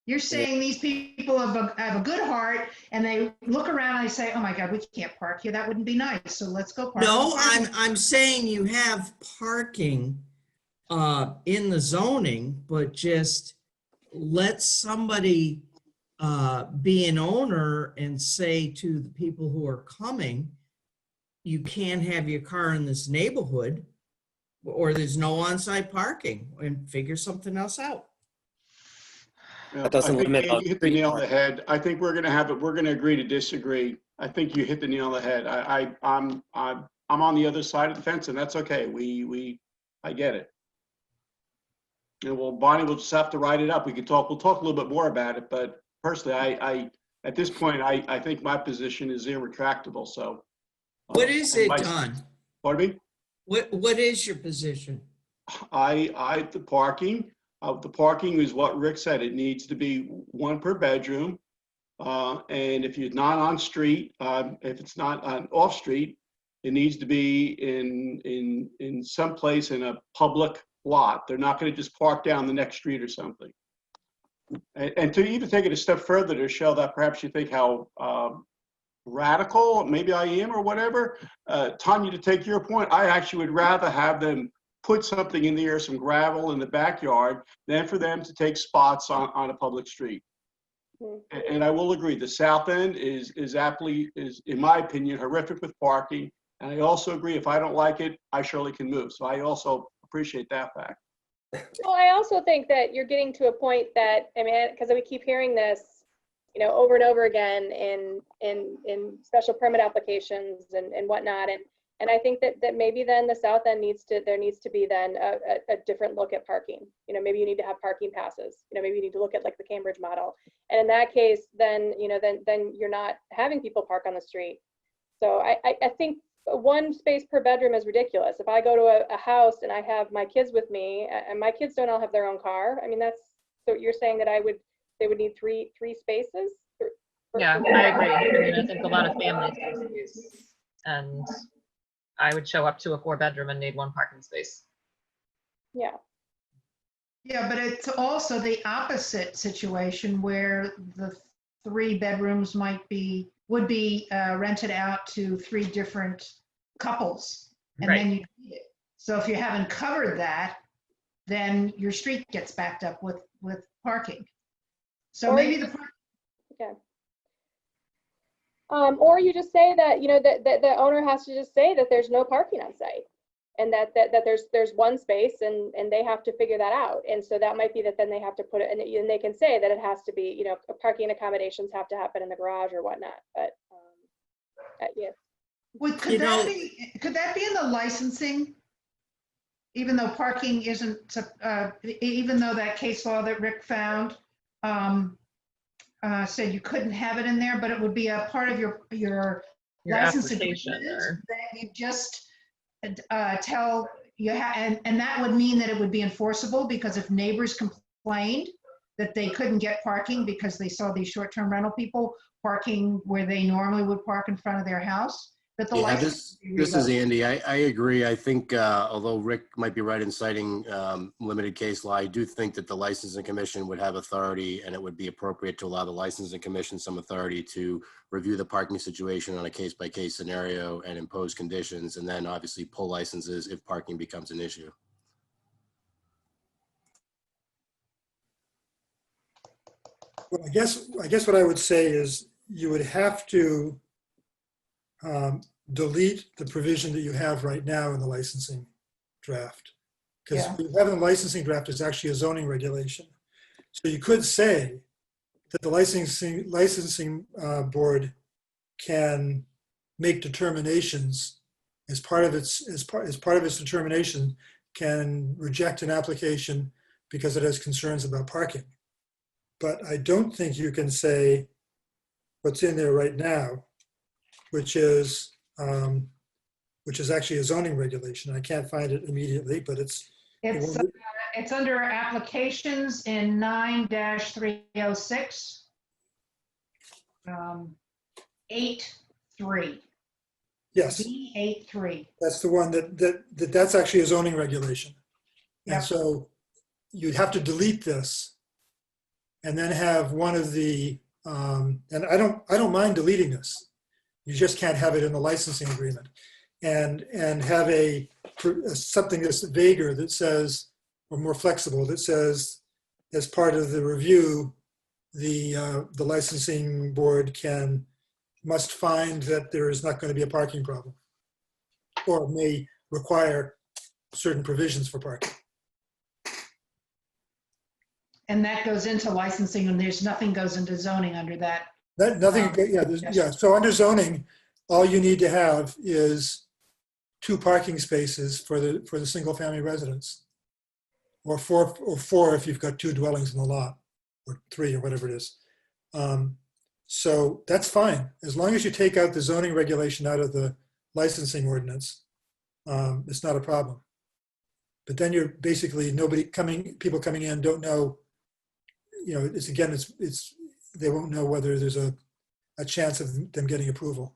You're saying these people have a good heart and they look around and they say, oh my God, we can't park here. That wouldn't be nice. So let's go park. No, I'm saying you have parking in the zoning, but just let somebody be an owner and say to the people who are coming, you can't have your car in this neighborhood or there's no on-site parking, and figure something else out. That doesn't I think limit you hit the nail on the head. I think we're going to agree to disagree. I think you hit the nail on the head. I'm on the other side of the fence, and that's okay. I get it. And well, Bonnie will just have to write it up. We'll talk a little bit more about it. But personally, I at this point, I think my position is irretractable. So, what is it, Don? Pardon me? What is your position? The parking is what Rick said. It needs to be one per bedroom. And if you're not on street, if it's not on off street, it needs to be in some place in a public lot. They're not going to just park down the next street or something. And to even take it a step further to show that perhaps you think how radical maybe I am or whatever, Tanya, to take your point, I actually would rather have them put something in the air, some gravel in the backyard, than for them to take spots on a public street. And I will agree, the south end is in my opinion, horrific with parking. And I also agree, if I don't like it, I surely can move. So I also appreciate that fact. Well, I also think that you're getting to a point that, I mean, because we keep hearing this, you know, over and over again in special permit applications and whatnot. And I think that maybe then the south end there needs to be then a different look at parking. You know, maybe you need to have parking passes. You know, maybe you need to look at like the Cambridge model. And in that case, then, you know, then you're not having people park on the street. So I think one space per bedroom is ridiculous. If I go to a house and I have my kids with me and my kids don't all have their own car, I mean, so you're saying that they would need three spaces? Yeah, I agree. I mean, I think a lot of families use, and I would show up to a 4-bedroom and need 1 parking space. Yeah. Yeah, but it's also the opposite situation where the 3 bedrooms would be rented out to 3 different couples, and Right. then you delete it. So if you haven't covered that, then your street gets backed up with parking. So Or maybe you the, or you just say that, that the owner has to just say that there's no parking on site, and that there's one space, and they have to figure that out. And so that might be that then they have to put it, and they can say that it has to be, parking accommodations have to happen in the garage or whatnot. But yeah. could that be in the licensing? Even though parking isn't, even though that case law that Rick found said you couldn't have it in there, but it would be a part of your license application agreement or- that you just tell you and that would mean that it would be enforceable, because if neighbors complained that they couldn't get parking because they saw these short-term rental people parking where they normally would park in front of their house, that the Yeah, license. this is Andy. I agree. I think, although Rick might be right in citing limited case law, I do think that the licensing commission would have authority, and it would be appropriate to allow the licensing commission some authority to review the parking situation on a case-by-case scenario and impose conditions, and then obviously pull licenses if parking becomes an issue. Well, I guess what I would say is you would have to delete the provision that you have right now in the licensing draft. Because Yeah. what you have in the licensing draft is actually a zoning regulation. So you could say that the licensing board can make determinations as part of its determination, can reject an application because it has concerns about parking. But I don't think you can say what's in there right now, which is actually a zoning regulation. I can't find it immediately, but it's under applications in 9-306. 8.3. yes, B8.3. that's the one that's actually a zoning regulation. And Yep. so you'd have to delete this and then have one of the, and I don't mind deleting this. You just can't have it in the licensing agreement, and have something that's vaguer that says, or more flexible, that says, as part of the review, the licensing board must find that there is not going to be a parking problem, or may require certain provisions for parking. And that goes into licensing, and there's nothing goes into zoning under that. So under zoning, all you need to have is 2 parking spaces for the single family residence, or four if you've got 2 dwellings in the lot, or 3 or whatever it is. So that's fine, as long as you take out the zoning regulation out of the licensing ordinance. It's not a problem. But then you're basically people coming in don't know. They won't know whether there's a chance of them getting approval.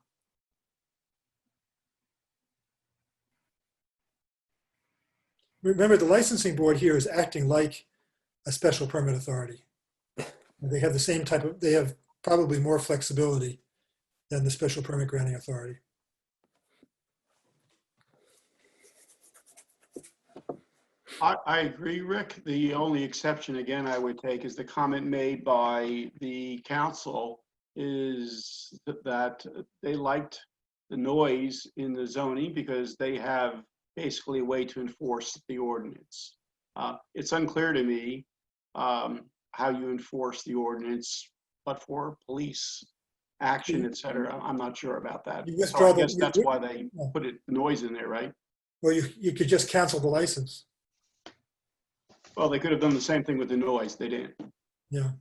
Remember, the licensing board here is acting like a special permit authority. They have the same they have probably more flexibility than the special permit granting authority. I agree, Rick. The only exception, again, I would take is the comment made by the council is that they liked the noise in the zoning because they have basically a way to enforce the ordinance. It's unclear to me how you enforce the ordinance, but for police action, et cetera. I'm not sure about that. So I guess that's why they put noise in there, right? Well, you could just cancel the license. Well, they could have done the same thing with the noise. They didn't. Yeah.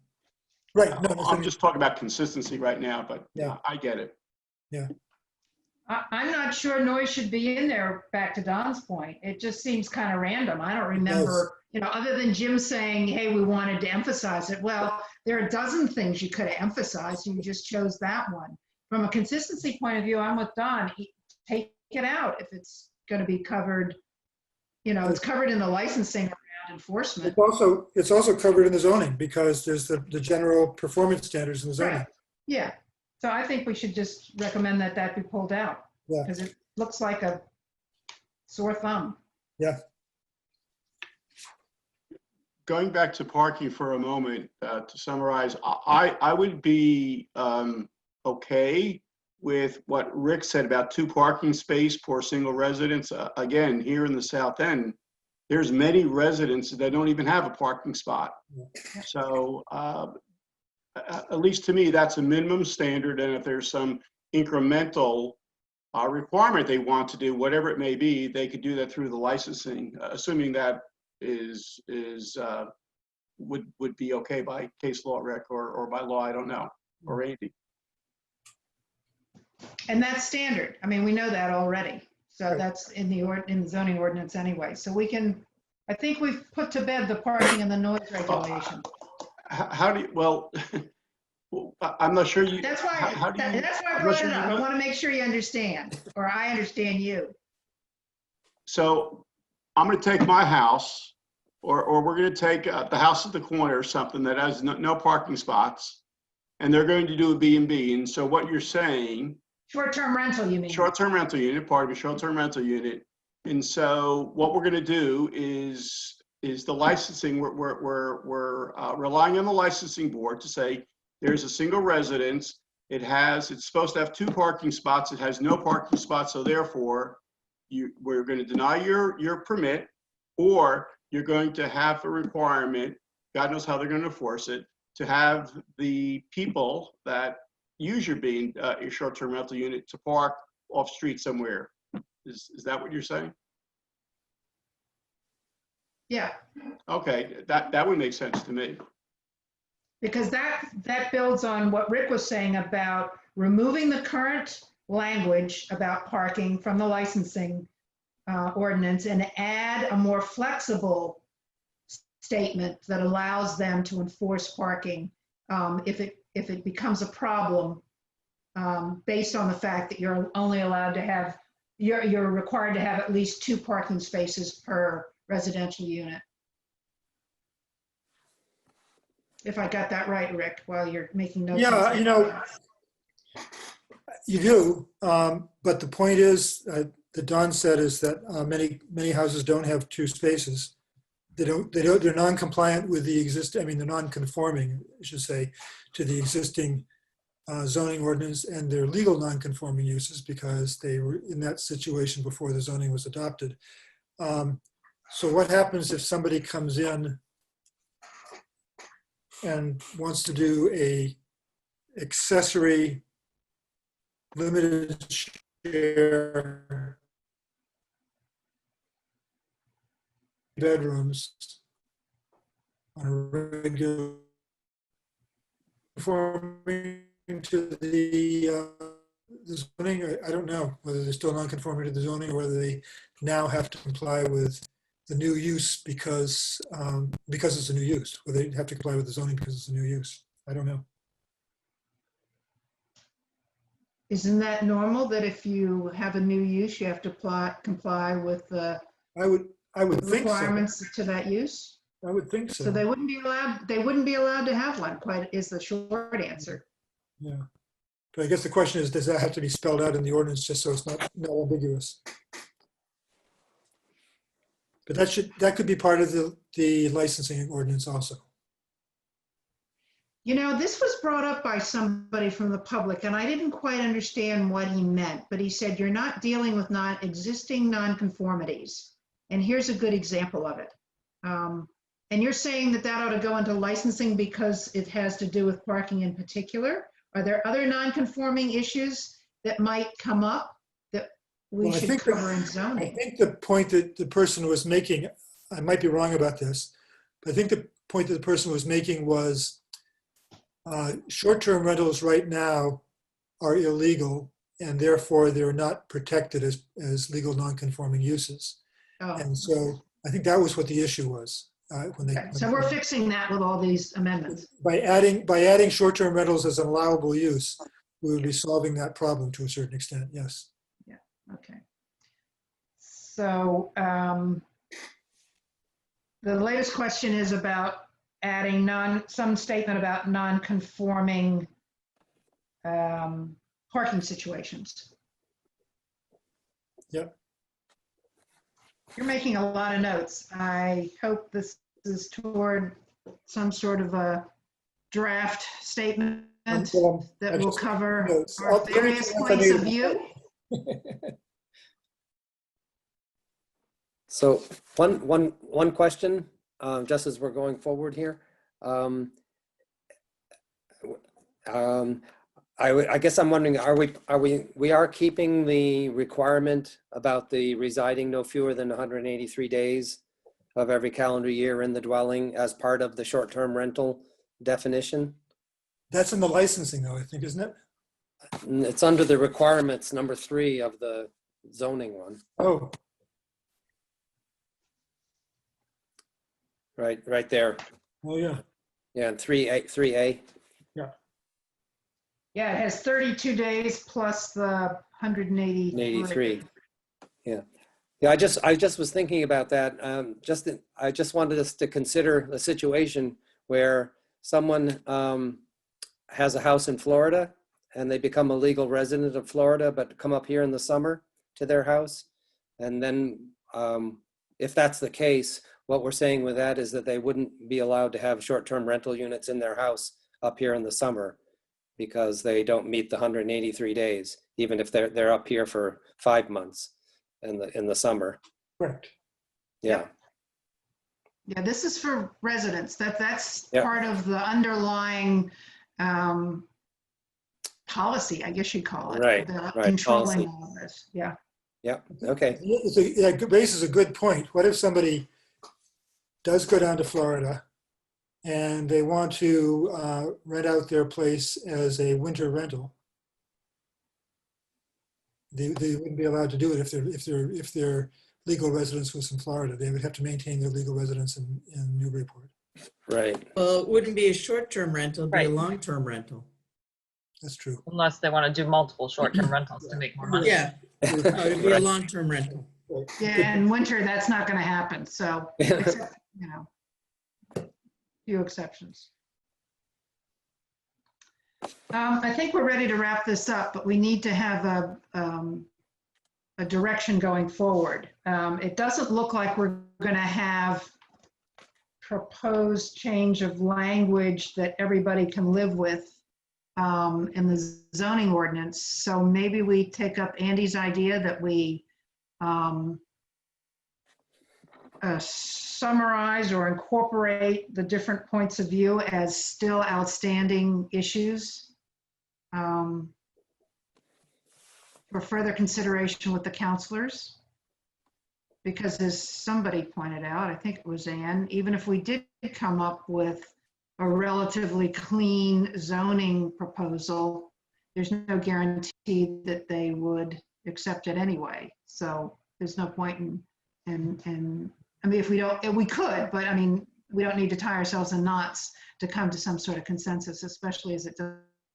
Right. No, I'm just talking about consistency right now, but Yeah. I get it. Yeah. I'm not sure noise should be in there, back to Don's point. It just seems kind of random. I don't remember, other than Jim saying, hey, we wanted to emphasize it. Well, there are a dozen things you could have emphasized. You just chose that one. From a consistency point of view, I'm with Don. Take it out if it's going to be covered. It's covered in the licensing around enforcement. It's also covered in the zoning because there's the general performance standards in the zoning. Right. Yeah. So I think we should just recommend that be pulled out. Yeah. Because looks like a sore thumb. Yeah. Going back to parking for a moment, to summarize, I would be okay with what Rick said about 2 parking space per single residence. Again, here in the South End, there's many residences that don't even have a parking spot. So at least to me, that's a minimum standard. And if there's some incremental requirement they want to do, whatever it may be, they could do that through the licensing, assuming that would be okay by case law, Rick, or by law, I don't know, or Andy. And that's standard. I mean, we know that already. So Right. that's in the zoning ordinance anyway. So we can, I think we've put to bed the parking and the noise regulation. How do you, well, I'm not sure you. That's why, how do you- that's why I I'm not brought sure it you up. I know. want to make sure you understand, or I understand you. So I'm going to take my house, or we're going to take the house at the corner or something that has no parking spots, and they're going to do a B&B. And so what you're saying, Short-term rental, you mean? short-term rental unit, pardon me, short-term rental unit. And so what we're going to do is the licensing. We're relying on the licensing board to say there's a single residence. It's supposed to have 2 parking spots. It has no parking spots, so therefore we're going to deny your permit, or you're going to have a requirement, God knows how they're going to enforce it, to have the people that use your short-term rental unit to park off street somewhere. Is that what you're saying? Yeah, Okay, that would make sense to me. because that builds on what Rick was saying about removing the current language about parking from the licensing ordinance and add a more flexible statement that allows them to enforce parking if it becomes a problem based on the fact that you're only allowed to have, you're required to have at least 2 parking spaces per residential unit. If I got that right, Rick, while you're making notes. Yeah, you know, you do. But the point is, that Don said, is that many houses don't have 2 spaces. They're non-compliant with the existing, I mean, they're non-conforming, I should say, to the existing zoning ordinance, and they're legal non-conforming uses because they were in that situation before the zoning was adopted. So what happens if somebody comes in and wants to do a accessory limited share bedrooms on a regular, conforming to the zoning? I don't know whether they're still non-conforming to the zoning or whether they now have to comply with the new use because it's a new use, or they have to comply with the zoning because it's a new use. I don't know. Isn't that normal that if you have a new use, you have to comply with the I would think so. requirements to that use? I would think so. So they wouldn't be allowed to have one, quite is the short answer. Yeah. But I guess the question is, does that have to be spelled out in the ordinance just so it's not ambiguous? But that could be part of the licensing ordinance also. You know, this was brought up by somebody from the public, and I didn't quite understand what he meant, but he said, you're not dealing with existing nonconformities. And here's a good example of it. And you're saying that ought to go into licensing because it has to do with parking in particular? Are there other nonconforming issues that might come up that we should cover in I zoning? think the point that the person was making, I might be wrong about this, but I think the point that the person was making was short-term rentals right now are illegal, and therefore they're not protected as legal non-conforming uses. Oh, And so I think that was what the issue was. okay. So we're fixing that with all these amendments. By adding short-term rentals as an allowable use, we would be solving that problem to a certain extent, yes. Yeah, okay. So the latest question is about adding some statement about non-conforming parking situations. Yep. You're making a lot of notes. I hope this is toward some sort of a draft statement that will cover our various points of view. So one question, just as we're going forward here. I guess I'm wondering, we are keeping the requirement about the residing no fewer than 183 days of every calendar year in the dwelling as part of the short-term rental definition? That's in the licensing though, I think, isn't it? It's under the requirements, number 3 of the zoning one. Oh, Right there. oh yeah. Yeah, and 3A. Yeah, it has 32 days plus the 183. Yeah. Yeah, I just was thinking about that. I just wanted us to consider a situation where someone has a house in Florida and they become a legal resident of Florida, but come up here in the summer to their house. And then if that's the case, what we're saying with that is that they wouldn't be allowed to have short-term rental units in their house up here in the summer because they don't meet the 183 days, even if they're up here for 5 months in the summer. Correct. Yeah. Yeah, this is for residents. That's Yep. part of the underlying policy, I guess you'd call it. Right, the right, controlling policy. all of this. Yeah. Yeah. Okay. It raises a good point. What if somebody does go down to Florida and they want to rent out their place as a winter rental? They wouldn't be allowed to do it if their legal residence was in Florida. They would have to maintain their legal residence in Newburyport. Right. Well, it wouldn't be a short-term rental, it'd be a Right. long-term rental. That's true. Unless they want to do multiple short-term rentals to make more money. Yeah, no, it'd be a Right. long-term rental. Yeah, in winter, that's not going to happen. So, except, few exceptions. I think we're ready to wrap this up, but we need to have a direction going forward. It doesn't look like we're going to have proposed change of language that everybody can live with in the zoning ordinance. So maybe we take up Andy's idea that we summarize or incorporate the different points of view as still outstanding issues for further consideration with the counselors. Because as somebody pointed out, I think it was Ann, even if we did come up with a relatively clean zoning proposal, there's no guarantee that they would accept it anyway. So there's no point in I mean, if we don't, we could, but I mean, we don't need to tie ourselves in knots to come to some sort of consensus, especially as it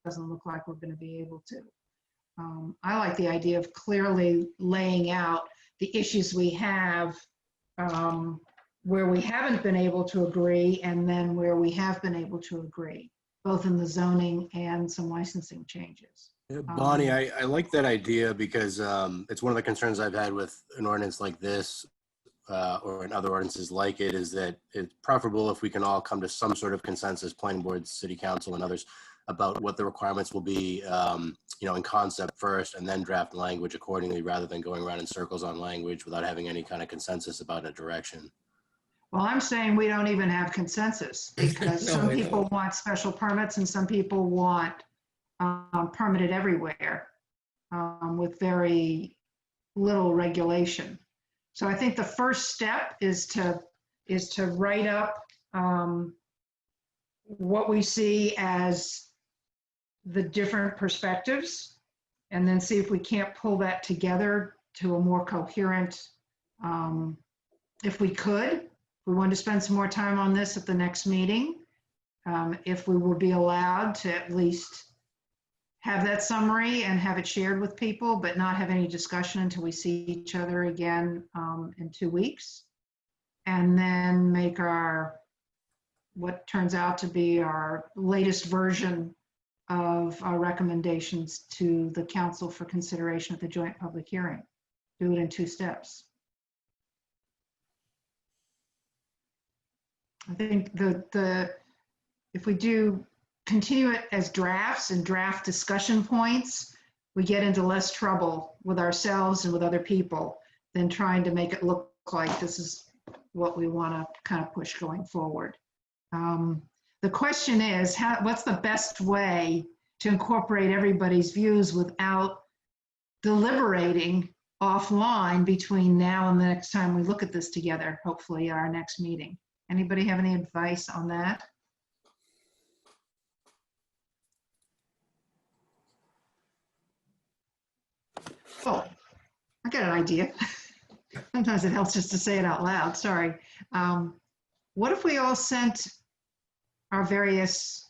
doesn't look like we're going to be able to. I like the idea of clearly laying out the issues we have where we haven't been able to agree and then where we have been able to agree, both in the zoning and some licensing changes. Yeah, Bonnie, I like that idea because it's one of the concerns I've had with an ordinance like this or in other ordinances like it, is that it's preferable if we can all come to some sort of consensus, planning board, city council, and others, about what the requirements will be, in concept first, and then draft language accordingly, rather than going around in circles on language without having any kind of consensus about a direction. Well, I'm saying we don't even have consensus because No, some we people don't. want special permits and some people want permitted everywhere with very little regulation. So I think the first step is to write up what we see as the different perspectives, and then see if we can't pull that together to a more coherent, if we could. We want to spend some more time on this at the next meeting. If we would be allowed to at least have that summary and have it shared with people, but not have any discussion until we see each other again in 2 weeks. And then make what turns out to be our latest version of our recommendations to the council for consideration at the joint public hearing. do it in 2 steps. I think if we continue it as drafts and draft discussion points, we get into less trouble with ourselves and with other people than trying to make it look like this is what we want to kind of push going forward. The question is, what's the best way to incorporate everybody's views without deliberating offline between now and the next time we look at this together, hopefully our next meeting? Anybody have any advice on that? Oh, I got an idea. Sometimes it helps just to say it out loud, sorry. What if we all sent our various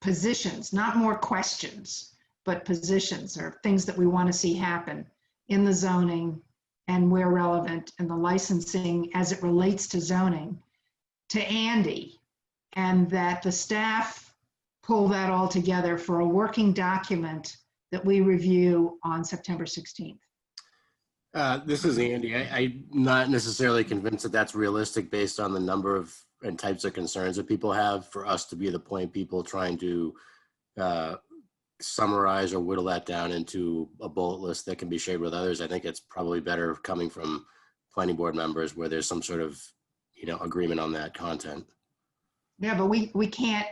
positions, not more questions, but positions or things that we want to see happen in the zoning and where relevant in the licensing as it relates to zoning to Andy, and that the staff pull that all together for a working document that we review on September 16th. This is Andy. I'm not necessarily convinced that that's realistic based on the number of and types of concerns that people have, for us to be the point people trying to summarize or whittle that down into a bullet list that can be shared with others. I think it's probably better coming from planning board members where there's some sort of, agreement on that content. Yeah, but we can't,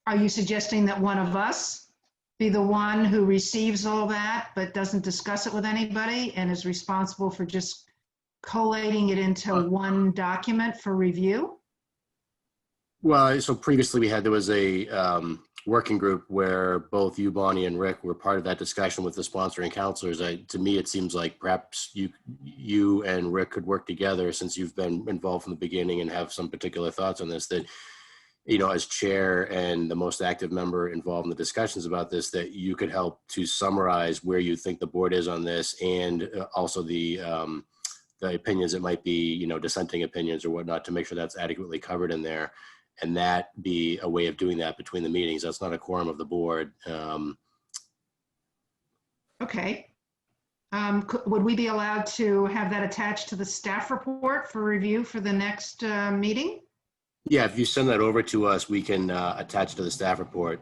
are you suggesting that one of us be the one who receives all that but doesn't discuss it with anybody and is responsible for just collating it into one document for review? Well, so previously there was a working group where both you, Bonnie, and Rick were part of that discussion with the sponsoring counselors. To me, it seems like perhaps you and Rick could work together, since you've been involved from the beginning and have some particular thoughts on this, that, as chair and the most active member involved in the discussions about this, that you could help to summarize where you think the board is on this, and also the opinions that might be, dissenting opinions or whatnot, to make sure that's adequately covered in there. And that be a way of doing that between the meetings. That's not a quorum of the board. Okay. Would we be allowed to have that attached to the staff report for review for the next meeting? Yeah, if you send that over to us, we can attach it to the staff report.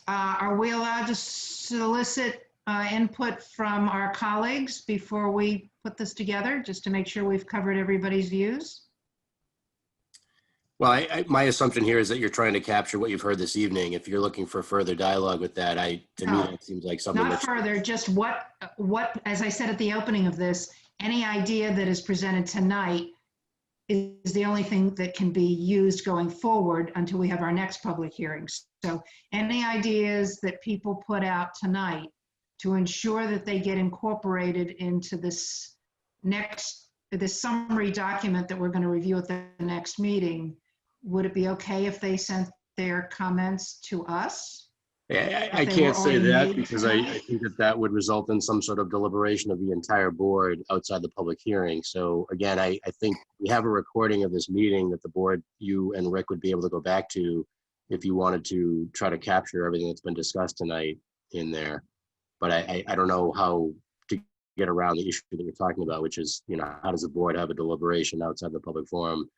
Are we allowed to solicit input from our colleagues before we put this together, just to make sure we've covered everybody's views? Well, my assumption here is that you're trying to capture what you've heard this evening. If you're looking for further dialogue with that, to me, that seems like something not further, just what, as I said at the opening of this, any idea that is presented tonight is the only thing that can be used going forward until we have our next public hearings. So any ideas that people put out tonight to ensure that they get incorporated into this summary document that we're going to review at the next meeting, would it be okay if they sent their comments to us? I can't say that, because I think that would result in some sort of deliberation of the entire board outside the public hearing. So again, I think we have a recording of this meeting that the board, you and Rick, would be able to go back to if you wanted to try to capture everything that's been discussed tonight in there. But I don't know how to get around the issue that you're talking about, which is, how does the board have a deliberation outside the public forum?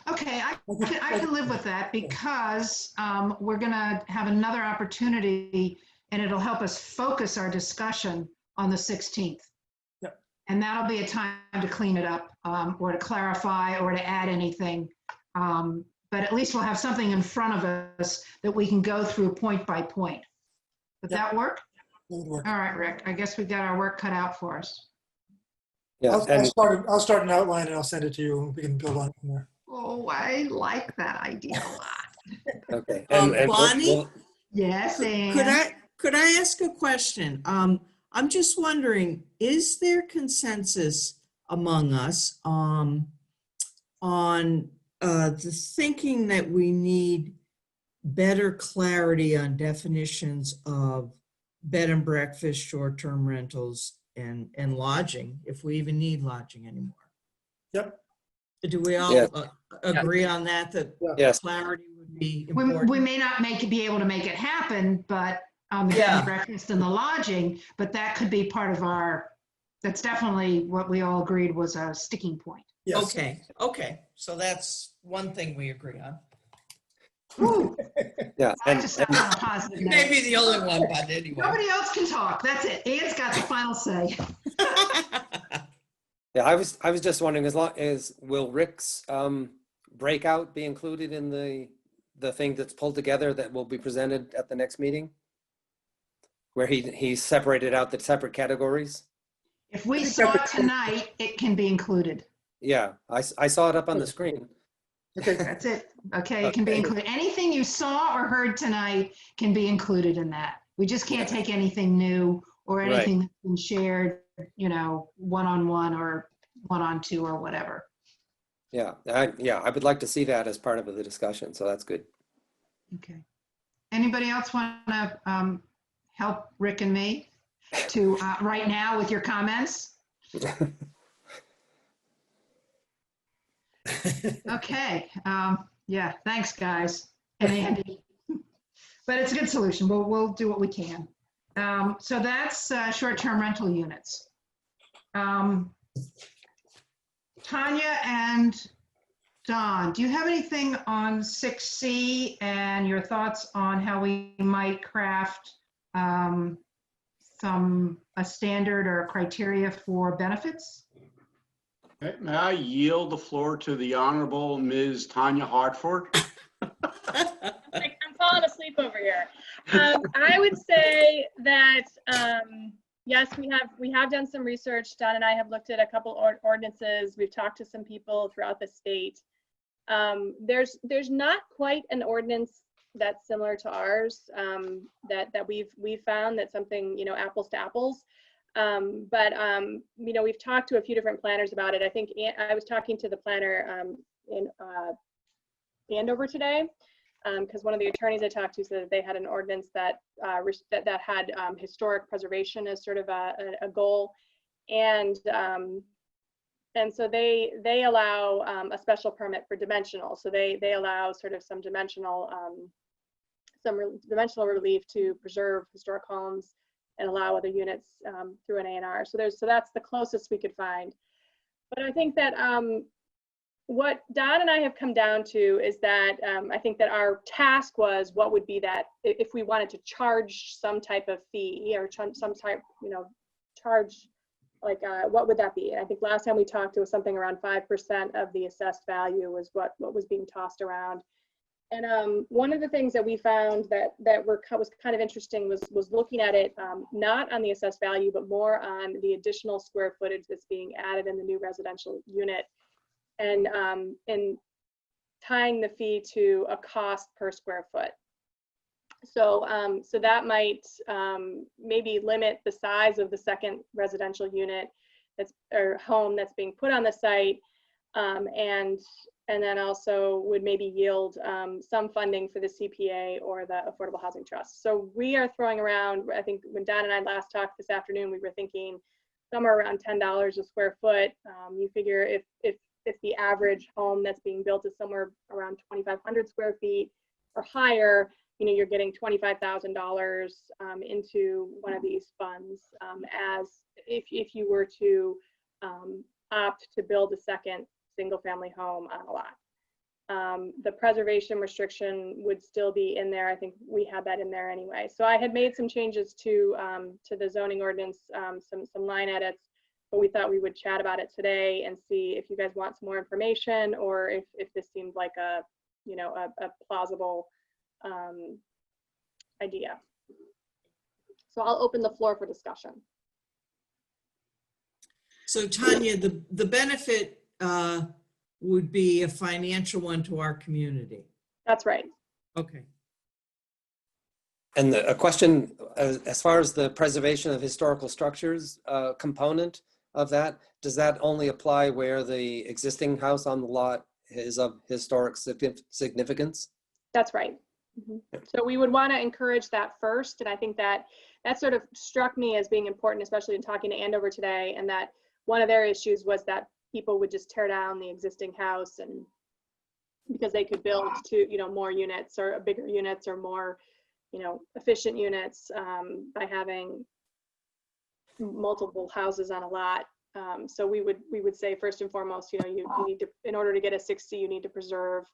Okay, I can live with that, because we're going to have another opportunity, and it'll help us focus our discussion on the 16th. Yep. And that'll be a time to clean it up, or to clarify, or to add anything. But at least we'll have something in front of us that we can go through point by point. Would that work? That would work. All right, Rick, I guess we've got our work cut out for us. Yeah, I'll start an outline and I'll send it to you, and we can build on it from there. Oh, I like that idea a lot. okay. Bonnie? Yes, Ann. Could I ask a question? I'm just wondering, is there consensus among us on the thinking that we need better clarity on definitions of bed and breakfast, short-term rentals, and lodging, if we even need lodging anymore? Yep. Do we all Yes. agree on that Yes. clarity would be important? We may not be able to make it happen, but the bed Yeah. and breakfast and the lodging, but that could be part of that's definitely what we all agreed was a sticking point. Yes. Okay. So that's one thing we agree on. Whew, Yeah, I have to stop on a positive note. Maybe the only one, but anyway. Nobody else can talk. That's it. Anne's got the final say. yeah. I was just wondering, will Rick's breakout be included in the thing that's pulled together that will be presented at the next meeting, where he separated out the separate categories? If we saw it tonight, it can be included. Yeah, I saw it up on the screen. Okay. That's it. Okay, it can be included. Anything you saw or heard tonight can be included in that. We just can't take anything new or Right. anything that's been shared, one-on-one or one-on-two or whatever. Yeah, I would like to see that as part of the discussion, so that's good. Okay. Anybody else want to help Rick and me to right now with your comments? Okay. Yeah, thanks, guys. And Andy. But it's a good solution. We'll do what we can. So that's short-term rental units. Tanya and Don, do you have anything on 6C and your thoughts on how we might craft a standard or criteria for benefits? Okay, may I yield the floor to the Honorable Ms. Tanya Hartford? I'm falling asleep over here. I would say that yes, we have done some research. Don and I have looked at a couple ordinances. We've talked to some people throughout the state. There's not quite an ordinance that's similar to ours that we've found that's something apples to apples. But we've talked to a few different planners about it. I think I was talking to the planner in Andover today, because one of the attorneys I talked to said that they had an ordinance that had historic preservation as sort of a goal, and so they allow a special permit for dimensional. So they allow sort of some dimensional relief to preserve historic homes and allow other units through an A&R. So that's the closest we could find. But I think that what Don and I have come down to is that I think that our task was what would be that if we wanted to charge some type of fee or some type, charge, like what would that be? And I think last time we talked, it was something around 5% of the assessed value was what was being tossed around. And one of the things that we found that was kind of interesting was looking at it not on the assessed value, but more on the additional square footage that's being added in the new residential unit, and tying the fee to a cost per square foot. So that might maybe limit the size of the second residential unit or home that's being put on the site, and then also would maybe yield some funding for the CPA or the Affordable Housing Trust. So we are throwing around, I think when Don and I last talked this afternoon, we were thinking somewhere around $10 a square foot. You figure if the average home that's being built is somewhere around 2,500 square feet or higher, you're getting $25,000 into one of these funds as if you were to opt to build a second single-family home on a lot. The preservation restriction would still be in there. I think we had that in there anyway. So I had made some changes to the zoning ordinance, some line edits, but we thought we would chat about it today and see if you guys want some more information or if this seemed like a plausible idea. So I'll open the floor for discussion. So Tanya, the benefit would be a financial one to our community. That's right. Okay. And a question, as far as the preservation of historical structures component of that, does that only apply where the existing house on the lot is of historic significance? That's right. Mm-hmm. So we would want to encourage that first. And I think that sort of struck me as being important, especially in talking to Andover today, and that one of their issues was that people would just tear down the existing house and because they could build more units or bigger units or more efficient units by having multiple houses on a lot. So we would say first and foremost, you need to, in order to get a 6C, you need to preserve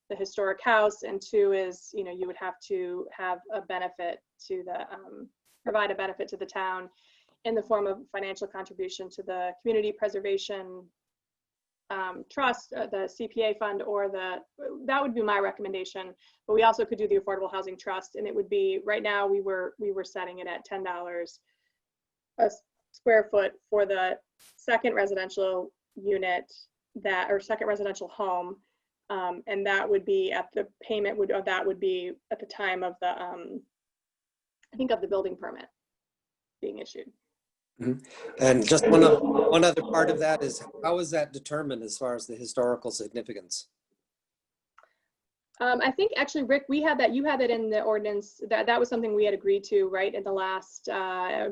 the historic house, and 2 is, you would have to have a benefit to the, provide a benefit to the town in the form of financial contribution to the community preservation trust, the CPA fund, or that would be my recommendation. But we also could do the Affordable Housing Trust, and it would be, right now we were setting it at $10 a square foot for the second residential unit second residential home. And that would be at the payment that would be at the time of the, I think, of the building permit being issued. Mhm. And just one other part of that is, how is that determined as far as the historical significance? I think actually, Rick, you had that in the ordinance, that was something we had agreed to, right, in the last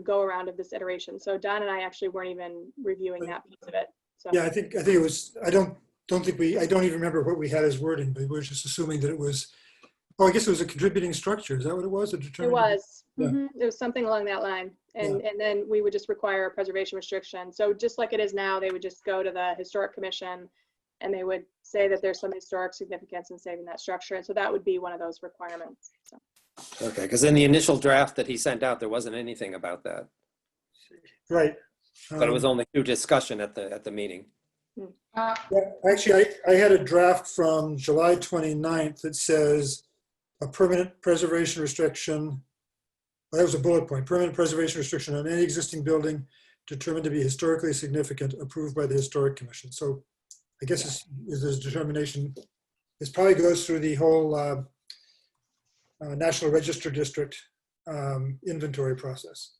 go around of this iteration. So Don and I actually weren't even reviewing that piece of it. So. Yeah, I think it was, I don't even remember what we had as wording, but we were just assuming that it was, oh, I guess it was a contributing structure. Is that what it was? It was. Yeah. It was something along that line. And then we would just require a preservation restriction. So just like it is now, they would just go to the Historic Commission and they would say that there's some historic significance in saving that structure. And so that would be one of those requirements. So. Okay, because in the initial draft that he sent out, there wasn't anything about that. Right. But it was only through discussion at the meeting. Yeah, actually, I had a draft from July 29th that says a permanent preservation restriction. Well, that was a bullet point. Permanent preservation restriction on any existing building determined to be historically significant, approved by the Historic Commission. So I guess this determination, this probably goes through the whole National Register District inventory process.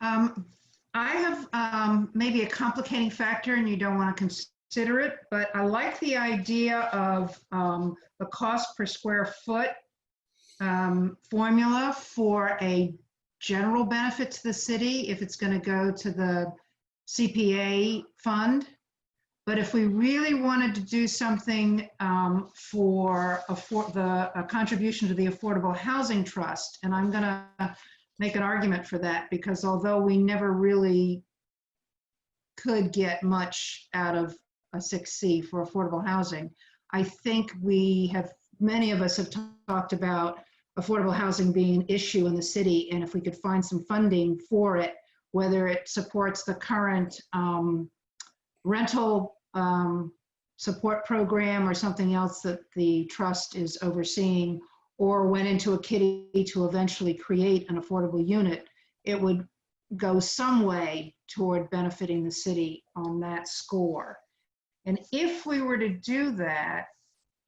I have maybe a complicating factor, and you don't want to consider it, but I like the idea of the cost per square foot formula for a general benefit to the city if it's going to go to the CPA fund. But if we really wanted to do something for a contribution to the Affordable Housing Trust, and I'm going to make an argument for that, because although we never really could get much out of a 6C for affordable housing, I think many of us have talked about affordable housing being an issue in the city, and if we could find some funding for it, whether it supports the current rental support program or something else that the trust is overseeing, or went into a kitty to eventually create an affordable unit, it would go some way toward benefiting the city on that score. And if we were to do that,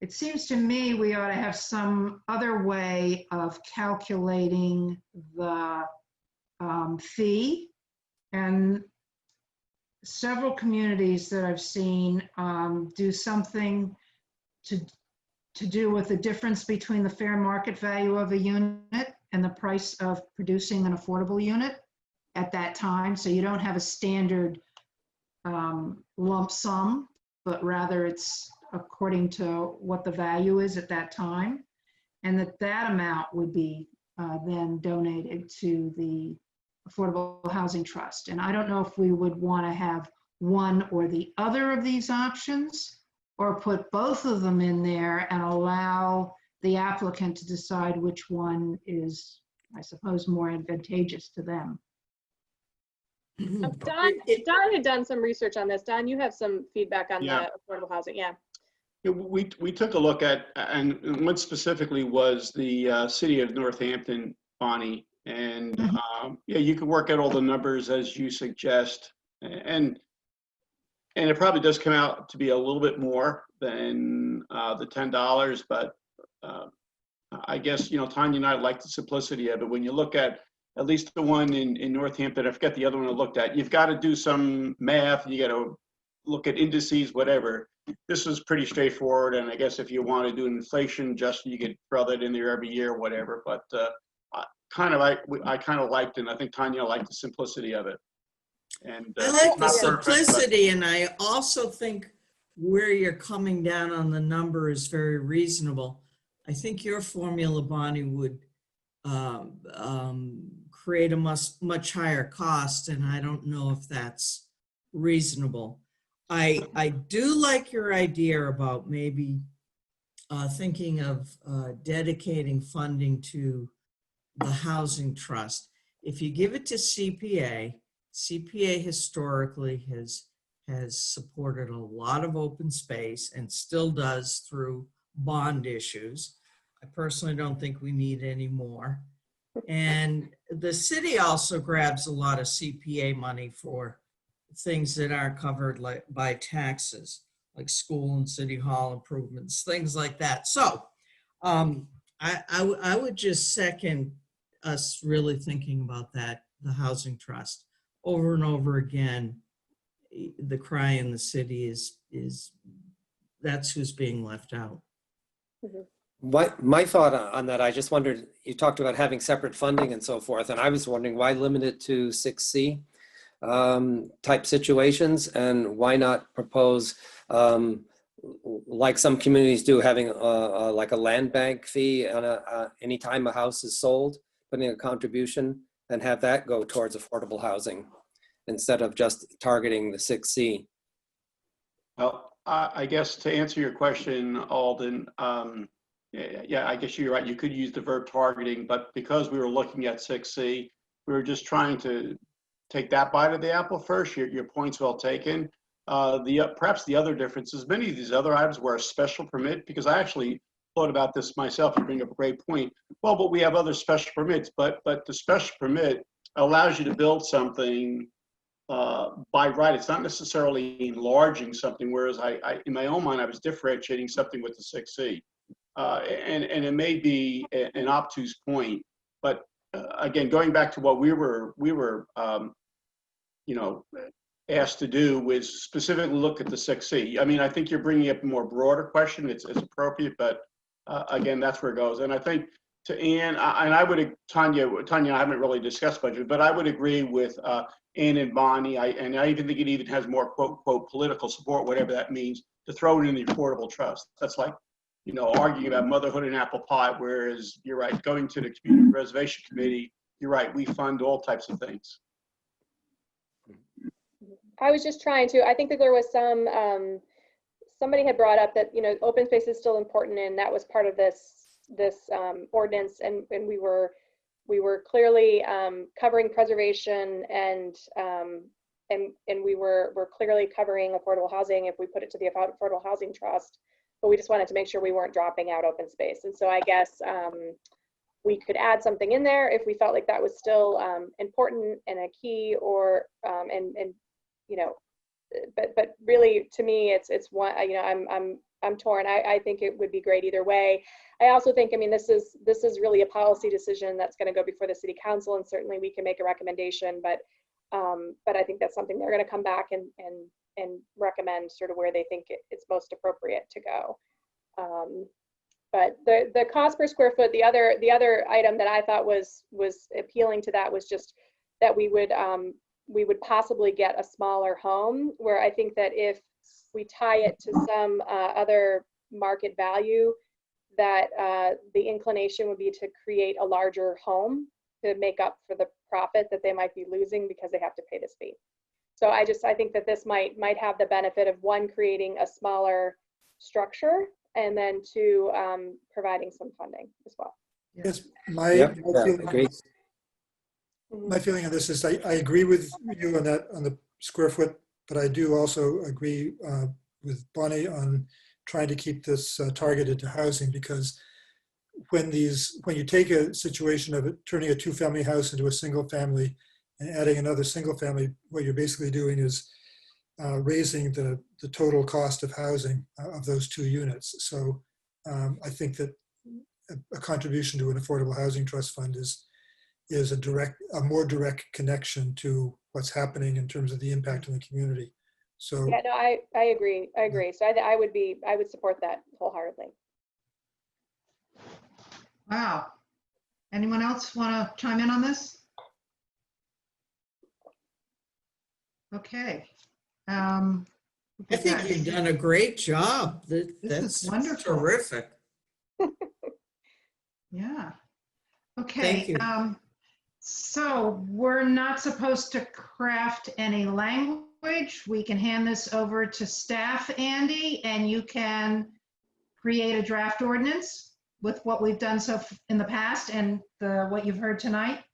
it seems to me we ought to have some other way of calculating the fee. And several communities that I've seen do something to do with the difference between the fair market value of a unit and the price of producing an affordable unit at that time. So you don't have a standard lump sum, but rather it's according to what the value is at that time. And that amount would be then donated to the Affordable Housing Trust. And I don't know if we would want to have one or the other of these options, or put both of them in there and allow the applicant to decide which one is, I suppose, more advantageous to them. Don had done some research on this. Don, you have some feedback on the affordable housing. Yeah. We took a look at, and what specifically was the city of Northampton, Bonnie, and you can work out all the numbers as you suggest, and it probably does come out to be a little bit more than the $10, but I guess, Tanya and I like the simplicity of it. When you look at least the one in Northampton, I forget the other one I looked at, you've got to do some math, you got to look at indices, whatever. This was pretty straightforward, and I guess if you want to do an inflation adjustment, you could throw that in there every year, whatever, but I kind of liked it, and I think Tanya liked the simplicity of it. And I like the not perfect, simplicity, and I also think where you're coming down on the number is very reasonable. I think your formula, Bonnie, would create a much higher cost, and I don't know if that's reasonable. I do like your idea about maybe thinking of dedicating funding to the housing trust. If you give it to CPA historically has supported a lot of open space and still does through bond issues. I personally don't think we need any more. And the city also grabs a lot of CPA money for things that aren't covered by taxes, like school and city hall improvements, things like that. So I would just second us really thinking about that, the housing trust. Over and over again, the cry in the city is that's who's being left out. My thought on that, I just wondered, you talked about having separate funding and so forth, and I was wondering why limit it to 6C type situations, and why not propose, like some communities do, having like a land bank fee on anytime a house is sold, putting a contribution, and have that go towards affordable housing instead of just targeting the 6C. Well, I guess to answer your question, Alden, yeah, I guess you're right. You could use the verb targeting, but because we were looking at 6C, we were just trying to take that bite of the apple first. Your point's well taken. Perhaps the other difference is many of these other items were a special permit, because I actually thought about this myself. You bring up a great point. Well, but we have other special permits, but the special permit allows you to build something by right. It's not necessarily enlarging something, whereas I in my own mind, I was differentiating something with the 6C. And it may be an obtuse point, but again, going back to what we were asked to do was specifically look at the 6C. I mean, I think you're bringing up a more broader question. It's appropriate, but again, that's where it goes. And I think to Ann, and I would, Tanya, I haven't really discussed budget, but I would agree with Ann and Bonnie. And I even think it even has more quote political support, whatever that means, to throw it in the affordable trust. That's like, arguing about motherhood and apple pie, whereas you're right, going to the community preservation committee, you're right, we fund all types of things. I was just trying to, I think that there was somebody had brought up that, open space is still important, and that was part of this ordinance, and we were clearly covering preservation, and we were clearly covering affordable housing if we put it to the affordable housing trust. But we just wanted to make sure we weren't dropping out open space. And so I guess we could add something in there if we felt like that was still important and a key, or but really to me it's one. I'm torn. I think it would be great either way. I also think, this is really a policy decision that's going to go before the city council, and certainly we can make a recommendation, but I think that's something they're going to come back and recommend sort of where they think it's most appropriate to go. But the cost per square foot, the other item that I thought was appealing to that was just that we would possibly get a smaller home, where I think that if we tie it to some other market value, that the inclination would be to create a larger home to make up for the profit that they might be losing because they have to pay this fee. So I think that this might have the benefit of, one, creating a smaller structure, and then two, providing some funding as well. Yes, my feeling on this is I agree with you on that, on the square foot, but I do also agree with Bonnie on trying to keep this targeted to housing, because when you take a situation of it, turning a two-family house into a single family and adding another single family, what you're basically doing is raising the total cost of housing of those two units. So I think that a contribution to an affordable housing trust fund is a more direct connection to what's happening in terms of the impact on the community. So yeah, no, I agree. So I would support that wholeheartedly. Wow. Anyone else want to chime in on this? Okay. I think you've done a great job. This is That's wonderful. terrific. Yeah. Thank Okay. you. So we're not supposed to craft any language. We can hand this over to staff, Andy, and you can create a draft ordinance with what we've done in the past and what you've heard tonight.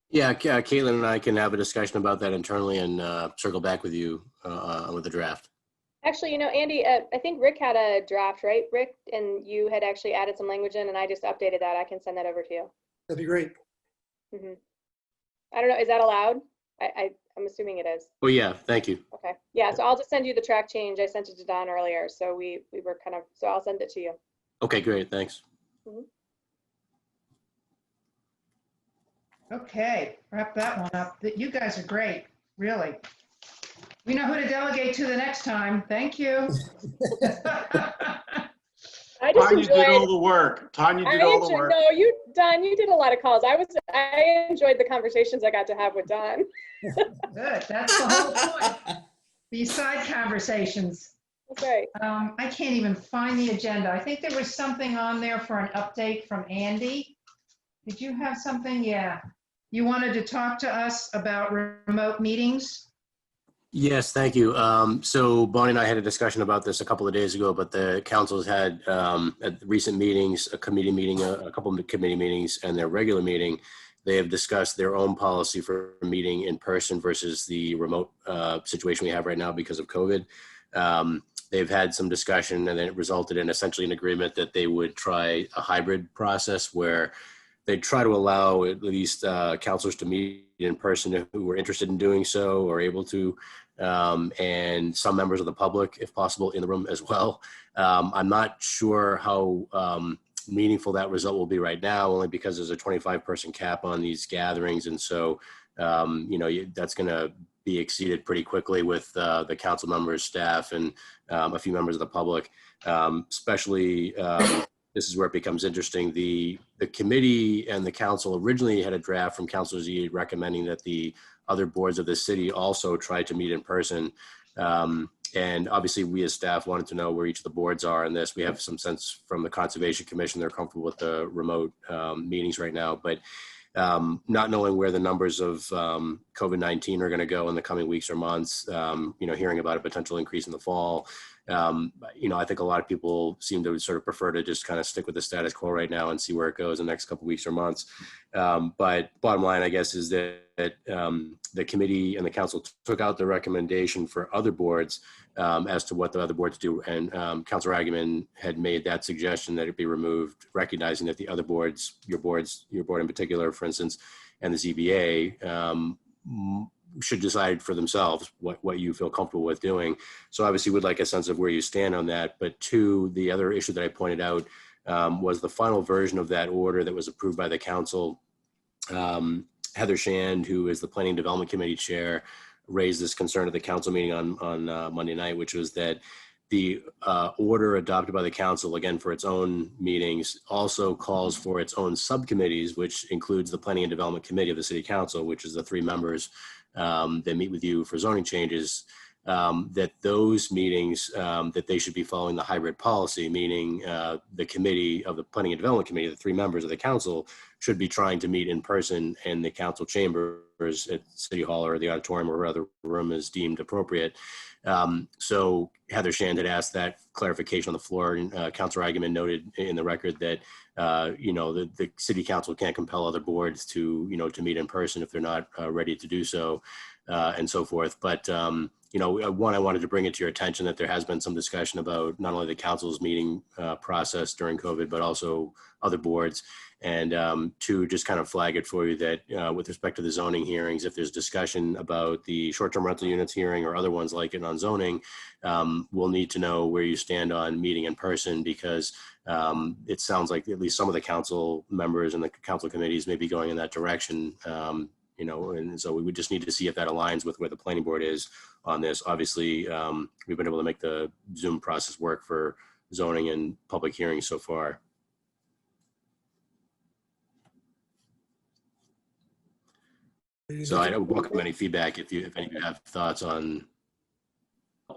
Yeah, Caitlin and I can have a discussion about that internally and circle back with you with the draft. Actually, Andy, I think Rick had a draft, right? Rick, and you had actually added some language in, and I just updated that. I can send that over to you. That'd be great. Hmm. I don't know, is that allowed? I'm assuming it is. Oh, yeah, thank you. Okay, yeah, so I'll just send you the track change. I sent it to Don earlier, so we were so I'll send it to you. Okay, great, thanks. Mhm. Okay, wrap that one up. You guys are great, really. We know who to delegate to the next time. Thank you. I just Tanya did all enjoyed, the work. Tanya did all the work. no, Don, you did a lot of calls. I enjoyed the conversations I got to have with Don. Good, that's the whole point. These side conversations. That's right. I can't even find the agenda. I think there was something on there for an update from Andy. Did you have something? Yeah. You wanted to talk to us about remote meetings? Yes, thank you. So Bonnie and I had a discussion about this a couple of days ago, but the council's had at recent meetings, a committee meeting, a couple of committee meetings, and their regular meeting, they have discussed their own policy for meeting in person versus the remote situation we have right now because of COVID. They've had some discussion, and then it resulted in essentially an agreement that they would try a hybrid process where they try to allow at least counselors to meet in person who were interested in doing so or able to, and some members of the public, if possible, in the room as well. I'm not sure how meaningful that result will be right now, only because there's a 25-person cap on these gatherings. And so, that's going to be exceeded pretty quickly with the council members, staff, and a few members of the public, especially this is where it becomes interesting. The committee and the council originally had a draft from Councilor Z recommending that the other boards of the city also try to meet in person. And obviously we as staff wanted to know where each of the boards are in this. We have some sense from the Conservation Commission, they're comfortable with the remote meetings right now, but not knowing where the numbers of COVID-19 are going to go in the coming weeks or months, hearing about a potential increase in the fall. I think a lot of people seem to sort of prefer to just kind of stick with the status quo right now and see where it goes in the next couple of weeks or months. But bottom line, I guess, is that the committee and the council took out the recommendation for other boards as to what the other boards do. And Councilor Agaman had made that suggestion that it be removed, recognizing that the other boards, your board in particular, for instance, and the ZBA, should decide for themselves what you feel comfortable with doing. So obviously we'd like a sense of where you stand on that. But two, the other issue that I pointed out was the final version of that order that was approved by the council. Heather Shand, who is the Planning Development Committee chair, raised this concern at the council meeting on Monday night, which was that the order adopted by the council, again, for its own meetings, also calls for its own subcommittees, which includes the Planning and Development Committee of the City Council, which is the 3 members that meet with you for zoning changes, that those meetings, that they should be following the hybrid policy, meaning the committee of the Planning and Development Committee, the 3 members of the council, should be trying to meet in person in the council chambers at City Hall or the auditorium or whatever room is deemed appropriate. So Heather Shand had asked that clarification on the floor, and Councilor Agaman noted in the record that the city council can't compel other boards to meet in person if they're not ready to do so, and so forth. But one, I wanted to bring it to your attention that there has been some discussion about not only the council's meeting process during COVID, but also other boards. And two, just kind of flag it for you that with respect to the zoning hearings, if there's discussion about the short-term rental units hearing or other ones like it on zoning, we'll need to know where you stand on meeting in person, because it sounds like at least some of the council members and the council committees may be going in that direction. And so we would just need to see if that aligns with where the planning board is on this. Obviously, we've been able to make the Zoom process work for zoning and public hearings so far. So I welcome any feedback if any of you have thoughts on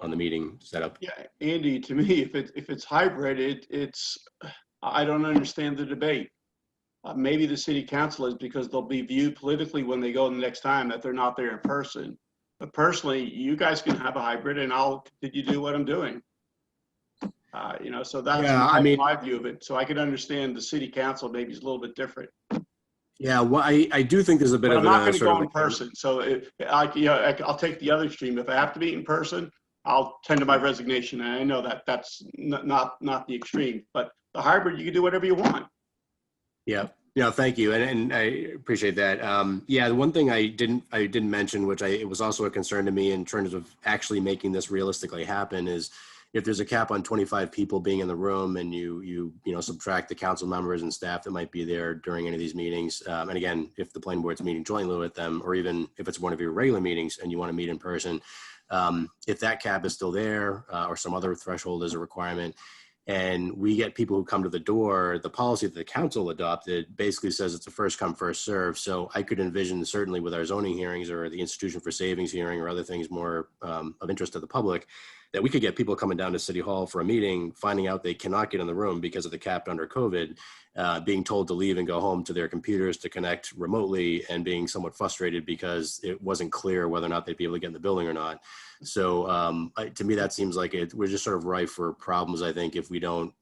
the meeting setup. Yeah, Andy, to me, if it's hybrid, I don't understand the debate. Maybe the city council is because they'll be viewed politically when they go the next time that they're not there in person. But personally, you guys can have a hybrid and I'll continue to do what I'm doing. So that's Yeah, I mean, my view of it. So I can understand the city council maybe is a little bit different. yeah, well, I do think there's a bit But of I'm not a going to sort go of in person. So I'll take the other extreme. If I have to meet in person, I'll tender my resignation. And I know that that's not the extreme, but the hybrid, you can do whatever you want. Yeah. Yeah, thank you, and I appreciate that. Yeah, the one thing I didn't mention, which it was also a concern to me in terms of actually making this realistically happen, is if there's a cap on 25 people being in the room, and you subtract the council members and staff that might be there during any of these meetings, and again, if the planning board's meeting jointly with them, or even if it's one of your regular meetings and you want to meet in person, if that cap is still there, or some other threshold is a requirement, and we get people who come to the door, the policy that the council adopted basically says it's a first come, first serve. So I could envision, certainly with our zoning hearings or the Institution for Savings hearing or other things more of interest to the public, that we could get people coming down to City Hall for a meeting, finding out they cannot get in the room because of the cap under COVID, being told to leave and go home to their computers to connect remotely, and being somewhat frustrated because it wasn't clear whether or not they'd be able to get in the building or not. So to me, that seems like we're just sort of rife for problems, I think, if we don't,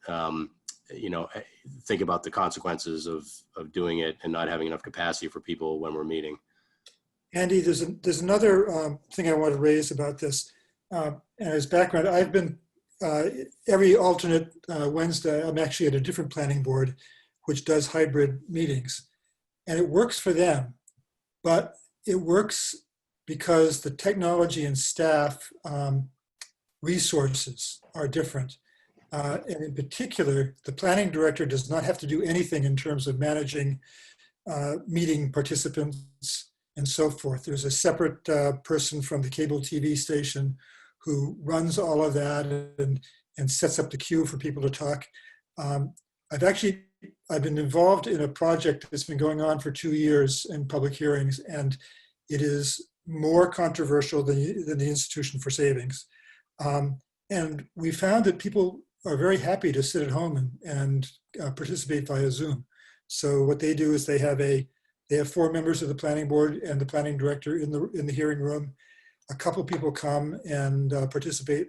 think about the consequences of doing it and not having enough capacity for people when we're meeting. Andy, there's another thing I want to raise about this. And as background, I've been every alternate Wednesday, I'm actually at a different planning board, which does hybrid meetings. And it works for them, but it works because the technology and staff resources are different. And in particular, the planning director does not have to do anything in terms of managing meeting participants and so forth. There's a separate person from the cable TV station who runs all of that and sets up the queue for people to talk. I've been involved in a project that's been going on for 2 years in public hearings, and it is more controversial than the Institution for Savings. And we found that people are very happy to sit at home and participate via Zoom. So what they do is they have 4 members of the planning board and the planning director in the hearing room. A couple people come and participate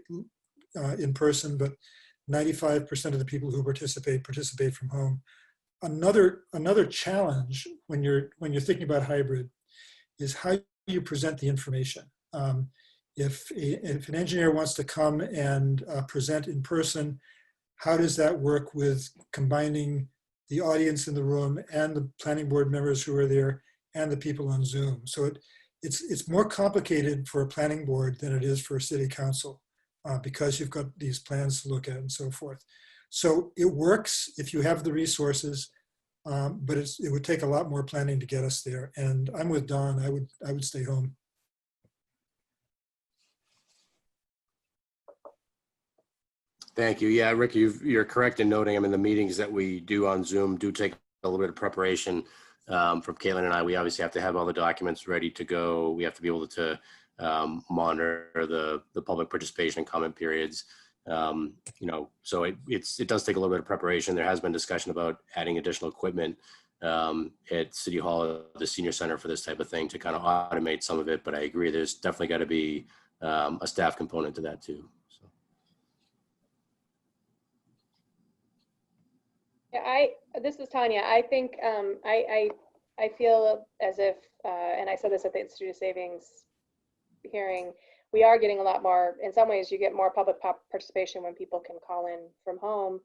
in person, but 95% of the people who participate from home. Another challenge when you're thinking about hybrid is how you present the information. If an engineer wants to come and present in person, how does that work with combining the audience in the room and the planning board members who are there and the people on Zoom? So it's more complicated for a planning board than it is for a city council because you've got these plans to look at and so forth. So it works if you have the resources, but it would take a lot more planning to get us there. And I'm with Don. I would stay home. Thank you. Yeah, Rick, you're correct in noting, the meetings that we do on Zoom do take a little bit of preparation from Caitlin and I. We obviously have to have all the documents ready to go. We have to be able to monitor the public participation and comment periods. So it does take a little bit of preparation. There has been discussion about adding additional equipment at City Hall, the senior center, for this type of thing to kind of automate some of it. But I agree, there's definitely got to be a staff component to that too. So. Yeah, this is Tanya. I think I feel as if, and I said this at the Institute of Savings hearing, we are getting a lot more. In some ways, you get more public participation when people can call in from home.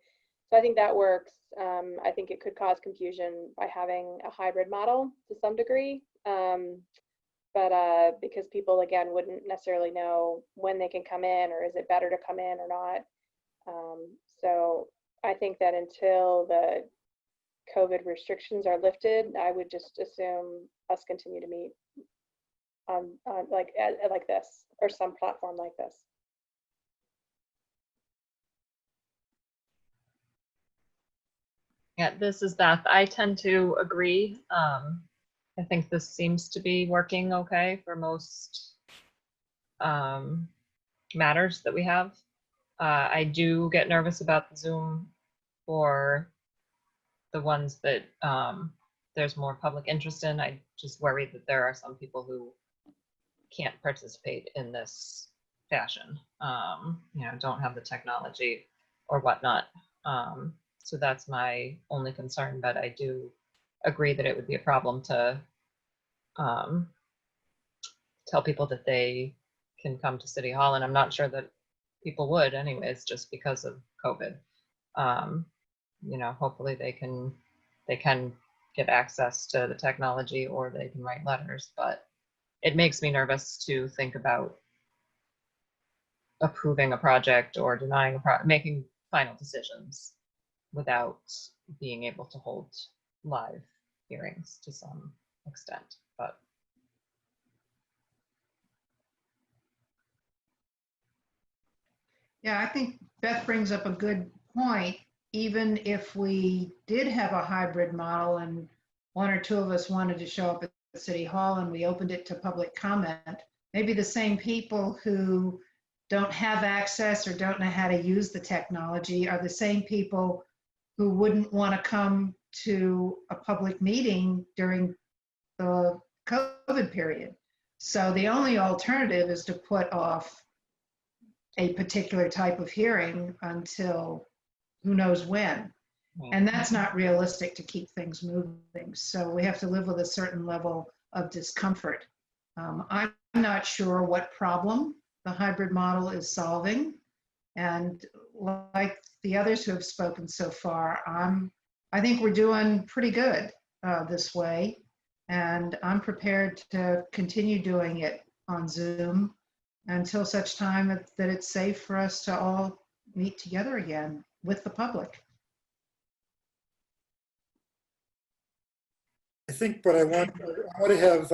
So I think that works. I think it could cause confusion by having a hybrid model to some degree, but because people again wouldn't necessarily know when they can come in, or is it better to come in or not. So I think that until the COVID restrictions are lifted, I would just assume us continue to meet on like this, or some platform like this. Yeah, this is Beth. I tend to agree. I think this seems to be working okay for most matters that we have. I do get nervous about the Zoom for the ones that there's more public interest in. I just worry that there are some people who can't participate in this fashion, don't have the technology or whatnot. So that's my only concern, but I do agree that it would be a problem to tell people that they can come to City Hall, and I'm not sure that people would anyways, just because of COVID. Hopefully they can get access to the technology, or they can write letters, but it makes me nervous to think about approving a project or denying a project, making final decisions without being able to hold live hearings to some extent, but. Yeah, I think Beth brings up a good point. Even if we did have a hybrid model and one or two of us wanted to show up at City Hall and we opened it to public comment, maybe the same people who don't have access or don't know how to use the technology are the same people who wouldn't want to come to a public meeting during the COVID period. So the only alternative is to put off a particular type of hearing until who knows when. And that's not realistic to keep things moving. So we have to live with a certain level of discomfort. I'm not sure what problem the hybrid model is solving. And like the others who have spoken so far, I think we're doing pretty good this way. And I'm prepared to continue doing it on Zoom until such time that it's safe for us to all meet together again with the public. I think what I want to have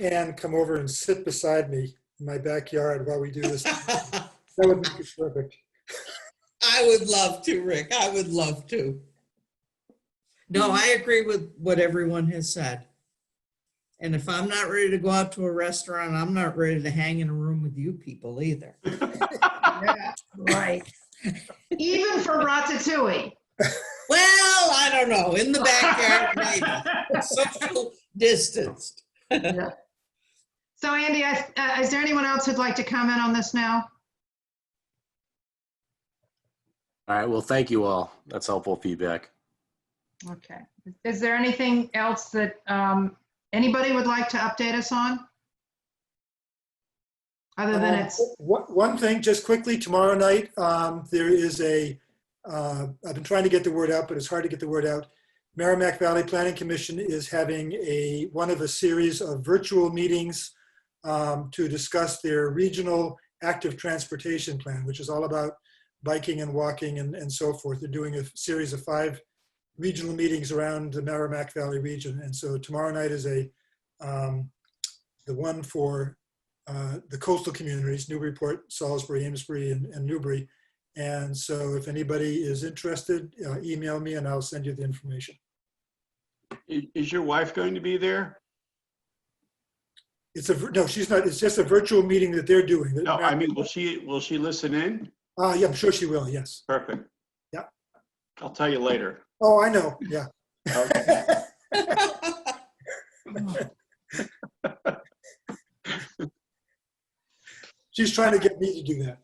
Ann come over and sit beside me in my backyard while we do this. That would make it perfect. I would love to, Rick. I would love to. No, I agree with what everyone has said. And if I'm not ready to go out to a restaurant, I'm not ready to hang in a room with you people either. Yeah, right. Even for Ratatouille. Well, I don't know. In the backyard, maybe. Social distanced. Yeah. So Andy, is there anyone else who'd like to comment on this now? All right, well, thank you all. That's helpful feedback. Okay. Is there anything else that anybody would like to update us on? Other than it's... One thing, just quickly, tomorrow night, there is I've been trying to get the word out, but it's hard to get the word out. Merrimack Valley Planning Commission is having one of a series of virtual meetings to discuss their regional active transportation plan, which is all about biking and walking and so forth. They're doing a series of 5 regional meetings around the Merrimack Valley region. And so tomorrow night is the one for the coastal communities, Newburyport, Salisbury, Amesbury, and Newbury. And so if anybody is interested, email me and I'll send you the information. Is your wife going to be there? No, she's not. It's just a virtual meeting that they're doing. No, I mean, will she listen in? Yeah, I'm sure she will. Yes. Perfect. Yeah. I'll tell you later. Oh, I know. Yeah. Okay. She's trying to get me to do that.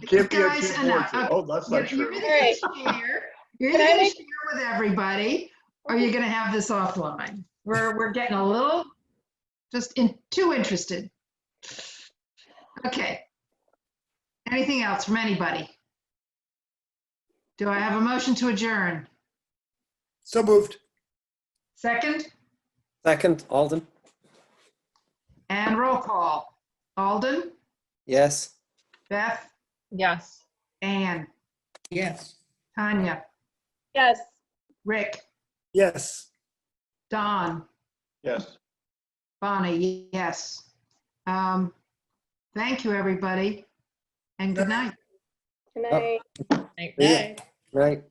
Can't be Guys, on enough. Oh, that's not You're true. either going to share with everybody, or you're going to have this offline. We're getting a little too interested. Okay. Anything else from anybody? Do I have a motion to adjourn? So moved. Second? Second, Alden? And roll call. Alden? Yes. Beth? Yes. Ann? Yes. Tanya? Yes. Rick? Yes. Don? Yes. Bonnie? Yes. Thank you, everybody, and good night. Good night. Right. Yeah. Right.